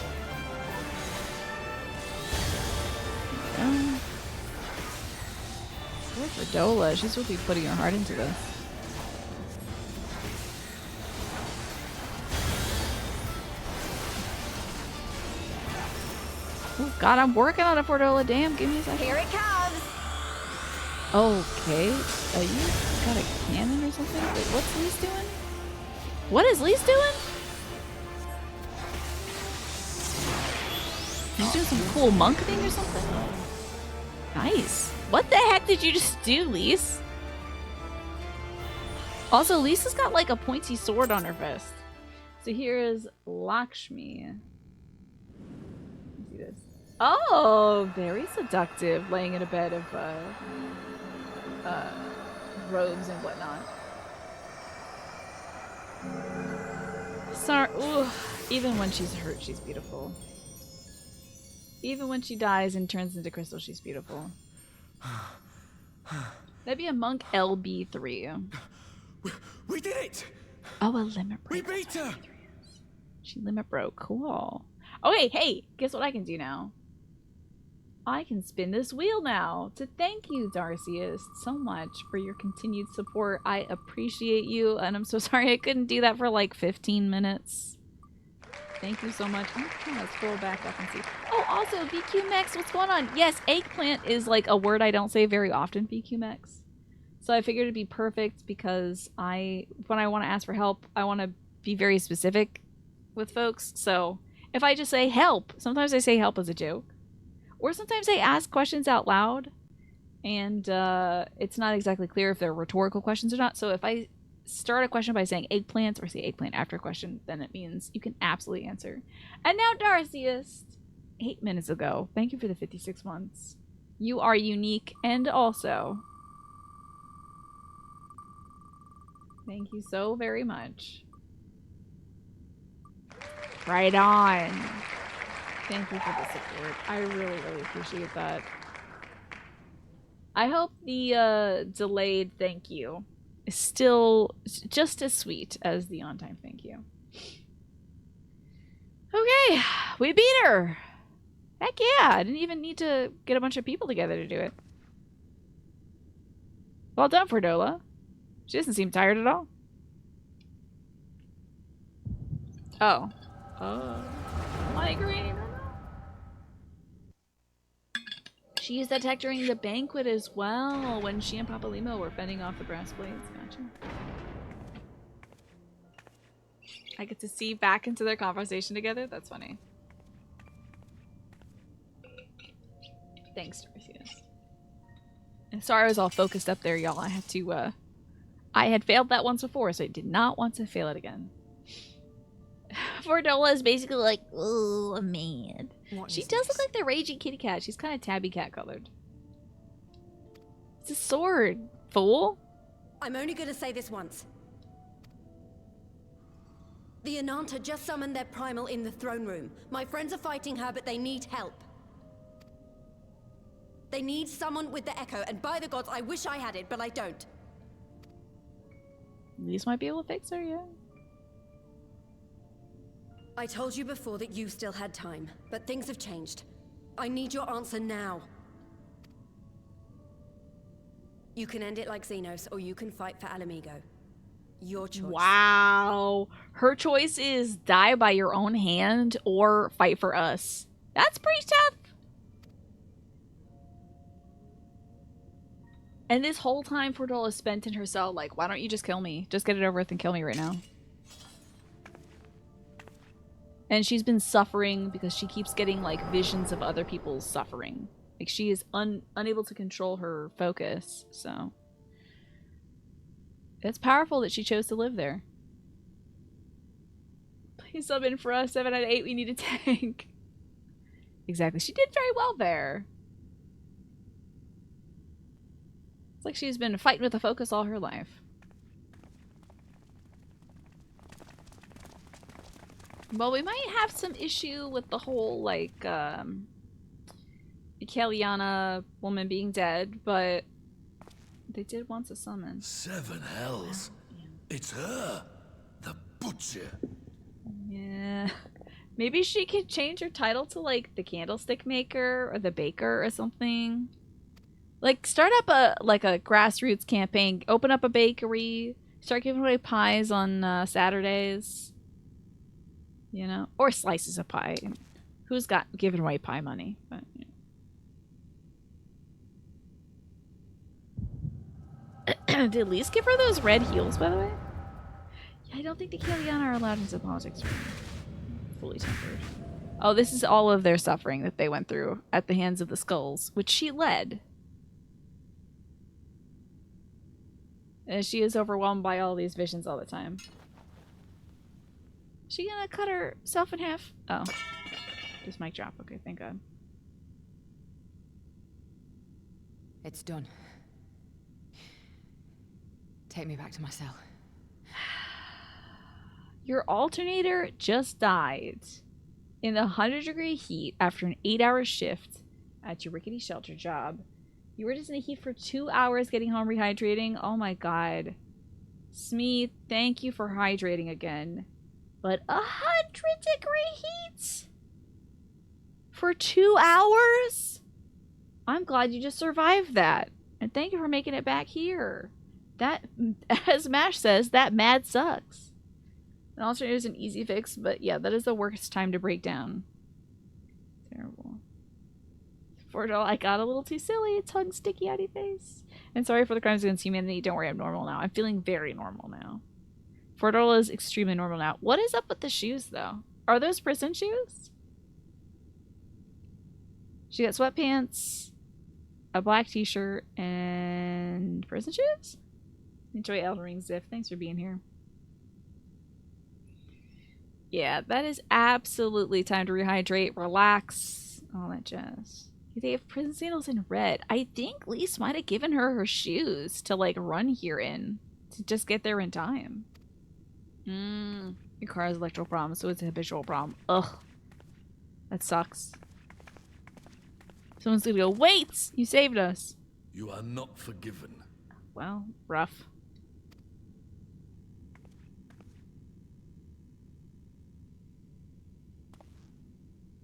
[SPEAKER 1] Poor Berdola, she's really putting her heart into this. Oh God, I'm working on it, Berdola. Damn, give me a second.
[SPEAKER 5] Here it comes.
[SPEAKER 1] Okay, you got a cannon or something? Wait, what's Lise doing? What is Lise doing? He's doing some cool monk thing or something? Nice. What the heck did you just do, Lise? Also, Lisa's got like a pointy sword on her vest. So here is Lakshmi. Let's see this. Oh, very seductive, laying in a bed of robes and whatnot. Sorry. Ooh. Even when she's hurt, she's beautiful. Even when she dies and turns into crystal, she's beautiful. That'd be a monk LB3.
[SPEAKER 3] We did it!
[SPEAKER 1] Oh, a limit break.
[SPEAKER 3] We beat her!
[SPEAKER 1] She limit broke. Cool. Okay, hey, guess what I can do now? I can spin this wheel now to thank you, Darcius, so much for your continued support. I appreciate you, and I'm so sorry I couldn't do that for like 15 minutes. Thank you so much. Let's scroll back up and see. Oh, also, VQMX, what's going on? Yes, eggplant is like a word I don't say very often, VQMX. So I figured it'd be perfect because when I want to ask for help, I want to be very specific with folks. So if I just say help, sometimes I say help as a joke. Or sometimes I ask questions out loud, and it's not exactly clear if they're rhetorical questions or not. So if I start a question by saying eggplants or say eggplant after a question, then it means you can absolutely answer. And now Darcius, 8 minutes ago. Thank you for the 56 months. You are unique, and also thank you so very much. Right on. Thank you for the support. I really, really appreciate that. I hope the delayed thank you is still just as sweet as the on-time thank you. Okay, we beat her! Heck yeah, I didn't even need to get a bunch of people together to do it. Well done, Ferdola. She doesn't seem tired at all. Oh. Migraine. She used that tech during the banquet as well, when she and Papa Limo were fending off the brass blades. Gotcha. I get to see back into their conversation together? That's funny. Thanks, Dorothius. And sorry I was all focused up there, y'all. I had to, I had failed that once before, so I did not want to fail it again. Fordola is basically like, oh, I'm mad. She does look like the raging kitty cat. She's kind of tabby cat colored. It's a sword, fool.
[SPEAKER 5] I'm only going to say this once. The Ananta just summoned their primal in the throne room. My friends are fighting her, but they need help. They need someone with the echo, and by the gods, I wish I had it, but I don't.
[SPEAKER 1] These might be able to fix her, yeah.
[SPEAKER 5] I told you before that you still had time, but things have changed. I need your answer now. You can end it like Xenos, or you can fight for Alamigo. Your choice.
[SPEAKER 1] Wow. Her choice is die by your own hand or fight for us. That's pretty tough. And this whole time Fordola is spent in her cell like, why don't you just kill me? Just get it over with and kill me right now. And she's been suffering because she keeps getting like visions of other people's suffering. Like she is unable to control her focus, so. It's powerful that she chose to live there. Please sub in for us. 7 out of 8, we need a tank. Exactly. She did very well there. It's like she's been fighting with a focus all her life. Well, we might have some issue with the whole, like, Kaliana woman being dead, but they did once a summon.
[SPEAKER 7] 7 hells. It's her. The butcher.
[SPEAKER 1] Yeah. Maybe she could change her title to, like, the candlestick maker or the baker or something. Like, start up a grassroots campaign. Open up a bakery. Start giving away pies on Saturdays. You know? Or slices of pie. Who's got giving away pie money? But, you know. Did Lise give her those red heels, by the way? Yeah, I don't think the Kaliana are allowed into politics. Fully tempered. Oh, this is all of their suffering that they went through at the hands of the skulls, which she led. And she is overwhelmed by all these visions all the time. Is she gonna cut herself in half? Oh. Just mic drop. Okay, thank God.
[SPEAKER 9] It's done. Take me back to my cell.
[SPEAKER 1] Your alternator just died in the 100-degree heat after an 8-hour shift at your rickety shelter job. You were just in the heat for 2 hours getting home rehydrating. Oh my God. Smee, thank you for hydrating again. But 100-degree heat? For 2 hours? I'm glad you just survived that. And thank you for making it back here. That, as Mash says, that mad sucks. An alternator is an easy fix, but yeah, that is the worst time to break down. Terrible. Fordola, I got a little too silly. Tongue sticky out of your face. And sorry for the crimes against humanity. Don't worry, I'm normal now. I'm feeling very normal now. Fordola is extremely normal now. What is up with the shoes, though? Are those prison shoes? She got sweatpants, a black t-shirt, and prison shoes? Enjoy Elden Ring, Ziff. Thanks for being here. Yeah, that is absolutely time to rehydrate, relax, all that jazz. They have prison sandals in red. I think Lise might have given her her shoes to, like, run here in. To just get there in time. Your car has electrical problems, so it's a habitual problem. Ugh. That sucks. Someone's gonna go, wait! You saved us.
[SPEAKER 7] You are not forgiven.
[SPEAKER 1] Well, rough.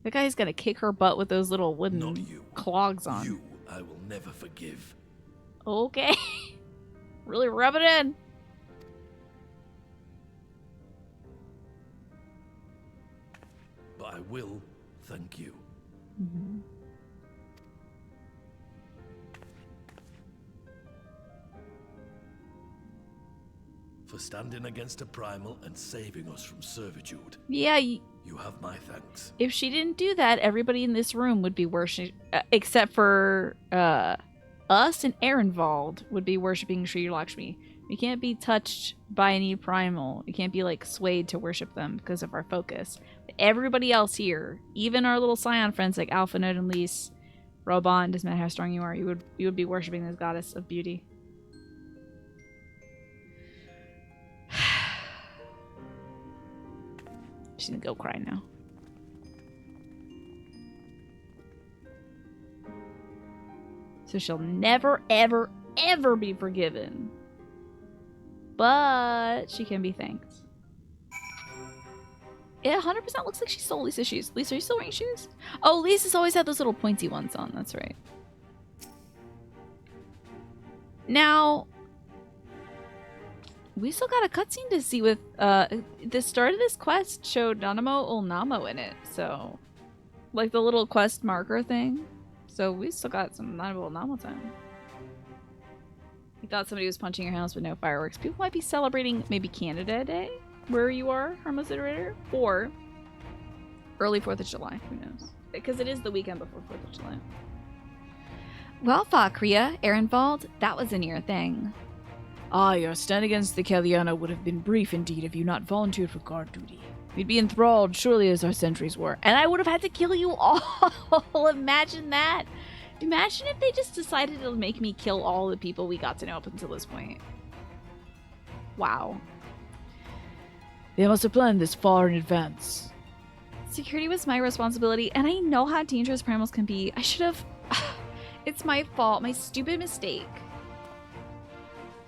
[SPEAKER 1] That guy's gonna kick her butt with those little wooden clogs on.
[SPEAKER 7] You, I will never forgive.
[SPEAKER 1] Okay. Really rub it in.
[SPEAKER 7] But I will thank you. for standing against a primal and saving us from servitude.
[SPEAKER 1] Yeah,
[SPEAKER 7] You have my thanks.
[SPEAKER 1] if she didn't do that, everybody in this room would be worshiping, except for us and Ehrenwald would be worshiping Sri Lakshmi. We can't be touched by any primal. We can't be like swayed to worship them because of our focus. But everybody else here, even our little Scion friends like Alpha Node and Lise, Roban, doesn't matter how strong you are, you would be worshiping this goddess of beauty. She's gonna go cry now. So she'll never, ever, ever be forgiven. But she can be thanked. It 100% looks like she stole Lisa's shoes. Lisa, are you still wearing shoes? Oh, Lisa's always had those little pointy ones on. That's right. Now, we still got a cutscene to see with, the start of this quest showed Nanamo Ulnamo in it, so, like the little quest marker thing. So we still got some Nanamo Ulnamo time. You thought somebody was punching your house with no fireworks. People might be celebrating maybe Canada Day, where you are, Harmless Iterator, or early 4th of July, who knows? Because it is the weekend before 4th of July. Well, Fakria, Ehrenwald, that was a near thing. Ah, your stand against the Kaliana would have been brief indeed if you not volunteered for guard duty. We'd be enthralled, surely as our sentries were. And I would have had to kill you all! Imagine that! Imagine if they just decided to make me kill all the people we got to know up until this point. Wow. They must have planned this far in advance. Security was my responsibility, and I know how dangerous primals can be. I should have... It's my fault, my stupid mistake.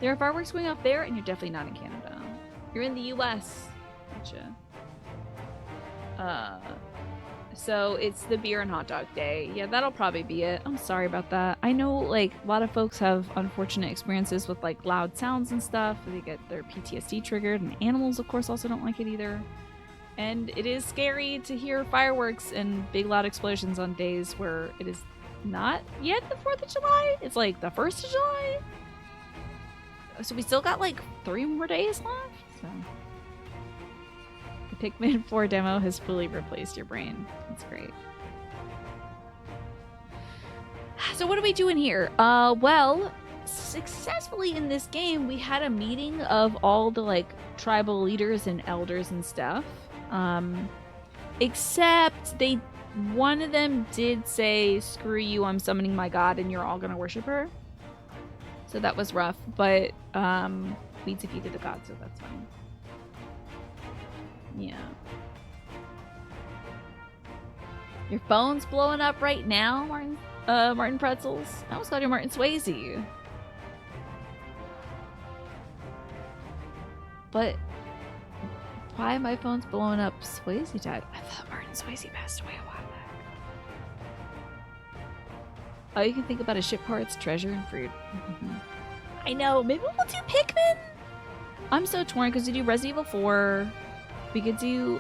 [SPEAKER 1] There are fireworks going off there, and you're definitely not in Canada. You're in the US. Gotcha. So it's the beer and hot dog day. Yeah, that'll probably be it. I'm sorry about that. I know, like, a lot of folks have unfortunate experiences with, like, loud sounds and stuff. They get their PTSD triggered, and animals, of course, also don't like it either. And it is scary to hear fireworks and big loud explosions on days where it is not yet the 4th of July. It's like the 1st of July. So we still got like 3 more days left. So the Pikmin 4 demo has fully replaced your brain. That's great. So what are we doing here? Well, successfully in this game, we had a meeting of all the like tribal leaders and elders and stuff. Except one of them did say, screw you, I'm summoning my god and you're all gonna worship her. So that was rough, but we defeated the god, so that's fine. Yeah. Your phone's blowing up right now, Martin Pretzels. I almost called you Martin Swayze. But why my phone's blowing up? Swayze died. I thought Martin Swayze passed away a while back. Oh, you can think about a ship parts, treasure, and fruit. I know. Maybe we'll do Pikmin. I'm so torn because we do Resident Evil 4. We could do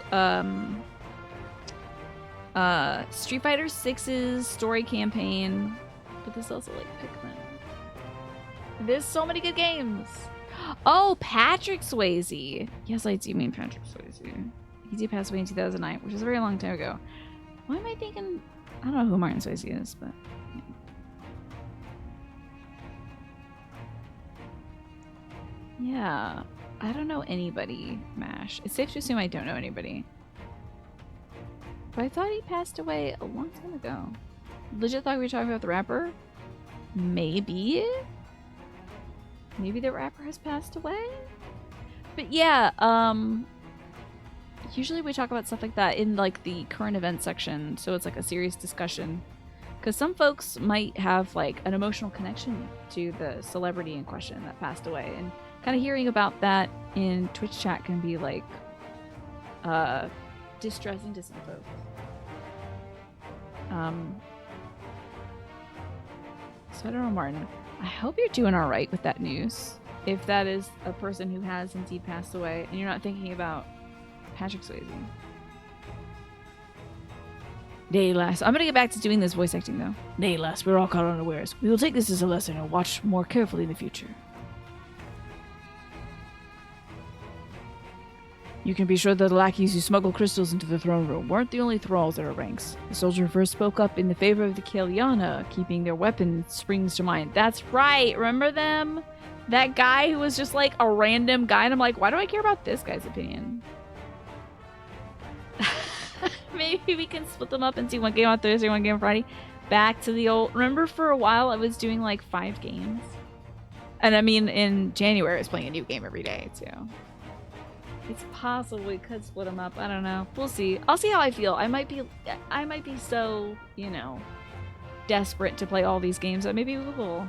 [SPEAKER 1] Street Fighter 6's story campaign, but this also like Pikmin. There's so many good games. Oh, Patrick Swayze. Yes, I do mean Patrick Swayze. He did pass away in 2009, which is a very long time ago. Why am I thinking? I don't know who Martin Swayze is, but yeah, I don't know anybody. MASH. It's safe to assume I don't know anybody. But I thought he passed away a long time ago. Legit thought we were talking about the rapper. Maybe. Maybe the rapper has passed away? But yeah, usually we talk about stuff like that in like the current event section, so it's like a serious discussion. Because some folks might have like an emotional connection to the celebrity in question that passed away, and kind of hearing about that in Twitch chat can be like distressing to some folks. So I don't know, Martin. I hope you're doing all right with that news. If that is a person who has indeed passed away, and you're not thinking about Patrick Swayze. Nay, lass. I'm gonna get back to doing this voice acting, though. Nay, lass. We're all caught unawares. We will take this as a lesson and watch more carefully in the future. You can be sure that the lackeys who smuggled crystals into the throne room weren't the only thralls at our ranks. The soldier first spoke up in the favor of the Kaliana, keeping their weapons springs to mind. That's right, remember them? That guy who was just like a random guy, and I'm like, why do I care about this guy's opinion? Maybe we can split them up and see one game on Thursday, one game on Friday. Back to the old... Remember for a while I was doing like 5 games? And I mean, in January I was playing a new game every day, too. It's possible we could split them up. I don't know. We'll see. I'll see how I feel. I might be so, you know, desperate to play all these games that maybe we'll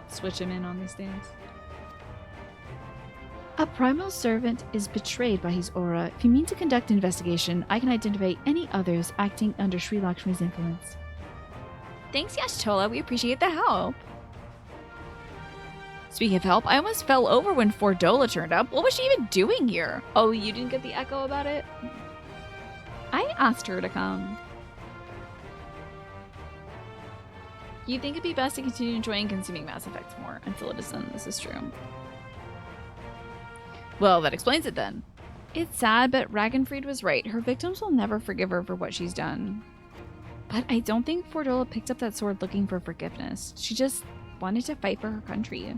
[SPEAKER 1] switch them in on these days. A primal servant is betrayed by his aura. If you mean to conduct an investigation, I can identify any others acting under Sri Lakshmi's influence. Thanks, Yashtola. We appreciate the help. Speaking of help, I almost fell over when Fordola turned up. What was she even doing here? Oh, you didn't get the echo about it? I asked her to come. You think it'd be best to continue enjoying consuming Mass Effect more until it is done. This is true. Well, that explains it then. It's sad, but Ragnfried was right. Her victims will never forgive her for what she's done. But I don't think Fordola picked up that sword looking for forgiveness. She just wanted to fight for her country.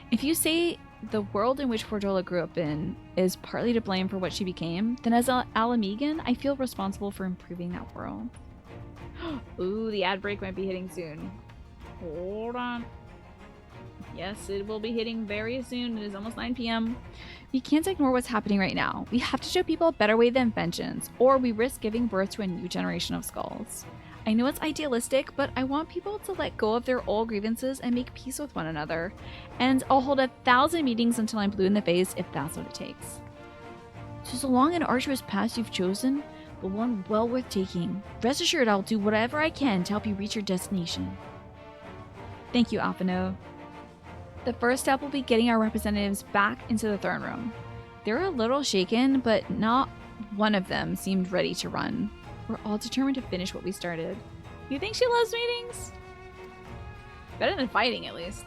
[SPEAKER 1] If you say the world in which Fordola grew up in is partly to blame for what she became, then as an Alamegan, I feel responsible for improving that world. Ooh, the ad break might be hitting soon. Hold on. Yes, it will be hitting very soon. It is almost 9 p.m. We can't ignore what's happening right now. We have to show people a better way than vengeance, or we risk giving birth to a new generation of skulls. I know it's idealistic, but I want people to let go of their old grievances and make peace with one another. And I'll hold 1,000 meetings until I'm blue in the face if that's what it takes. So long an arduous path you've chosen, but one well worth taking. Rest assured I'll do whatever I can to help you reach your destination. Thank you, Alphino. The first step will be getting our representatives back into the throne room. They're a little shaken, but not one of them seemed ready to run. We're all determined to finish what we started. You think she loves meetings? Better than fighting, at least.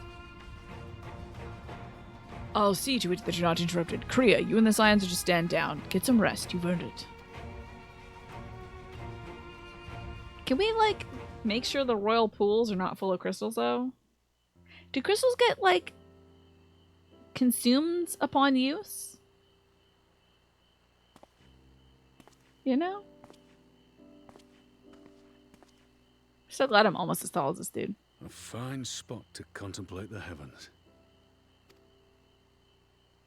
[SPEAKER 1] I'll see to it that you're not interrupted. Kriya, you and the Scions are just stand down. Get some rest. You've earned it. Can we, like, make sure the royal pools are not full of crystals, though? Do crystals get, like, consumed upon use? You know? So glad I'm almost as tall as this dude.
[SPEAKER 2] A fine spot to contemplate the heavens.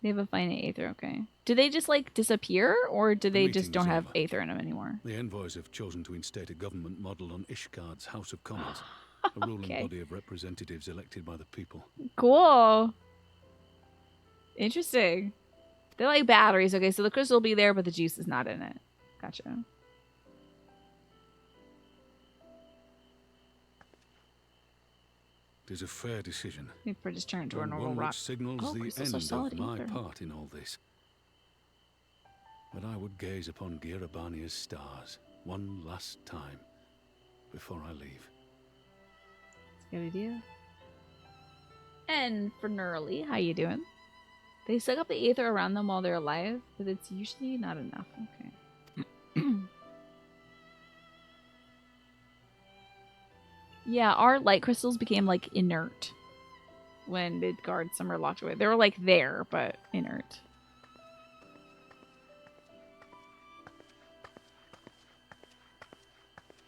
[SPEAKER 1] They have a finite aether, okay. Do they just, like, disappear, or do they just don't have aether in them anymore?
[SPEAKER 2] The envoys have chosen to instate a government model on Ishgard's House of Commons. A ruling body of representatives elected by the people.
[SPEAKER 1] Cool. Interesting. They're like batteries. Okay, so the crystal will be there, but the juice is not in it. Gotcha.
[SPEAKER 2] It is a fair decision.
[SPEAKER 1] Maybe we're just turned to a normal
[SPEAKER 2] one
[SPEAKER 1] rock.
[SPEAKER 2] which signals the end of my part in all this. But I would gaze upon Girabania's stars one last time before I leave.
[SPEAKER 1] Good idea. And for Nurly, how you doing? They suck up the aether around them while they're alive, but it's usually not enough. Okay. Yeah, our light crystals became like inert when Midgard Summer locked away. They were like there, but inert.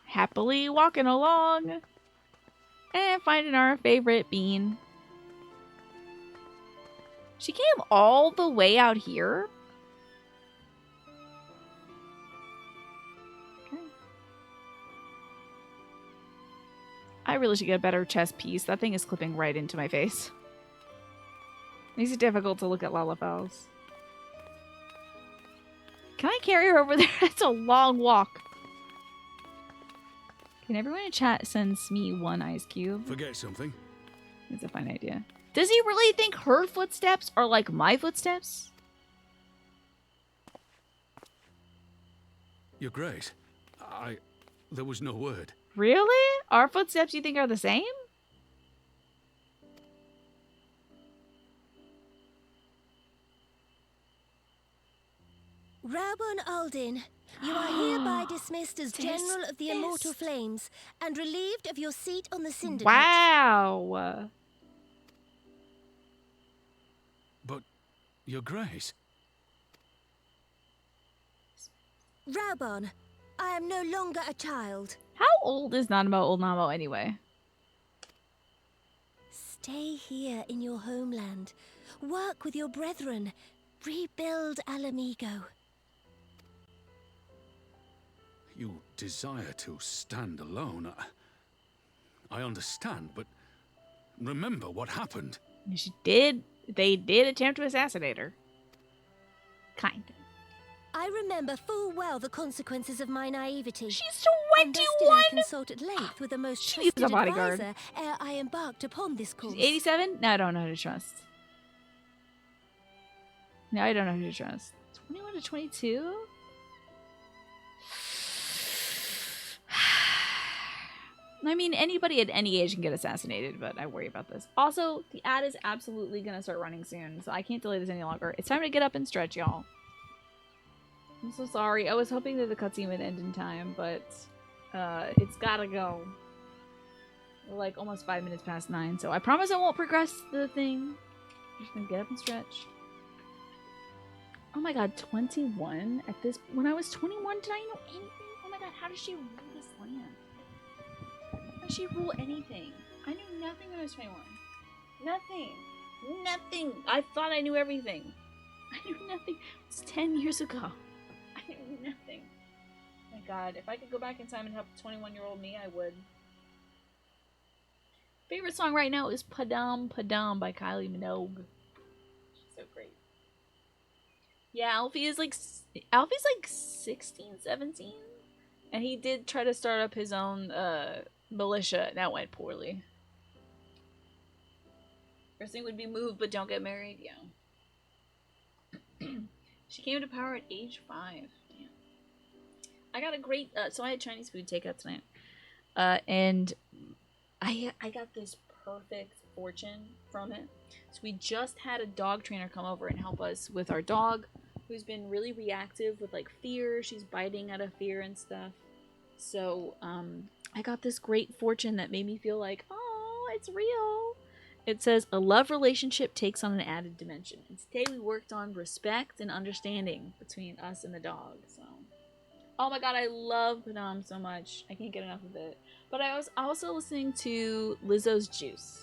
[SPEAKER 1] Happily walking along. And finding our favorite bean. She came all the way out here? Okay. I really should get a better chest piece. That thing is clipping right into my face. Makes it difficult to look at Lalafels. Can I carry her over there? It's a long walk. Can everyone in chat sends me 1 ice cube?
[SPEAKER 2] Forget something.
[SPEAKER 1] It's a fine idea. Does he really think her footsteps are like my footsteps?
[SPEAKER 2] You're great. There was no word.
[SPEAKER 1] Really? Our footsteps you think are the same?
[SPEAKER 10] Rabon Aldin, you are hereby dismissed as General of the Immortal Flames and relieved of your seat on the Syndicate.
[SPEAKER 1] Wow.
[SPEAKER 2] But, Your Grace...
[SPEAKER 10] Rabon, I am no longer a child.
[SPEAKER 1] How old is Nanamo Old Namo anyway?
[SPEAKER 10] Stay here in your homeland. Work with your brethren. Rebuild Alamigo.
[SPEAKER 2] You desire to stand alone. I understand, but remember what happened.
[SPEAKER 1] She did. They did attempt to assassinate her. Kind of.
[SPEAKER 10] I remember full well the consequences of my naivety.
[SPEAKER 1] She's 21!
[SPEAKER 10] And thus did I consult at length with the most trusted advisor ere I embarked upon this course.
[SPEAKER 1] She's 87? No, I don't know who to trust. No, I don't know who to trust. 21 to 22? I mean, anybody at any age can get assassinated, but I worry about this. Also, the ad is absolutely going to start running soon, so I can't delay this any longer. It's time to get up and stretch, y'all. I'm so sorry. I was hoping that the cutscene would end in time, but it's gotta go. We're like almost 5 minutes past 9, so I promise I won't progress the thing. I'm just gonna get up and stretch. Oh my god, 21 at this. When I was 21, did I know anything? Oh my god, how does she rule this land? How does she rule anything? I knew nothing when I was 21. Nothing. Nothing. I thought I knew everything. I knew nothing. It was 10 years ago. I knew nothing. Oh my god, if I could go back in time and help 21-year-old me, I would. Favorite song right now is Padam Padam by Kylie Minogue. She's so great. Yeah, Alfie's like 16, 17. And he did try to start up his own militia. That went poorly. First thing would be move, but don't get married. Yeah. She came to power at age 5. Damn. I got a great... so I had Chinese food takeout tonight. And I got this perfect fortune from it. So we just had a dog trainer come over and help us with our dog, who's been really reactive with, like, fear. She's biting out of fear and stuff. So, I got this great fortune that made me feel like, oh, it's real. It says, a love relationship takes on an added dimension. And today we worked on respect and understanding between us and the dog. So, oh my god, I love Padam so much. I can't get enough of it. But I was also listening to Lizzo's Juice.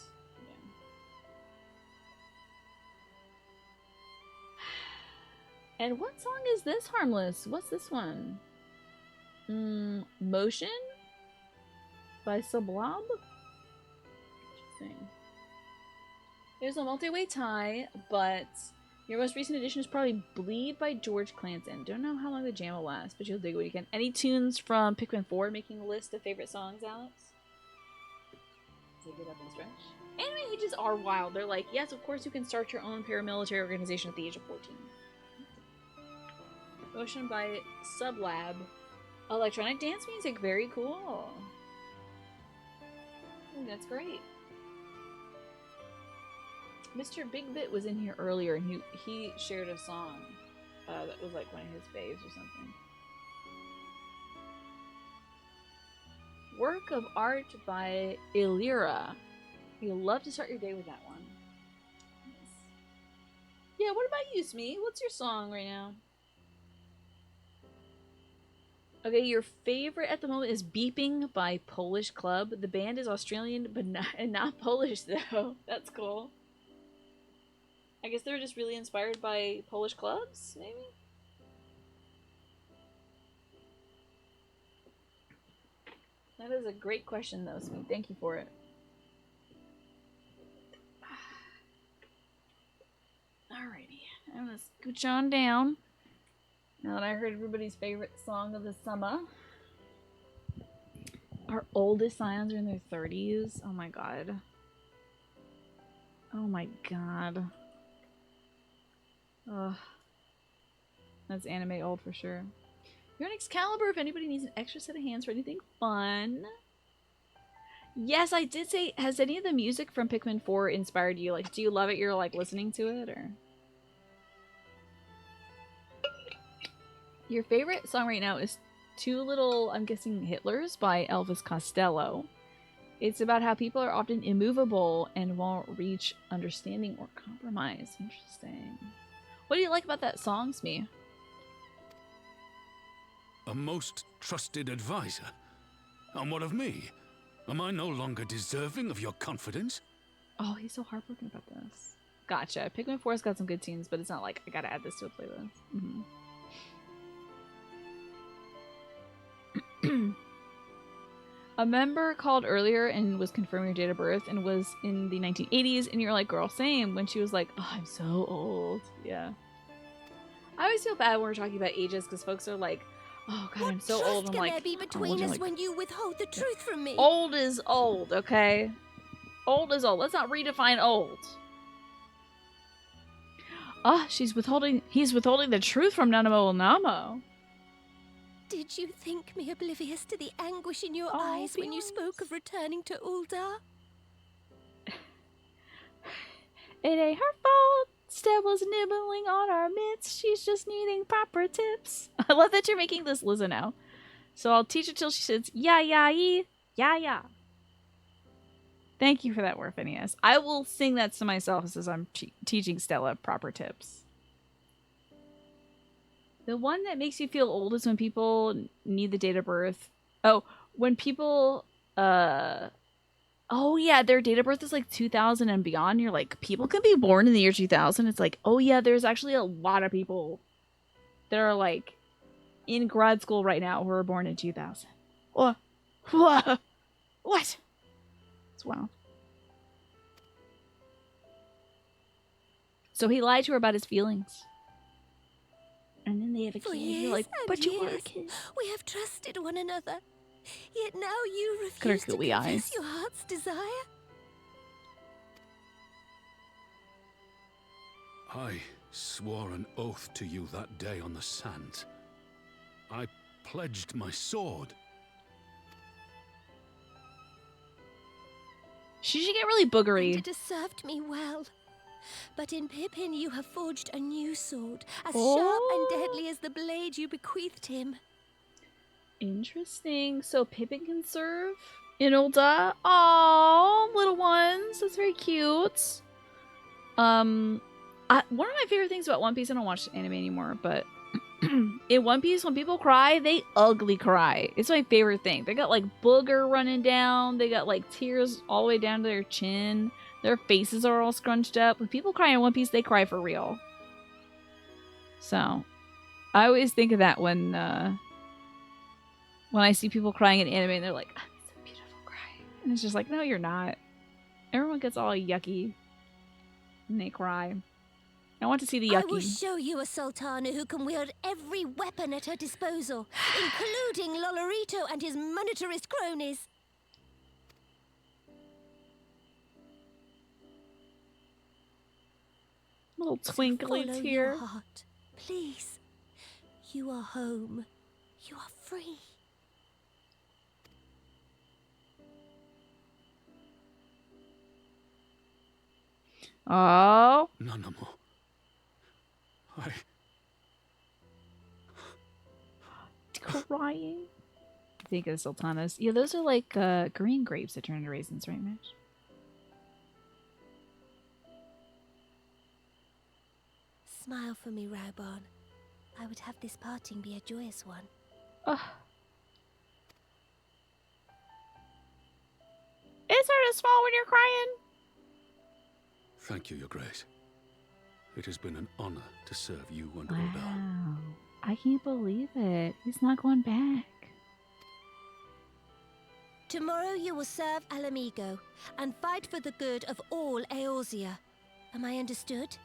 [SPEAKER 1] Yeah. And what song is this, Harmless? What's this one? Motion? By Sublab? Interesting. There's a multi-way tie, but your most recent addition is probably Bleed by George Clanton. Don't know how long the jam will last, but you'll dig what you can. Any tunes from Pikmin 4 making a list of favorite songs, Alex? Dig it up and stretch. Anime ages are wild. They're like, yes, of course you can start your own paramilitary organization at the age of 14. Motion by Sublab. Electronic dance music, very cool. Ooh, that's great. Mr. Big Bit was in here earlier, and he shared a song that was like one of his faves or something. Work of art by Illyra. You'll love to start your day with that one. Nice. Yeah, what about you, Smee? What's your song right now? Okay, your favorite at the moment is Beeping by Polish Club. The band is Australian, but not Polish, though. That's cool. I guess they're just really inspired by Polish clubs, maybe? That is a great question, though, Smee. Thank you for it. Alrighty. I'm gonna scooch on down. Now that I heard everybody's favorite song of the summer. Our oldest Scions are in their 30s. Oh my god. Oh my god. Ugh. That's anime old for sure. You're an Excalibur if anybody needs an extra set of hands for anything fun. Yes, I did say, has any of the music from Pikmin 4 inspired you? Like, do you love it? You're like listening to it, or? Your favorite song right now is Two Little, I'm guessing, Hitlers by Elvis Costello. It's about how people are often immovable and won't reach understanding or compromise. Interesting. What do you like about that song, Smee?
[SPEAKER 2] A most trusted advisor? And what of me? Am I no longer deserving of your confidence?
[SPEAKER 1] Oh, he's so heartbroken about this. Gotcha. Pikmin 4's got some good tunes, but it's not like I gotta add this to a playlist. A member called earlier and was confirming her date of birth and was in the 1980s, and you're like, girl, same. When she was like, oh, I'm so old. Yeah. I always feel bad when we're talking about ages because folks are like, oh god, I'm so old. I'm like,
[SPEAKER 10] what trust can there be between us when you withhold the truth from me?
[SPEAKER 1] Old is old, okay? Old is old. Let's not redefine old. Ah, he's withholding the truth from Nanamo Namo.
[SPEAKER 10] Did you think me oblivious to the anguish in your eyes when you spoke of returning to Ul'dah?
[SPEAKER 1] It ain't her fault. Steb was nibbling on our mitts. She's just needing proper tips. I love that you're making this Lizzo now. So I'll teach her till she says, yeah, yeah, yee, yeah, yeah. Thank you for that, Phineas. I will sing that to myself as I'm teaching Stella proper tips. The one that makes you feel old is when people need the date of birth. Oh, when people, oh yeah, their date of birth is like 2000 and beyond. You're like, people can be born in the year 2000. It's like, oh yeah, there's actually a lot of people that are like in grad school right now who were born in 2000. What? What? It's wild. So he lied to her about his feelings. And then they have a kid. You're like, but you were a kid.
[SPEAKER 10] We have trusted one another. Yet now you refuse to confess your heart's desire.
[SPEAKER 2] I swore an oath to you that day on the sand. I pledged my sword.
[SPEAKER 1] She should get really boogery.
[SPEAKER 10] And it has served me well. But in Pippin you have forged a new sword, as sharp and deadly as the blade you bequeathed him.
[SPEAKER 1] Interesting. So Pippin can serve in Ul'dah. Aww, little ones. That's very cute. One of my favorite things about One Piece, I don't watch anime anymore, but in One Piece, when people cry, they ugly cry. It's my favorite thing. They got like booger running down. They got like tears all the way down to their chin. Their faces are all scrunched up. When people cry in One Piece, they cry for real. So, I always think of that when I see people crying in anime and they're like, oh, it's a beautiful cry. And it's just like, no, you're not. Everyone gets all yucky and they cry. I want to see the yucky.
[SPEAKER 10] I will show you a Sultana who can wield every weapon at her disposal, including Lolorito and his monetarist cronies.
[SPEAKER 1] Little twinkly tear.
[SPEAKER 10] Your heart, please. You are home. You are free.
[SPEAKER 1] Oh.
[SPEAKER 2] No more.
[SPEAKER 1] Crying. Think of the sultanas. Yeah, those are like green grapes that turn into raisins, right, Mitch?
[SPEAKER 10] Smile for me, Raubon. I would have this parting be a joyous one.
[SPEAKER 1] Ugh. It's hard to smile when you're crying.
[SPEAKER 2] Thank you, Your Grace. It has been an honor to serve you and
[SPEAKER 1] Wow.
[SPEAKER 2] Ul'dah.
[SPEAKER 1] I can't believe it. He's not going back.
[SPEAKER 10] Tomorrow you will serve Alamigo and fight for the good of all Eorzea. Am I understood?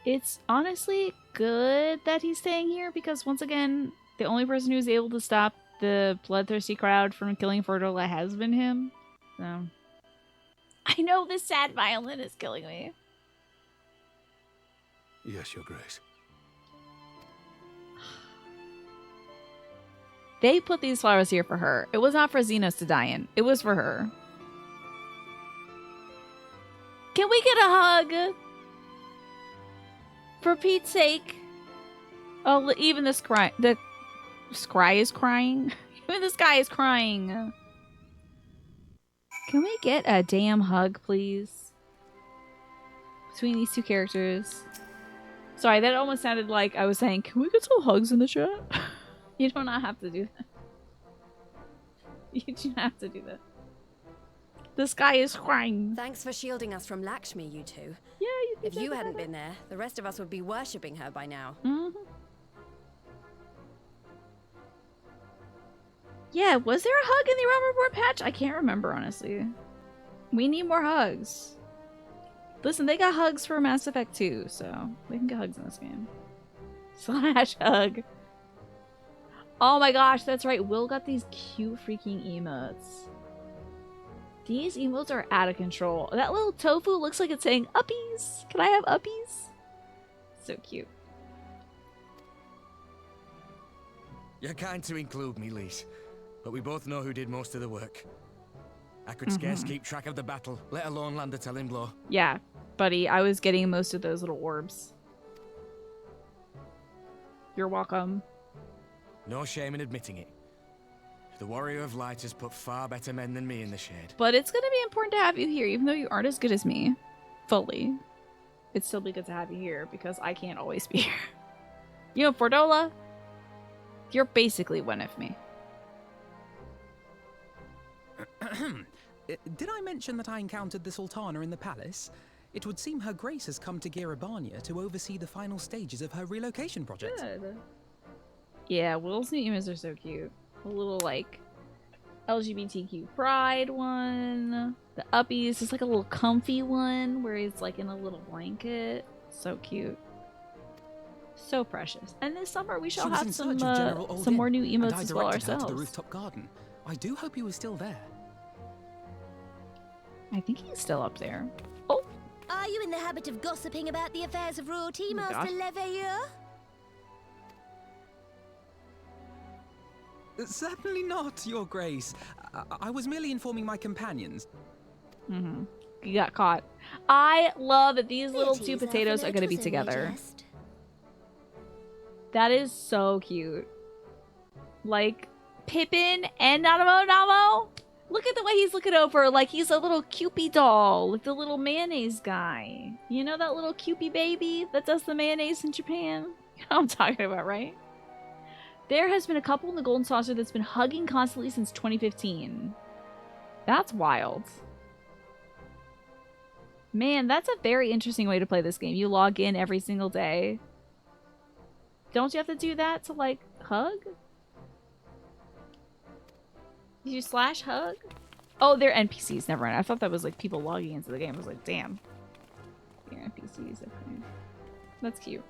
[SPEAKER 1] It's honestly good that he's staying here because, once again, the only person who's able to stop the bloodthirsty crowd from killing Ferdola has been him. So, I know this sad violin is killing me.
[SPEAKER 2] Yes, Your Grace.
[SPEAKER 1] They put these flowers here for her. It was not for Xenos to die in. It was for her. Can we get a hug? For Pete's sake. Oh, even this cry. The Scry is crying. Even this guy is crying. Can we get a damn hug, please? Between these two characters. Sorry, that almost sounded like I was saying, can we get some hugs in the chat? You do not have to do that. You do not have to do that. This guy is crying.
[SPEAKER 5] Thanks for shielding us from Lakshmi, you two.
[SPEAKER 1] Yeah,
[SPEAKER 5] if you hadn't been there, the rest of us would be worshipping her by now.
[SPEAKER 1] Mm-hmm. Yeah, was there a hug in the Realm Report patch? I can't remember, honestly. We need more hugs. Listen, they got hugs for Mass Effect 2, so we can get hugs in this game. Slash hug. Oh my gosh, that's right. Will got these cute freaking emotes. These emotes are out of control. That little tofu looks like it's saying uppies. Can I have uppies? So cute.
[SPEAKER 11] You're kind to include me, Lise. But we both know who did most of the work. I could scarce keep track of the battle, let alone land a telling blow.
[SPEAKER 1] Yeah, buddy, I was getting most of those little orbs. You're welcome.
[SPEAKER 11] No shame in admitting it. The Warrior of Light has put far better men than me in the shade.
[SPEAKER 1] But it's gonna be important to have you here, even though you aren't as good as me. Fully. It'd still be good to have you here, because I can't always be here. You know, Fordola, you're basically one of me.
[SPEAKER 6] Did I mention that I encountered the Sultana in the palace? It would seem Her Grace has come to Girabania to oversee the final stages of her relocation project.
[SPEAKER 1] Good. Yeah, Will's new emotes are so cute. A little, like, LGBTQ pride one. The uppies is like a little comfy one where he's like in a little blanket. So cute. So precious. And this summer we shall have some more new emotes as well ourselves.
[SPEAKER 6] To the rooftop garden. I do hope he was still there.
[SPEAKER 1] I think he's still up there. Oh.
[SPEAKER 10] Are you in the habit of gossiping about the affairs of royalty, Master Leveilleur?
[SPEAKER 6] Certainly not, Your Grace. I was merely informing my companions.
[SPEAKER 1] You got caught. I love that these little two potatoes are going to be together. That is so cute. Like, Pippin and Namo. Look at the way he's looking over, like he's a little Cupid doll, like the little mayonnaise guy. You know that little Cupid baby that does the mayonnaise in Japan? You know what I'm talking about, right? There has been a couple in the Golden Saucer that's been hugging constantly since 2015. That's wild. Man, that's a very interesting way to play this game. You log in every single day. Don't you have to do that to, like, hug? Did you slash hug? Oh, they're NPCs. Never mind. I thought that was, like, people logging into the game. I was like, damn. They're NPCs. Okay. That's cute.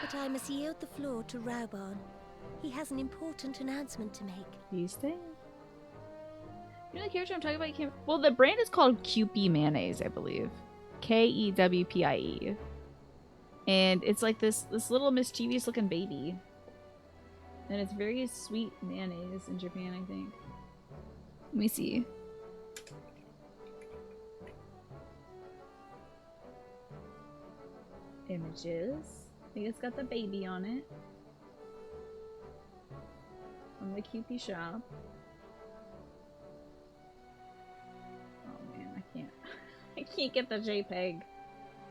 [SPEAKER 10] But I must yield the floor to Rauban. He has an important announcement to make.
[SPEAKER 1] These things? You know the character I'm talking about? You can't... Well, the brand is called Kewpie Mayonnaise, I believe. K-E-W-P-I-E. And it's like this little mischievous looking baby. And it's very sweet mayonnaise in Japan, I think. Let me see. Images. I think it's got the baby on it. From the Kewpie shop. Oh man, I can't. I can't get the JPEG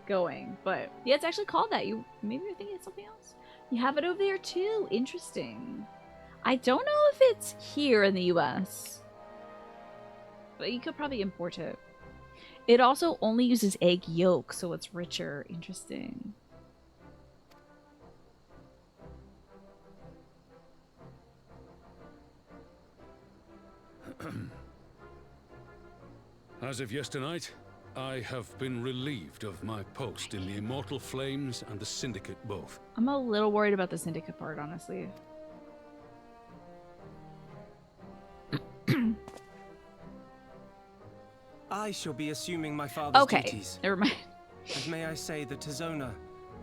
[SPEAKER 1] going. But yeah, it's actually called that. Maybe you're thinking of something else. You have it over there too. Interesting. I don't know if it's here in the US. But you could probably import it. It also only uses egg yolk, so it's richer. Interesting.
[SPEAKER 2] As of yesternight, I have been relieved of my post in the Immortal Flames and the Syndicate both.
[SPEAKER 1] I'm a little worried about the Syndicate part, honestly.
[SPEAKER 3] I shall be assuming my father's duties.
[SPEAKER 1] Never mind.
[SPEAKER 3] And may I say that Tizona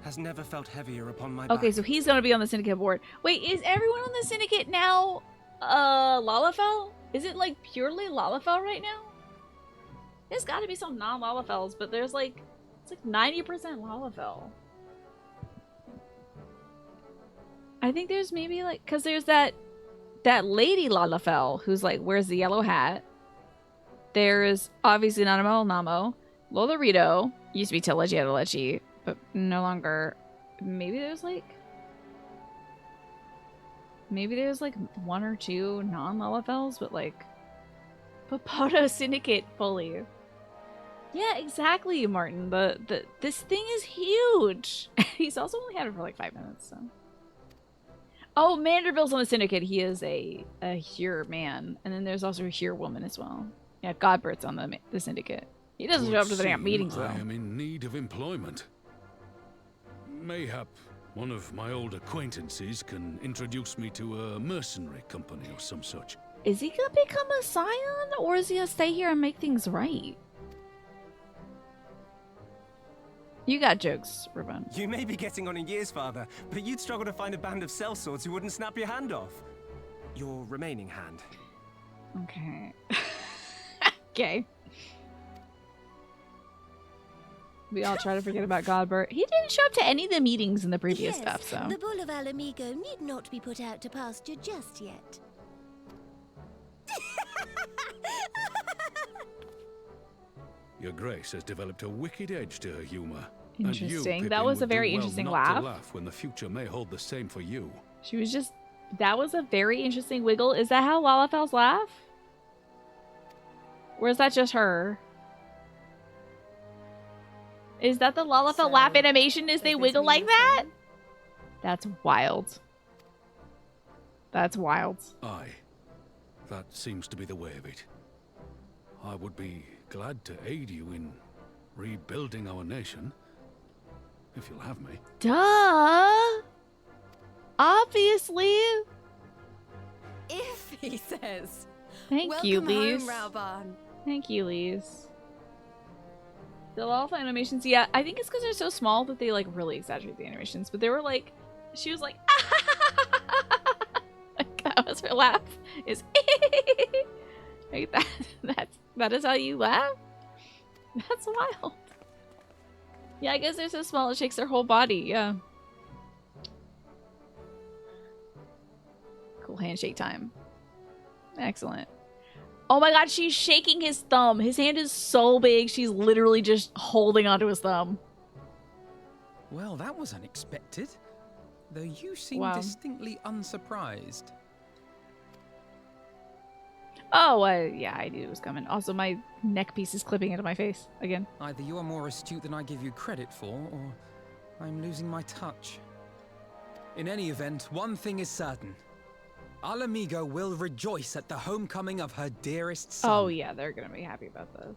[SPEAKER 3] has never felt heavier upon my back.
[SPEAKER 1] Okay, so he's gonna be on the Syndicate board. Wait, is everyone on the Syndicate now Lalafell? Is it like purely Lalafell right now? There's gotta be some non-Lalafells, but there's like, it's like 90% Lalafell. I think there's maybe like, because there's that lady Lalafell who's like wears the yellow hat. There's obviously Namo, Lolorito, used to be Telechi, but no longer. Maybe there's like one or two non-Lalafells, but like Popoto Syndicate fully. Yeah, exactly, Martin. This thing is huge. He's also only had it for like 5 minutes, so. Oh, Manderville's on the Syndicate. He is a Here man. And then there's also a Here woman as well. Yeah, Godbert's on the Syndicate. He doesn't show up to the damn meetings, though.
[SPEAKER 2] I am in need of employment. Mayhap one of my old acquaintances can introduce me to a mercenary company or some such.
[SPEAKER 1] Is he gonna become a scion, or is he gonna stay here and make things right? You got jokes, Ruben.
[SPEAKER 3] You may be getting on in years, Father, but you'd struggle to find a band of sellswords who wouldn't snap your hand off. Your remaining hand.
[SPEAKER 1] Okay. Okay. We all try to forget about Godbert. He didn't show up to any of the meetings in the previous stuff, so.
[SPEAKER 10] The bull of Alamigo need not be put out to pasture just yet.
[SPEAKER 2] Your Grace has developed a wicked edge to her humor.
[SPEAKER 1] Interesting.
[SPEAKER 2] And you,
[SPEAKER 1] that was a
[SPEAKER 2] would do
[SPEAKER 1] very
[SPEAKER 2] well
[SPEAKER 1] interesting
[SPEAKER 2] not
[SPEAKER 1] laugh.
[SPEAKER 2] to laugh when the future may hold the same for you.
[SPEAKER 1] She was just... That was a very interesting wiggle. Is that how Lalafells laugh? Or is that just her? Is that the Lalafell laugh animation? Is they wiggle like that? That's wild. That's wild.
[SPEAKER 2] Aye. That seems to be the way of it. I would be glad to aid you in rebuilding our nation, if you'll have me.
[SPEAKER 1] Duh! Obviously!
[SPEAKER 5] If he says.
[SPEAKER 1] Thank you,
[SPEAKER 5] Welcome
[SPEAKER 1] Lise.
[SPEAKER 5] home, Rauban.
[SPEAKER 1] Thank you, Lise. The Lalafell animations, yeah, I think it's because they're so small that they like really exaggerate the animations, but they were like, she was like, like that was her laugh, is like that is how you laugh? That's wild. Yeah, I guess they're so small it shakes their whole body, yeah. Cool handshake time. Excellent. Oh my god, she's shaking his thumb. His hand is so big, she's literally just holding onto his thumb.
[SPEAKER 6] Well, that was unexpected. Though you seem distinctly unsurprised.
[SPEAKER 1] Oh, yeah, I knew it was coming. Also, my neck piece is clipping into my face again.
[SPEAKER 6] Either you are more astute than I give you credit for, or I'm losing my touch. In any event, one thing is certain. Alamigo will rejoice at the homecoming of her dearest son.
[SPEAKER 1] Oh yeah, they're gonna be happy about this.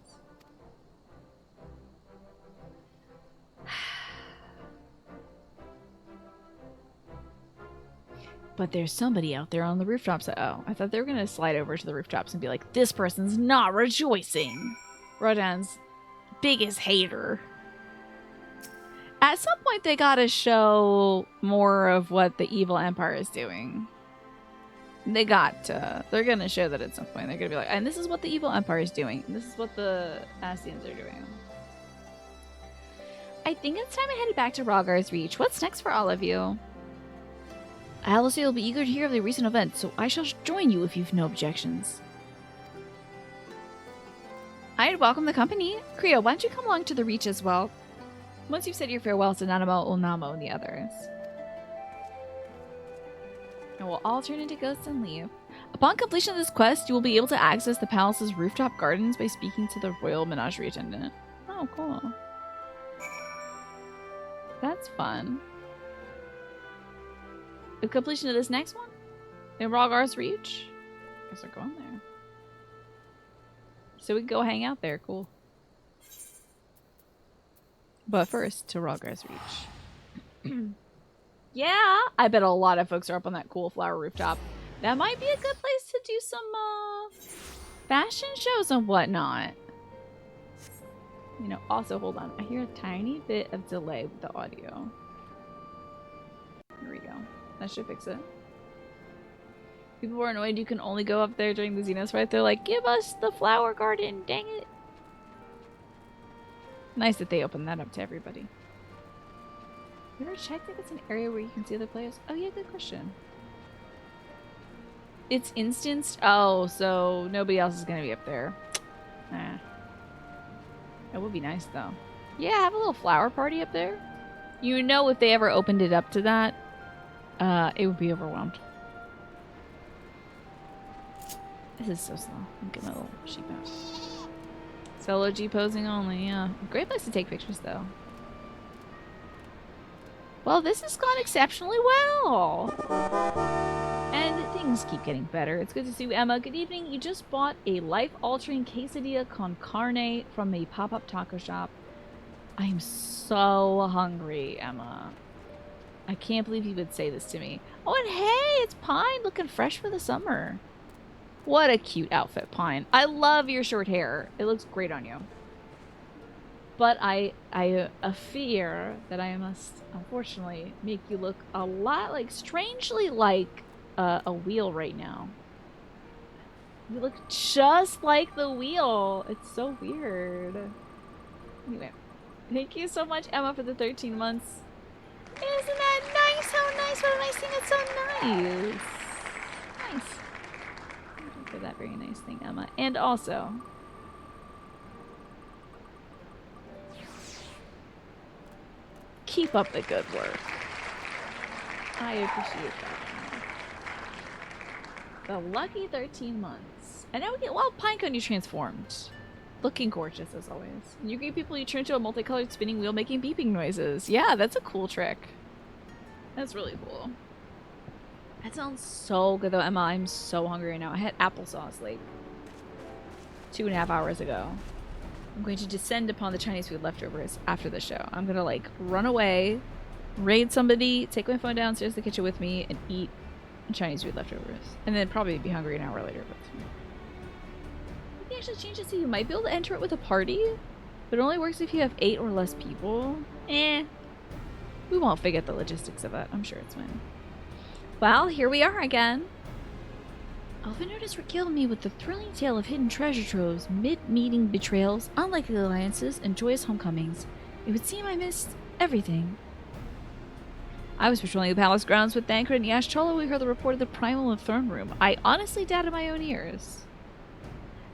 [SPEAKER 1] But there's somebody out there on the rooftops. Oh, I thought they were gonna slide over to the rooftops and be like, this person's not rejoicing. Rodan's biggest hater. At some point, they gotta show more of what the evil empire is doing. They got to. They're going to show that at some point. They're going to be like, and this is what the evil empire is doing. And this is what the Ascians are doing. I think it's time I headed back to Rogar's Reach. What's next for all of you? Alice will be eager to hear of the recent events, so I shall join you if you've no objections. I'd welcome the company. Creo, why don't you come along to the Reach as well? Once you've said your farewells to Nanamo, Ulnamo, and the others. And we'll all turn into ghosts and leave. Upon completion of this quest, you will be able to access the palace's rooftop gardens by speaking to the royal menagerie attendant. Oh, cool. That's fun. The completion of this next one? In Rogar's Reach? I guess they're going there. So we can go hang out there. Cool. But first, to Rogar's Reach. Yeah, I bet a lot of folks are up on that cool flower rooftop. That might be a good place to do some fashion shows and whatnot. You know, also, hold on. I hear a tiny bit of delay with the audio. Here we go. That should fix it. People were annoyed you can only go up there during the Xenos fight. They're like, give us the flower garden, dang it. Nice that they opened that up to everybody. You ever checked if it's an area where you can see other players? Oh yeah, good question. It's instanced? Oh, so nobody else is gonna be up there. Nah. It would be nice though. Yeah, have a little flower party up there. You know, if they ever opened it up to that, it would be overwhelmed. This is so slow. I'm getting my little sheep out. Solo G posing only, yeah. Great place to take pictures though. Well, this has gone exceptionally well. And things keep getting better. It's good to see you, Emma. Good evening. You just bought a life-altering quesadilla con carne from a pop-up taco shop. I am so hungry, Emma. I can't believe you would say this to me. Oh, and hey, it's Pine looking fresh for the summer. What a cute outfit, Pine. I love your short hair. It looks great on you. But I fear that I must, unfortunately, make you look a lot like, strangely like a wheel right now. You look just like the wheel. It's so weird. Anyway, thank you so much, Emma, for the 13 months. Isn't that nice? How nice. What a nice thing. It's so nice. Nice. Thank you for that very nice thing, Emma. And also, keep up the good work. I appreciate that. The lucky 13 months. And now we get, well, Pinecone you transformed. Looking gorgeous as always. And you greet people, you turn into a multicolored spinning wheel making beeping noises. Yeah, that's a cool trick. That's really cool. That sounds so good though, Emma. I'm so hungry right now. I had applesauce like 2.5 hours ago. I'm going to descend upon the Chinese food leftovers after the show. I'm gonna like run away, raid somebody, take my phone downstairs to the kitchen with me, and eat Chinese food leftovers. And then probably be hungry an hour later. But you can actually change it so you might be able to enter it with a party, but it only works if you have 8 or less people. We won't figure out the logistics of it. I'm sure it's fine. Well, here we are again. Elven Notice regaled me with the thrilling tale of hidden treasure troves, mid-meeting betrayals, unlikely alliances, and joyous homecomings. It would seem I missed everything. I was patrolling the palace grounds with Thancred and Yash Cholo. We heard the report of the primal of Throne Room. I honestly doubted my own ears.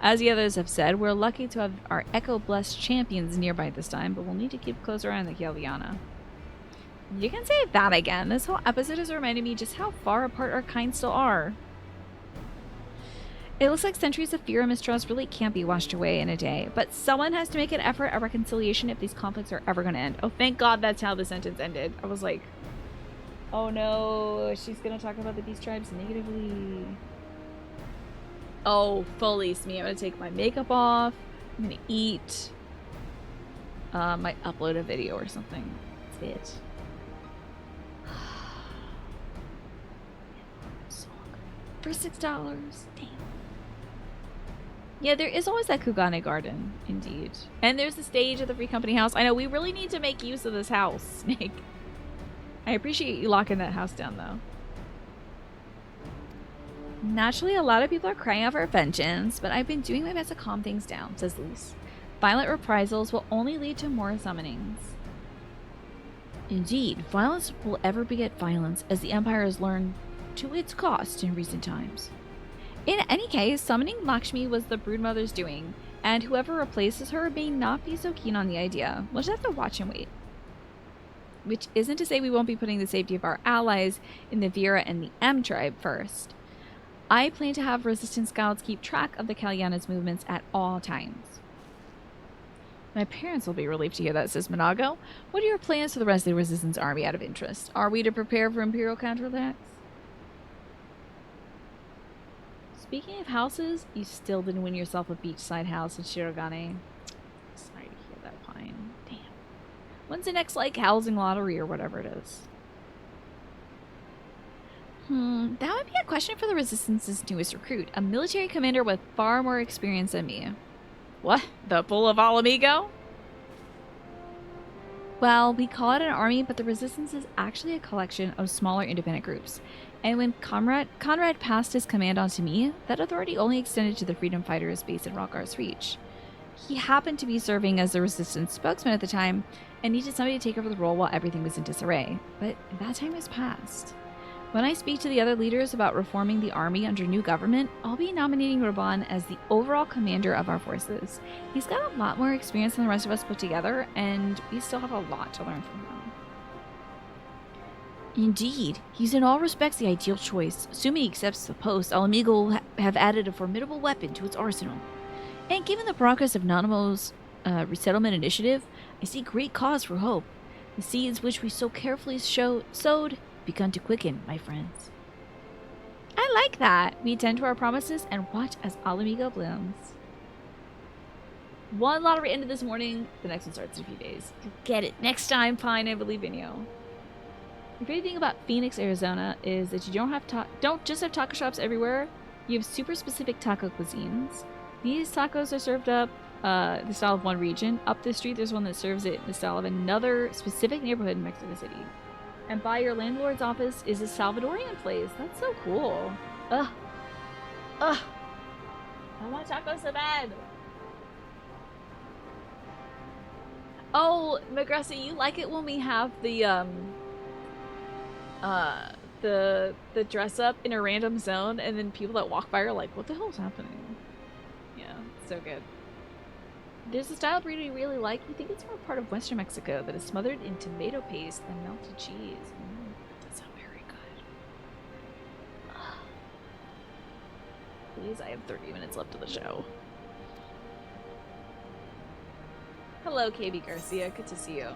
[SPEAKER 1] As the others have said, we're lucky to have our Echo-blessed champions nearby this time, but we'll need to keep a closer eye on the Kelviana. You can say that again. This whole episode has reminded me just how far apart our kinds still are. It looks like centuries of fear and mistrust really can't be washed away in a day, but someone has to make an effort at reconciliation if these conflicts are ever going to end. Oh, thank God that's how the sentence ended. I was like, oh no, she's going to talk about the Beast Tribes negatively. Oh, fully me. I'm going to take my makeup off. I'm going to eat. Might upload a video or something. That's it. So hungry. For $6. Damn. Yeah, there is always that Kugane garden, indeed. And there's the stage at the Free Company house. I know, we really need to make use of this house, Snake. I appreciate you locking that house down, though. Naturally, a lot of people are crying out for vengeance, but I've been doing my best to calm things down, says Lise. Violent reprisals will only lead to more summonings. Indeed, violence will ever beget violence, as the Empire has learned to its cost in recent times. In any case, summoning Lakshmi was the Broodmother's doing, and whoever replaces her may not be so keen on the idea. We'll just have to watch and wait. Which isn't to say we won't be putting the safety of our allies in the Vera and the M tribe first. I plan to have resistance scouts keep track of the Kalyana's movements at all times. My parents will be relieved to hear that, says Monago. What are your plans for the rest of the resistance army out of interest? Are we to prepare for Imperial counterattacks? Speaking of houses, you still didn't win yourself a beachside house in Shirogane. Sorry to hear that, Pine. Damn. When's the next, like, housing lottery or whatever it is? That would be a question for the Resistance's newest recruit, a military commander with far more experience than me. What? The Bull of Alamigo? Well, we call it an army, but the Resistance is actually a collection of smaller independent groups. And when Conrad passed his command on to me, that authority only extended to the freedom fighters based in Rockar's Reach. He happened to be serving as the resistance spokesman at the time and needed somebody to take over the role while everything was in disarray. But that time has passed. When I speak to the other leaders about reforming the army under new government, I'll be nominating Raban as the overall commander of our forces. He's got a lot more experience than the rest of us put together, and we still have a lot to learn from him. Indeed, he's in all respects the ideal choice. Assuming he accepts the post, Alamigo will have added a formidable weapon to its arsenal. And given the progress of Nanamo's resettlement initiative, I see great cause for hope. The seeds which we so carefully sowed begun to quicken, my friends. I like that. We attend to our promises and watch as Alamigo blooms. One lottery ended this morning. The next one starts in a few days. You'll get it. Next time, fine, I believe in you. The great thing about Phoenix, Arizona is that you don't just have taco shops everywhere. You have super specific taco cuisines. These tacos are served up the style of one region. Up the street, there's one that serves it in the style of another specific neighborhood in Mexico City. And by your landlord's office is a Salvadorian place. That's so cool. Ugh. Ugh. I want tacos so bad. Oh, Magressa, you like it when we have the dress up in a random zone and then people that walk by are like, what the hell is happening? Yeah, so good. There's a style breed we really like. We think it's from a part of Western Mexico that is smothered in tomato paste and melted cheese. That sounds very good. Please, I have 30 minutes left of the show. Hello, KB Garcia. Good to see you.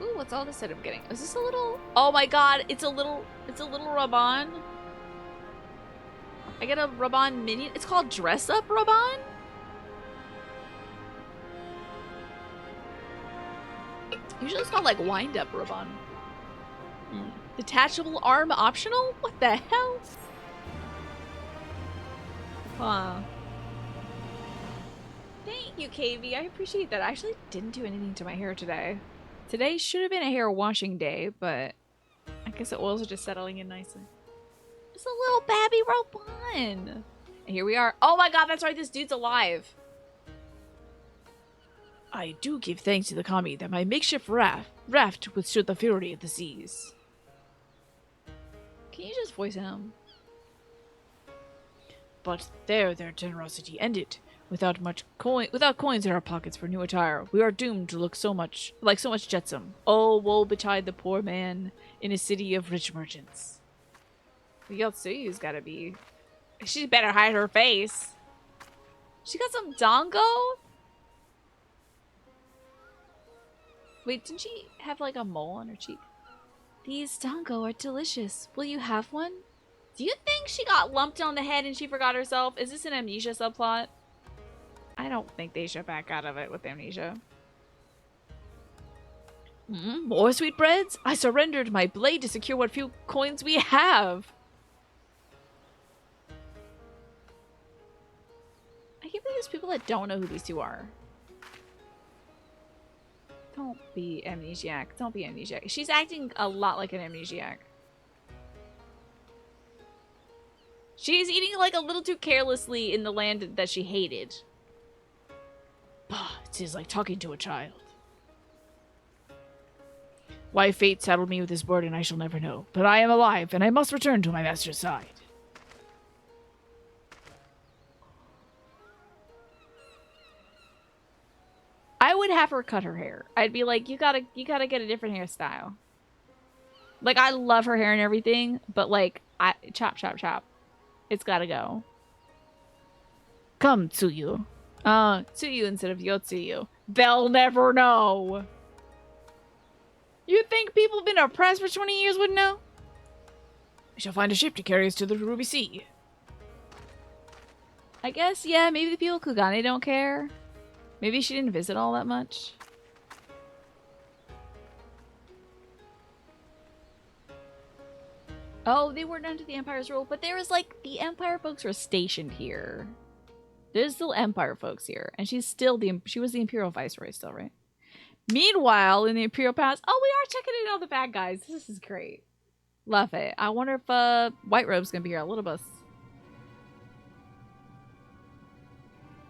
[SPEAKER 1] Ooh, what's all this that I'm getting? Is this a little... Oh my god, it's a little Raban. I get a Raban minion. It's called Dress Up Raban? Usually it's called like Wind Up Raban. Detachable arm optional? What the hell? Huh. Thank you, KV. I appreciate that. I actually didn't do anything to my hair today. Today should have been a hair washing day, but I guess the oils are just settling in nicely. It's a little babby Raban. And here we are. Oh my god, that's right. This dude's alive. I do give thanks to the kami that my makeshift raft withstood the fury of the seas. Can you just voice him? But there their generosity ended. Without coins in our pockets for new attire, we are doomed to look so much jetsam. Oh, woe betide the poor man in a city of rich merchants. The Yotsuyu's gotta be... She better hide her face. She got some dango? Wait, didn't she have like a mole on her cheek? These dango are delicious. Will you have one? Do you think she got lumped on the head and she forgot herself? Is this an amnesia subplot? I don't think they should back out of it with amnesia. More sweetbreads? I surrendered my blade to secure what few coins we have. I can't believe there's people that don't know who these two are. Don't be amnesiac. Don't be amnesiac. She's acting a lot like an amnesiac. She's eating like a little too carelessly in the land that she hated. It is like talking to a child. Why fate saddled me with this burden I shall never know. But I am alive, and I must return to my master's side. I would have her cut her hair. I'd be like, you gotta get a different hairstyle. Like, I love her hair and everything, but like, chop, chop, chop. It's gotta go. Come, Tsuyu. Tsuyu instead of Yotsuyu. They'll never know. You think people who've been oppressed for 20 years wouldn't know? We shall find a ship to carry us to the Ruby Sea. I guess, yeah, maybe the people of Kugane don't care. Maybe she didn't visit all that much. Oh, they weren't under the Empire's rule, but there was like, the Empire folks were stationed here. There's still Empire folks here, and she was the Imperial Viceroy still, right? Meanwhile, in the Imperial Palace, oh, we are checking in on the bad guys. This is great. Love it. I wonder if White Robe's gonna be here, a little bus.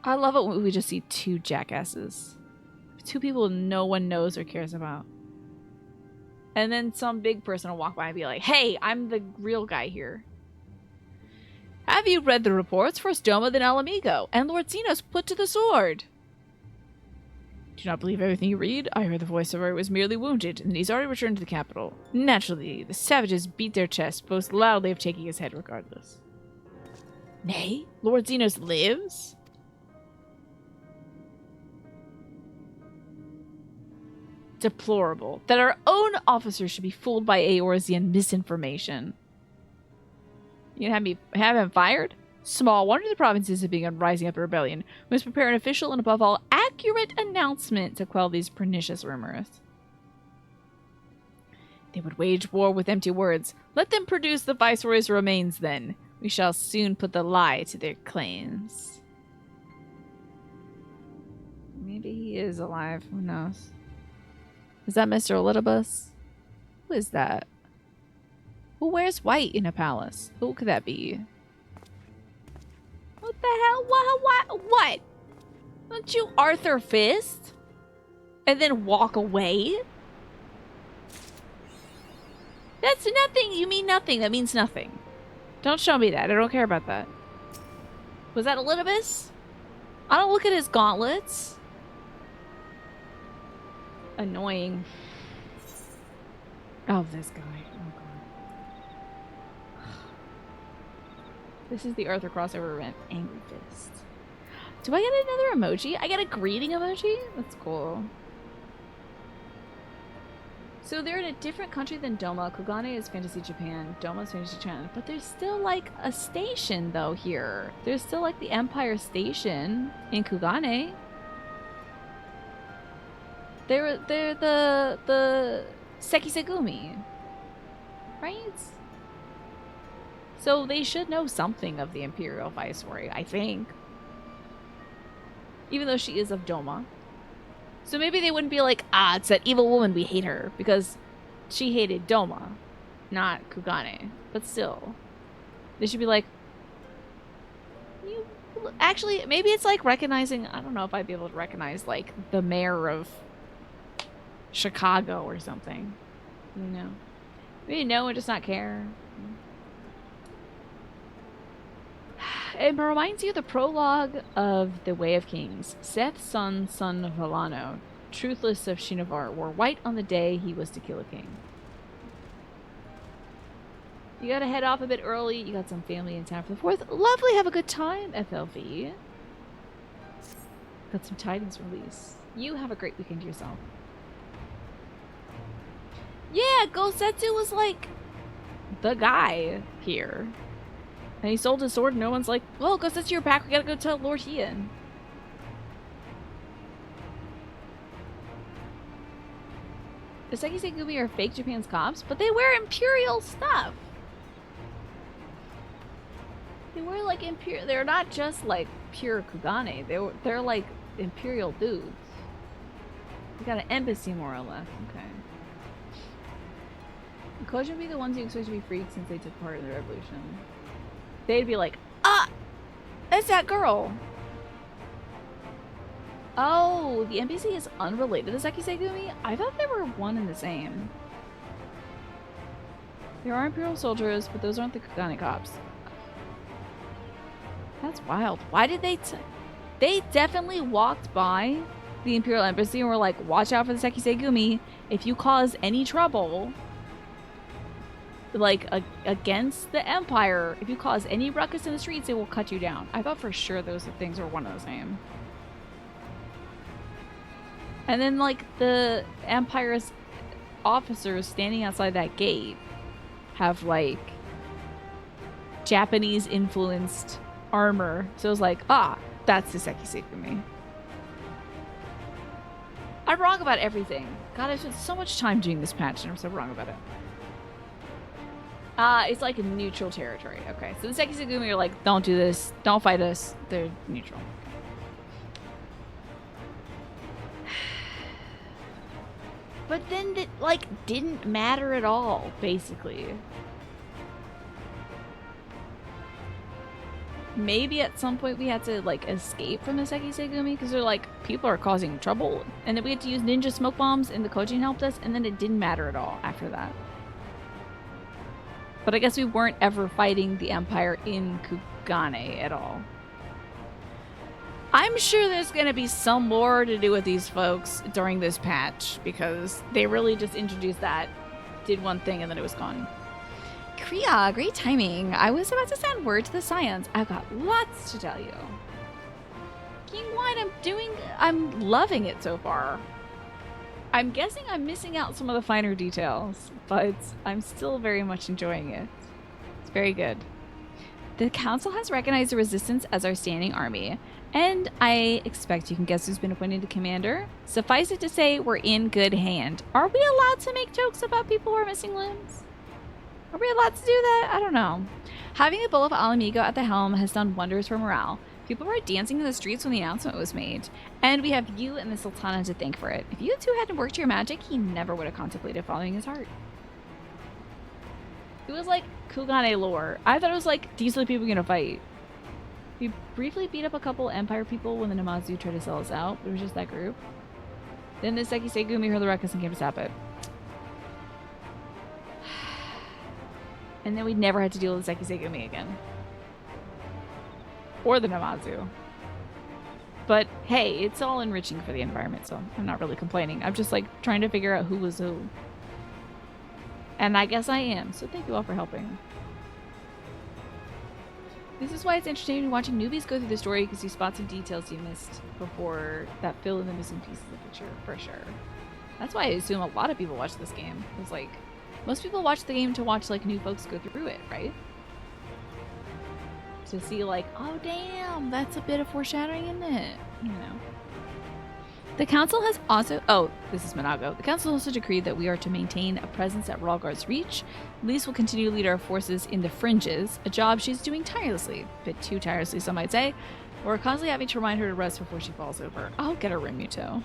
[SPEAKER 1] I love it when we just see two jackasses. Two people no one knows or cares about. And then some big person will walk by and be like, hey, I'm the real guy here. Have you read the reports? First Doma, then Alamigo, and Lord Zenos put to the sword. Do not believe everything you read. I heard the voiceover was merely wounded, and he's already returned to the capital. Naturally, the savages beat their chests, boast loudly of taking his head regardless. Nay, Lord Zenos lives? Deplorable that our own officers should be fooled by Eorzean misinformation. You gonna have him fired? Small wonder the provinces have begun rising up in rebellion. We must prepare an official and above all accurate announcement to quell these pernicious rumors. They would wage war with empty words. Let them produce the viceroy's remains then. We shall soon put the lie to their claims. Maybe he is alive. Who knows? Is that Mr. Elidibus? Who is that? Who wears white in a palace? Who could that be? What the hell? What? Don't you Arthur Fist? And then walk away? That's nothing. You mean nothing. That means nothing. Don't show me that. I don't care about that. Was that Elidibus? I don't look at his gauntlets. Annoying. Oh, this guy. Oh, God. This is the Arthur crossover event. Angry Fist. Do I get another emoji? I get a greeting emoji? That's cool. So they're in a different country than Doma. Kugane is Fantasy Japan. Doma is Fantasy China. But there's still like a station though here. There's still like the Empire Station in Kugane. They're the Sekisegumi. Right? So they should know something of the Imperial Viceroy, I think. Even though she is of Doma. So maybe they wouldn't be like, ah, it's that evil woman, we hate her. Because she hated Doma, not Kugane. But still. They should be like, you... Actually, maybe it's like recognizing... I don't know if I'd be able to recognize, like, the mayor of Chicago or something. You know? Maybe know and just not care. It reminds you of the prologue of The Way of Kings. Seth's son of Helano, truthless of Shinovar, wore white on the day he was to kill a king. You gotta head off a bit early. You got some family in town for the 4th. Lovely, have a good time, FLV. Got some tidings release. You have a great weekend yourself. Yeah, Gosetsu was like the guy here. And he sold his sword and no one's like, well, Gosetsu, you're back. We gotta go tell Lord Hien. The Sekisegumi are fake Japan's cops, but they wear Imperial stuff. They wear like Imperial. They're not just like pure Kugane. They're like Imperial dudes. We got an embassy more or less. Okay. Koji would be the ones you expect to be freed since they took part in the revolution. They'd be like, ah, that's that girl. Oh, the NPC is unrelated to Sekisegumi? I thought they were one and the same. There are Imperial soldiers, but those aren't the Kugane cops. That's wild. Why did they... They definitely walked by the Imperial Embassy and were like, watch out for the Sekisegumi. If you cause any trouble... like against the Empire, if you cause any ruckus in the streets, it will cut you down. I thought for sure those things were one of the same. And then like the Empire's officers standing outside that gate have like Japanese influenced armor. So it was like, ah, that's the Sekisegumi. I'm wrong about everything. God, I spent so much time doing this patch and I'm so wrong about it. It's like a neutral territory. Okay, so the Sekisegumi are like, don't do this, don't fight us. They're neutral. But then it, like, didn't matter at all, basically. maybe at some point we had to like escape from the Sekisegumi because they're like, people are causing trouble. And then we had to use ninja smoke bombs and the Kojin helped us, and then it didn't matter at all after that. But I guess we weren't ever fighting the Empire in Kugane at all. I'm sure there's going to be some more to do with these folks during this patch because they really just introduced that, did one thing, and then it was gone. Kriya, great timing. I was about to send word to the Scions. I've got lots to tell you. King Wine, I'm loving it so far. I'm guessing I'm missing out some of the finer details, but I'm still very much enjoying it. It's very good. The Council has recognized the Resistance as our standing army, and I expect you can guess who's been appointed to commander. Suffice it to say, we're in good hand. Are we allowed to make jokes about people who are missing limbs? Are we allowed to do that? I don't know. Having the Bull of Alamigo at the helm has done wonders for morale. People were dancing in the streets when the announcement was made. And we have you and the Sultana to thank for it. If you two hadn't worked your magic, he never would have contemplated following his heart. It was like Kugane lore. I thought it was like, these are the people we're gonna fight. We briefly beat up a couple Empire people when the Namazu tried to sell us out, but it was just that group. Then the Sekisegumi heard the ruckus and came to stop it. And then we never had to deal with the Sekisegumi again. Or the Namazu. But hey, it's all enriching for the environment, so I'm not really complaining. I'm just like trying to figure out who was who. And I guess I am, so thank you all for helping. This is why it's entertaining watching newbies go through the story, because you spot some details you missed before that fill in the missing pieces of the picture, for sure. That's why I assume a lot of people watch this game. It's like, most people watch the game to watch like new folks go through it, right? To see like, oh damn, that's a bit of foreshadowing, isn't it? You know. The council has also, oh, this is Monago. The council also decreed that we are to maintain a presence at Ralgar's Reach. Lise will continue to lead our forces in the fringes, a job she's doing tirelessly. A bit too tirelessly, some might say. We're constantly having to remind her to rest before she falls over. I'll get her Remuto.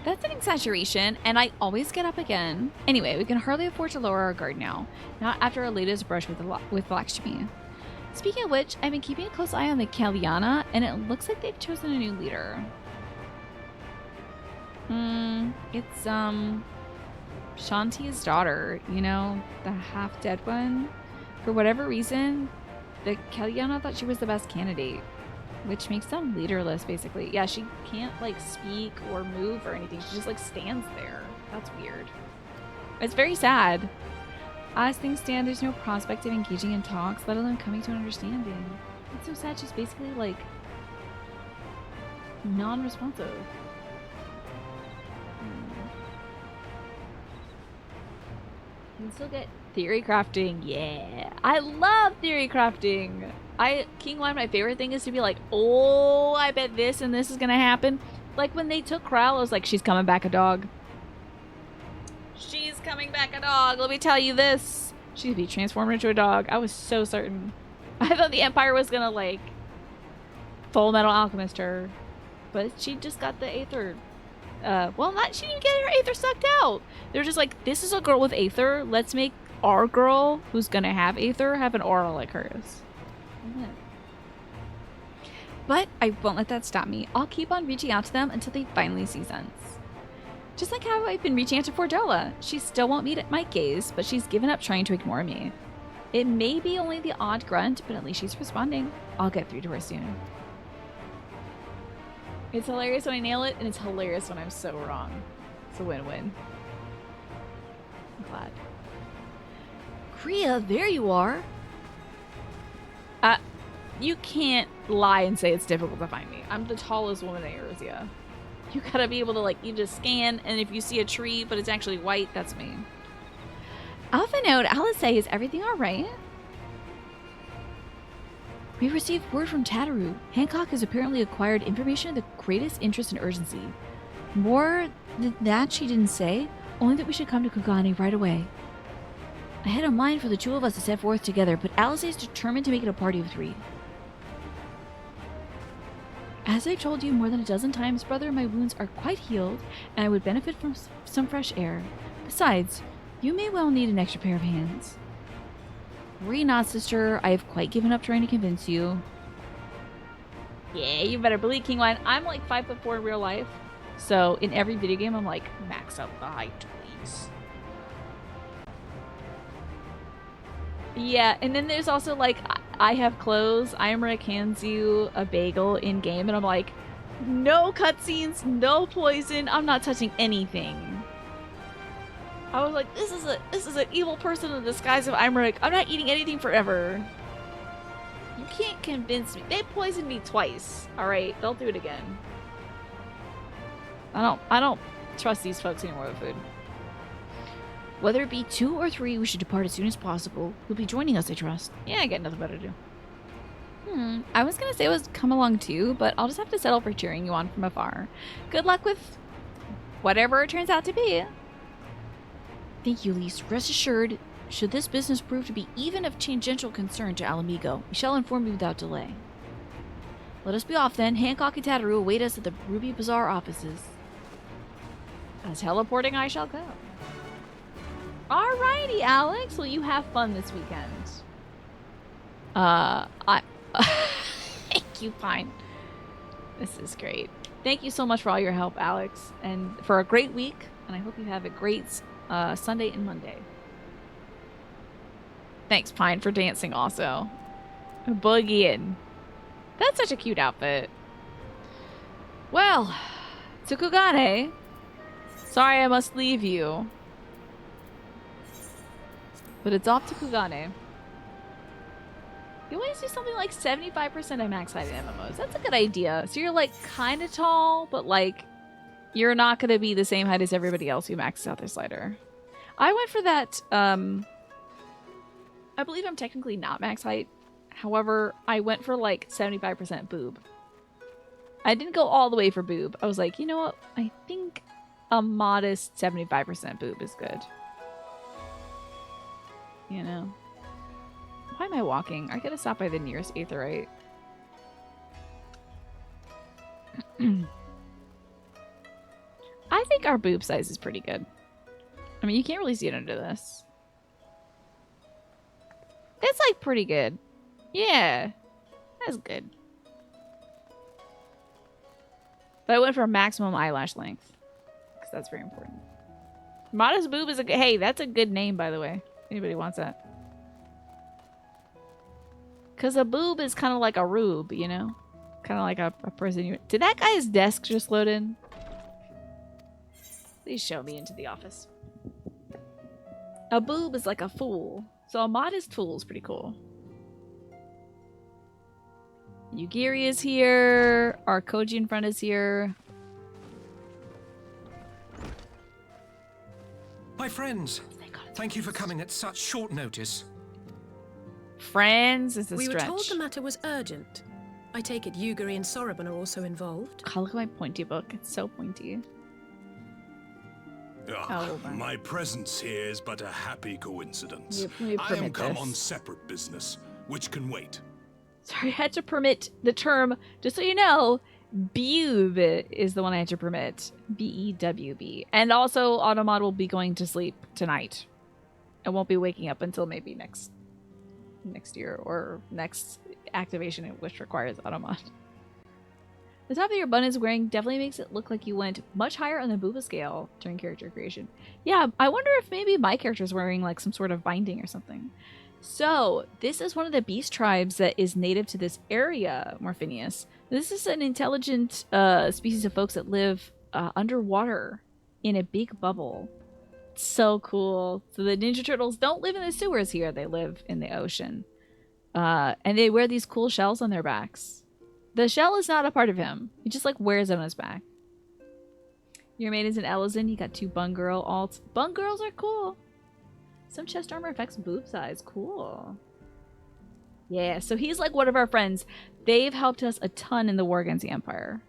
[SPEAKER 1] That's an exaggeration, and I always get up again. Anyway, we can hardly afford to lower our guard now. Not after our latest brush with Lakshmi. Speaking of which, I've been keeping a close eye on the Kalyana, and it looks like they've chosen a new leader. It's, Shanti's daughter, you know, the half-dead one. For whatever reason, the Kalyana thought she was the best candidate, which makes them leaderless, basically. Yeah, she can't, like, speak or move or anything. She just, like, stands there. That's weird. It's very sad. As things stand, there's no prospect of engaging in talks, let alone coming to an understanding. It's so sad she's basically, like, non-responsive. You can still get theory crafting. Yeah. I love theory crafting. King Wine, my favorite thing is to be like, oh, I bet this and this is gonna happen. Like when they took Kral, I was like, she's coming back a dog. She's coming back a dog. Let me tell you this. She'd be transformed into a dog. I was so certain. I thought the Empire was gonna like Full Metal Alchemist her. But she just got the Aether. Well, she didn't get her Aether sucked out. They're just like, this is a girl with Aether. Let's make our girl, who's gonna have Aether, have an aura like hers. But I won't let that stop me. I'll keep on reaching out to them until they finally see sense. Just like how I've been reaching out to Fordola. She still won't meet my gaze, but she's given up trying to ignore me. It may be only the odd grunt, but at least she's responding. I'll get through to her soon. It's hilarious when I nail it, and it's hilarious when I'm so wrong. It's a win-win. I'm glad. Kriya, there you are. You can't lie and say it's difficult to find me. I'm the tallest woman in Erzia. You gotta be able to, like, you just scan, and if you see a tree, but it's actually white, that's me. Alpha Node, Alice, is everything alright? We received word from Tataru. Hancock has apparently acquired information of the greatest interest and urgency. More than that she didn't say, only that we should come to Kugane right away. I had a mind for the two of us to set forth together, but Alice is determined to make it a party of 3. As I've told you more than a dozen times, brother, my wounds are quite healed, and I would benefit from some fresh air. Besides, you may well need an extra pair of hands. Worry not, sister. I have quite given up trying to convince you. Yeah, you better believe, King Lion. I'm like 5'4" in real life. So in every video game, I'm like, max out the height, please. Yeah, and then there's also like, I have clothes. Imric hands you a bagel in game, and I'm like, no cutscenes, no poison. I'm not touching anything. I was like, this is an evil person in the disguise of Imric. I'm not eating anything forever. You can't convince me. They poisoned me twice. All right, they'll do it again. I don't trust these folks anymore with food. Whether it be 2 or 3, we should depart as soon as possible. You'll be joining us, I trust. Yeah, I got nothing better to do. I was gonna say it was come along too, but I'll just have to settle for cheering you on from afar. Good luck with whatever it turns out to be. Thank you, Lise. Rest assured, should this business prove to be even of tangential concern to Alamigo, we shall inform you without delay. Let us be off then. Hancock and Tataru await us at the Ruby Bazaar offices. As teleporting I shall go. Alrighty, Alex. Well, you have fun this weekend. Thank you, Pine. This is great. Thank you so much for all your help, Alex, and for a great week. And I hope you have a great Sunday and Monday. Thanks, Pine, for dancing also. Boogieing. That's such a cute outfit. Well, to Kugane. Sorry I must leave you. But it's off to Kugane. You always do something like 75% of max height in MMOs. That's a good idea. So you're like kind of tall, but like you're not going to be the same height as everybody else who maxes out their slider. I went for that. I believe I'm technically not max height. However, I went for like 75% boob. I didn't go all the way for boob. I was like, you know what? I think a modest 75% boob is good. You know? Why am I walking? I gotta stop by the nearest aetheryte. I think our boob size is pretty good. I mean, you can't really see it under this. It's like pretty good. Yeah. That's good. But I went for maximum eyelash length. Because that's very important. Modest boob is a good... Hey, that's a good name, by the way. Anybody wants that. Because a boob is kind of like a rube, you know? Kind of like a person you... Did that guy's desk just load in? Please show me into the office. A boob is like a fool. So a modest fool is pretty cool. Yugiri is here. Our Koji in front is here.
[SPEAKER 3] My friends, thank you for coming at such short notice.
[SPEAKER 1] Friends is a
[SPEAKER 12] We
[SPEAKER 1] stretch.
[SPEAKER 12] were told the matter was urgent. I take it Yugiri and Soroban are also involved.
[SPEAKER 1] God, look at my pointy book. It's so pointy.
[SPEAKER 13] My presence here is but a happy coincidence.
[SPEAKER 1] You
[SPEAKER 13] I am come
[SPEAKER 1] this.
[SPEAKER 13] on separate business, which can wait.
[SPEAKER 1] Sorry, I had to permit the term, just so you know, Bube is the one I had to permit. B-E-W-B. And also, Automod will be going to sleep tonight. I won't be waking up until maybe next year or next activation, which requires Automod. The top of your bun is wearing definitely makes it look like you went much higher on the Booba scale during character creation. Yeah, I wonder if maybe my character's wearing like some sort of binding or something. So, this is one of the beast tribes that is native to this area, Morphinius. This is an intelligent species of folks that live underwater in a big bubble. It's so cool. So the Ninja Turtles don't live in the sewers here. They live in the ocean. And they wear these cool shells on their backs. The shell is not a part of him. He just like wears it on his back. Your maid is an Ellison. You got 2 Bun Girl alts. Bun Girls are cool. Some chest armor affects boob size. Cool. Yeah, so he's like one of our friends. They've helped us a ton in the war against the Empire.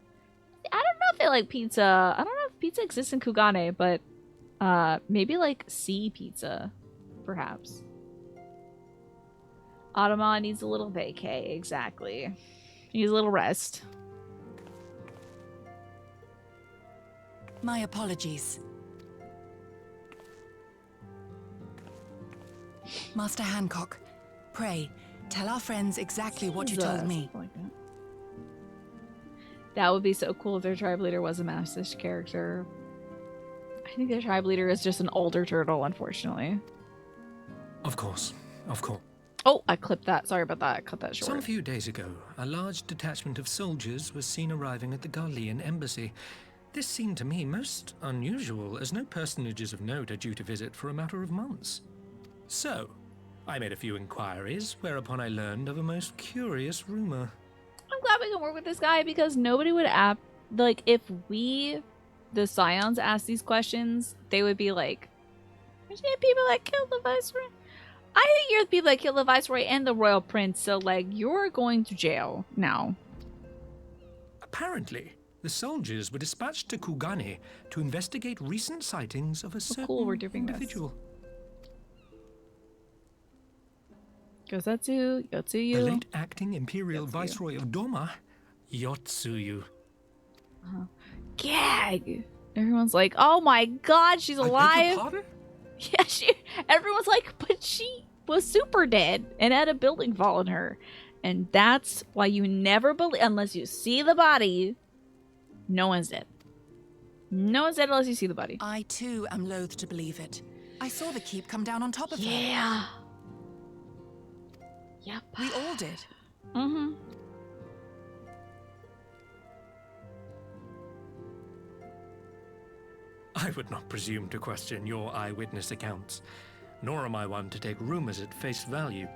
[SPEAKER 1] I don't know if they like pizza. I don't know if pizza exists in Kugane, but maybe like sea pizza, perhaps. Automon needs a little vacay, exactly. Needs a little rest.
[SPEAKER 9] My apologies. Master Hancock, Pray, tell our friends exactly what you told me.
[SPEAKER 1] That would be so cool if their tribe leader was a Mastish character. I think their tribe leader is just an older turtle, unfortunately.
[SPEAKER 14] Of course, of course.
[SPEAKER 1] Oh, I clipped that. Sorry about that. I cut that short.
[SPEAKER 14] Some few days ago, a large detachment of soldiers was seen arriving at the Garlean embassy. This seemed to me most unusual, as no personages of note are due to visit for a matter of months. So, I made a few inquiries, whereupon I learned of a most curious rumor.
[SPEAKER 1] I'm glad we can work with this guy, because nobody would like, if we, the Scions, asked these questions, they would be like, there's people that killed the Viceroy. I think you're the people that killed the Viceroy and the Royal Prince, so, like, you're going to jail now.
[SPEAKER 14] Apparently, the soldiers were dispatched to Kugane to investigate recent sightings of a certain individual.
[SPEAKER 1] Gosetsu, Yotsuyu.
[SPEAKER 14] The late acting Imperial Viceroy of Doma, Yotsuyu.
[SPEAKER 1] Gag! Everyone's like, oh my god, she's alive!
[SPEAKER 14] I beg your pardon?
[SPEAKER 1] Yeah, everyone's like, but she was super dead and had a building fall on her. And that's why you never believe, unless you see the body, no one's dead. No one's dead unless you see the body.
[SPEAKER 9] I too am loath to believe it. I saw the keep come down on top of her.
[SPEAKER 1] Yeah. Yep.
[SPEAKER 9] We all did.
[SPEAKER 1] Mm-hmm.
[SPEAKER 14] I would not presume to question your eyewitness accounts, nor am I one to take rumors at face value.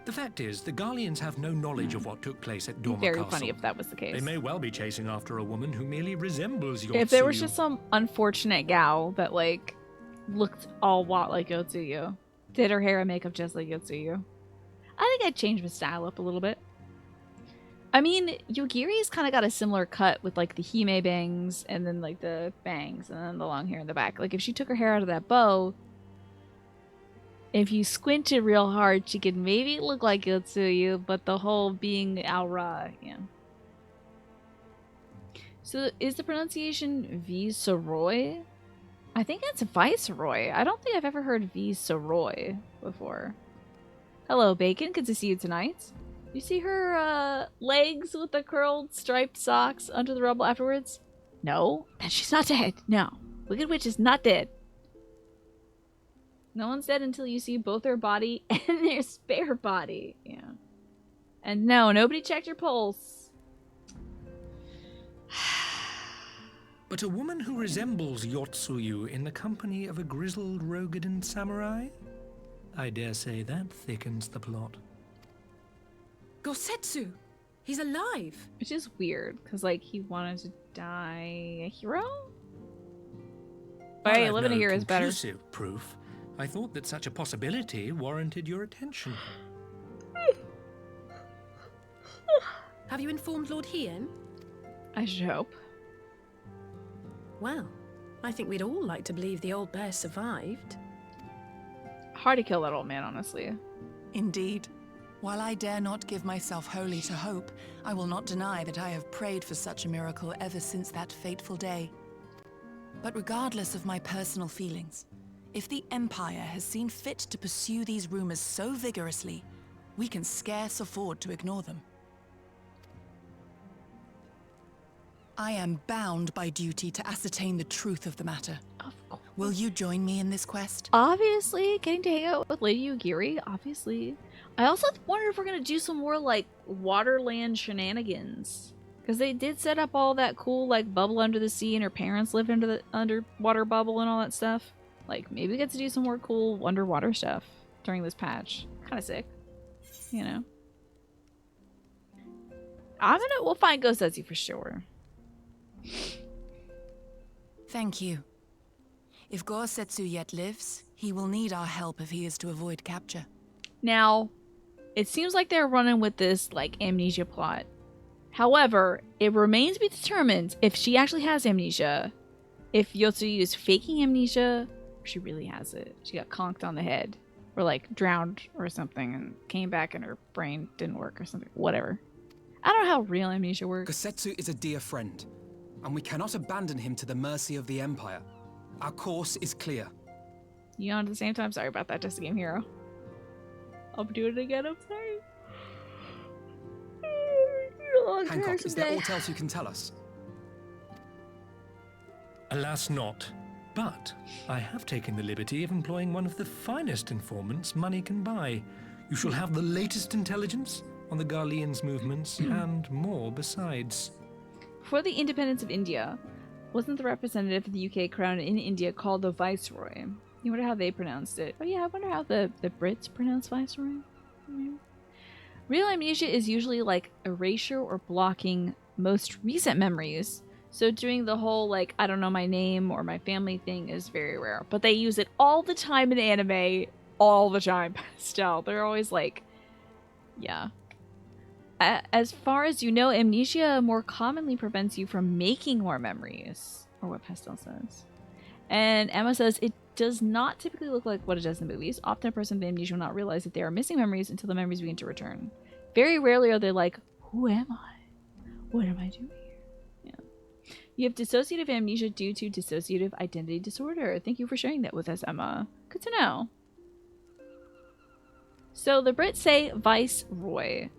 [SPEAKER 14] The fact is, the Garleans have no knowledge of what took place at Doma
[SPEAKER 1] Very
[SPEAKER 14] Castle.
[SPEAKER 1] funny if that was the case.
[SPEAKER 14] They may well be chasing after a woman who merely resembles Yotsuyu.
[SPEAKER 1] If there was just some unfortunate gal that, like, looked all like Yotsuyu, did her hair and makeup just like Yotsuyu, I think I'd change my style up a little bit. I mean, Yugiri's kind of got a similar cut with, like, the hime bangs and then, like, the bangs and then the long hair in the back. Like, if she took her hair out of that bow, if you squinted real hard, she could maybe look like Yotsuyu, but the whole being Aura, yeah. So, is the pronunciation Viceroy? I think it's Viceroy. I don't think I've ever heard Viceroy before. Hello, Bacon. Good to see you tonight. You see her legs with the curled striped socks under the rubble afterwards? No, then she's not dead. No, Wicked Witch is not dead. No one's dead until you see both her body and their spare body. Yeah. And no, nobody checked her pulse.
[SPEAKER 14] But a woman who resembles Yotsuyu in the company of a grizzled Rogadan samurai? I dare say that thickens the plot.
[SPEAKER 12] Gosetsu! He's alive!
[SPEAKER 1] Which is weird, because, like, he wanted to die a hero? But hey, living a hero is better.
[SPEAKER 14] Conclusive proof. I thought that such a possibility warranted your attention.
[SPEAKER 12] Have you informed Lord Hien?
[SPEAKER 1] I should hope.
[SPEAKER 12] Well, I think we'd all like to believe the old bear survived.
[SPEAKER 1] Hard to kill that old man, honestly.
[SPEAKER 9] Indeed. While I dare not give myself wholly to hope, I will not deny that I have prayed for such a miracle ever since that fateful day. But regardless of my personal feelings, if the Empire has seen fit to pursue these rumors so vigorously, we can scarce afford to ignore them. I am bound by duty to ascertain the truth of the matter.
[SPEAKER 1] Of course.
[SPEAKER 9] Will you join me in this quest?
[SPEAKER 1] Obviously, getting to hang out with Lady Yugiri, obviously. I also wonder if we're going to do some more, like, Waterland shenanigans. Because they did set up all that cool, like, bubble under the sea, and her parents lived under the underwater bubble and all that stuff. Like, maybe we get to do some more cool underwater stuff during this patch. Kind of sick. You know? We'll find Gosetsu for sure.
[SPEAKER 9] Thank you. If Gosetsu yet lives, he will need our help if he is to avoid capture.
[SPEAKER 1] Now, it seems like they're running with this, like, amnesia plot. However, it remains to be determined if she actually has amnesia, if Yotsuyu is faking amnesia, or she really has it. She got conked on the head, or, like, drowned or something, and came back and her brain didn't work or something. Whatever. I don't know how real amnesia works.
[SPEAKER 6] Gosetsu is a dear friend, and we cannot abandon him to the mercy of the Empire. Our course is clear.
[SPEAKER 1] You on at the same time? Sorry about that, just a game hero. I'm doing it again, I'm sorry.
[SPEAKER 6] Hancock, is there aught else you can tell us?
[SPEAKER 14] Alas not. But I have taken the liberty of employing one of the finest informants money can buy. You shall have the latest intelligence on the Garlean's movements and more besides.
[SPEAKER 1] For the independence of India, wasn't the representative of the UK crown in India called the Viceroy? You wonder how they pronounced it. Oh yeah, I wonder how the Brits pronounce Viceroy. Real amnesia is usually like erasure or blocking most recent memories. So doing the whole, like, I don't know my name or my family thing is very rare. But they use it all the time in anime. All the time. Still. They're always like, yeah. As far as you know, amnesia more commonly prevents you from making more memories. Or what Pastel says. And Emma says, it does not typically look like what it does in the movies. Often a person with amnesia will not realize that they are missing memories until the memories begin to return. Very rarely are they like, who am I? What am I doing? You have dissociative amnesia due to dissociative identity disorder. Thank you for sharing that with us, Emma. Good to know. So the Brits say Viceroy.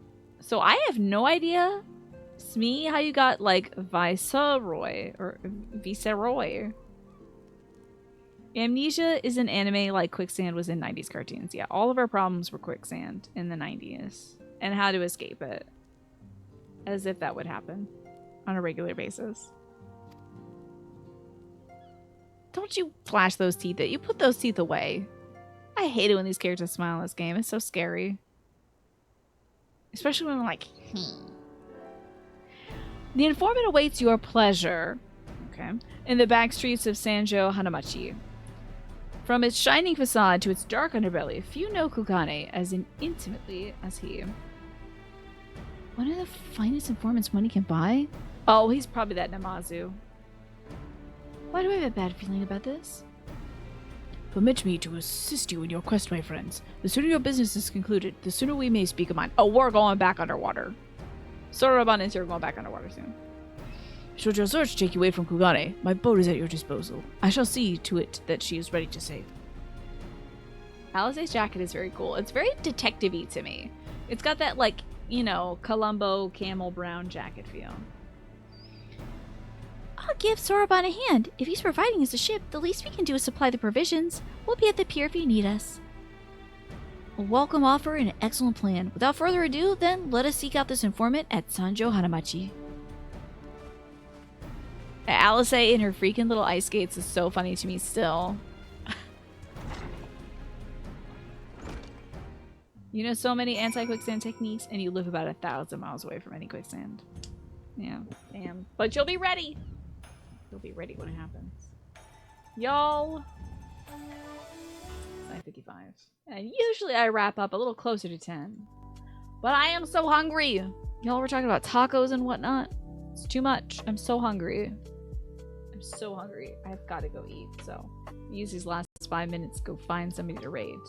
[SPEAKER 1] So I have no idea, Smee, how you got like Viceroy or Viceroy. Amnesia is an anime like Quicksand was in 90s cartoons. Yeah, all of our problems were Quicksand in the 90s. And how to escape it. As if that would happen on a regular basis. Don't you flash those teeth. You put those teeth away. I hate it when these characters smile in this game. It's so scary. Especially when I'm like, The informant awaits your pleasure. Okay. In the back streets of Sanjo Hanamachi. From its shining facade to its dark underbelly, few know Kugane as intimately as he. One of the finest informants money can buy? Oh, he's probably that Namazu. Why do I have a bad feeling about this? Permit me to assist you in your quest, my friends. The sooner your business is concluded, the sooner we may speak of mine. Oh, we're going back underwater. Soroban and Sir are going back underwater soon. Should your search take you away from Kugane, my boat is at your disposal. I shall see to it that she is ready to sail. Alice's jacket is very cool. It's very detective-y to me. It's got that, like, you know, Columbo camel brown jacket feel.
[SPEAKER 15] I'll give Soroban a hand. If he's providing us a ship, the least we can do is supply the provisions. We'll be at the pier if you need us. A welcome offer and an excellent plan. Without further ado, then, let us seek out this informant at Sanjo Hanamachi.
[SPEAKER 1] Alice in her freaking little ice skates is so funny to me still. You know so many anti-quicksand techniques, and you live about 1,000 miles away from any quicksand. Yeah, damn. But you'll be ready! You'll be ready when it happens. Y'all! It's 9:55. And usually I wrap up a little closer to 10. But I am so hungry! Y'all were talking about tacos and whatnot. It's too much. I'm so hungry. I'm so hungry. I've got to go eat, so use these last 5 minutes to go find somebody to raid.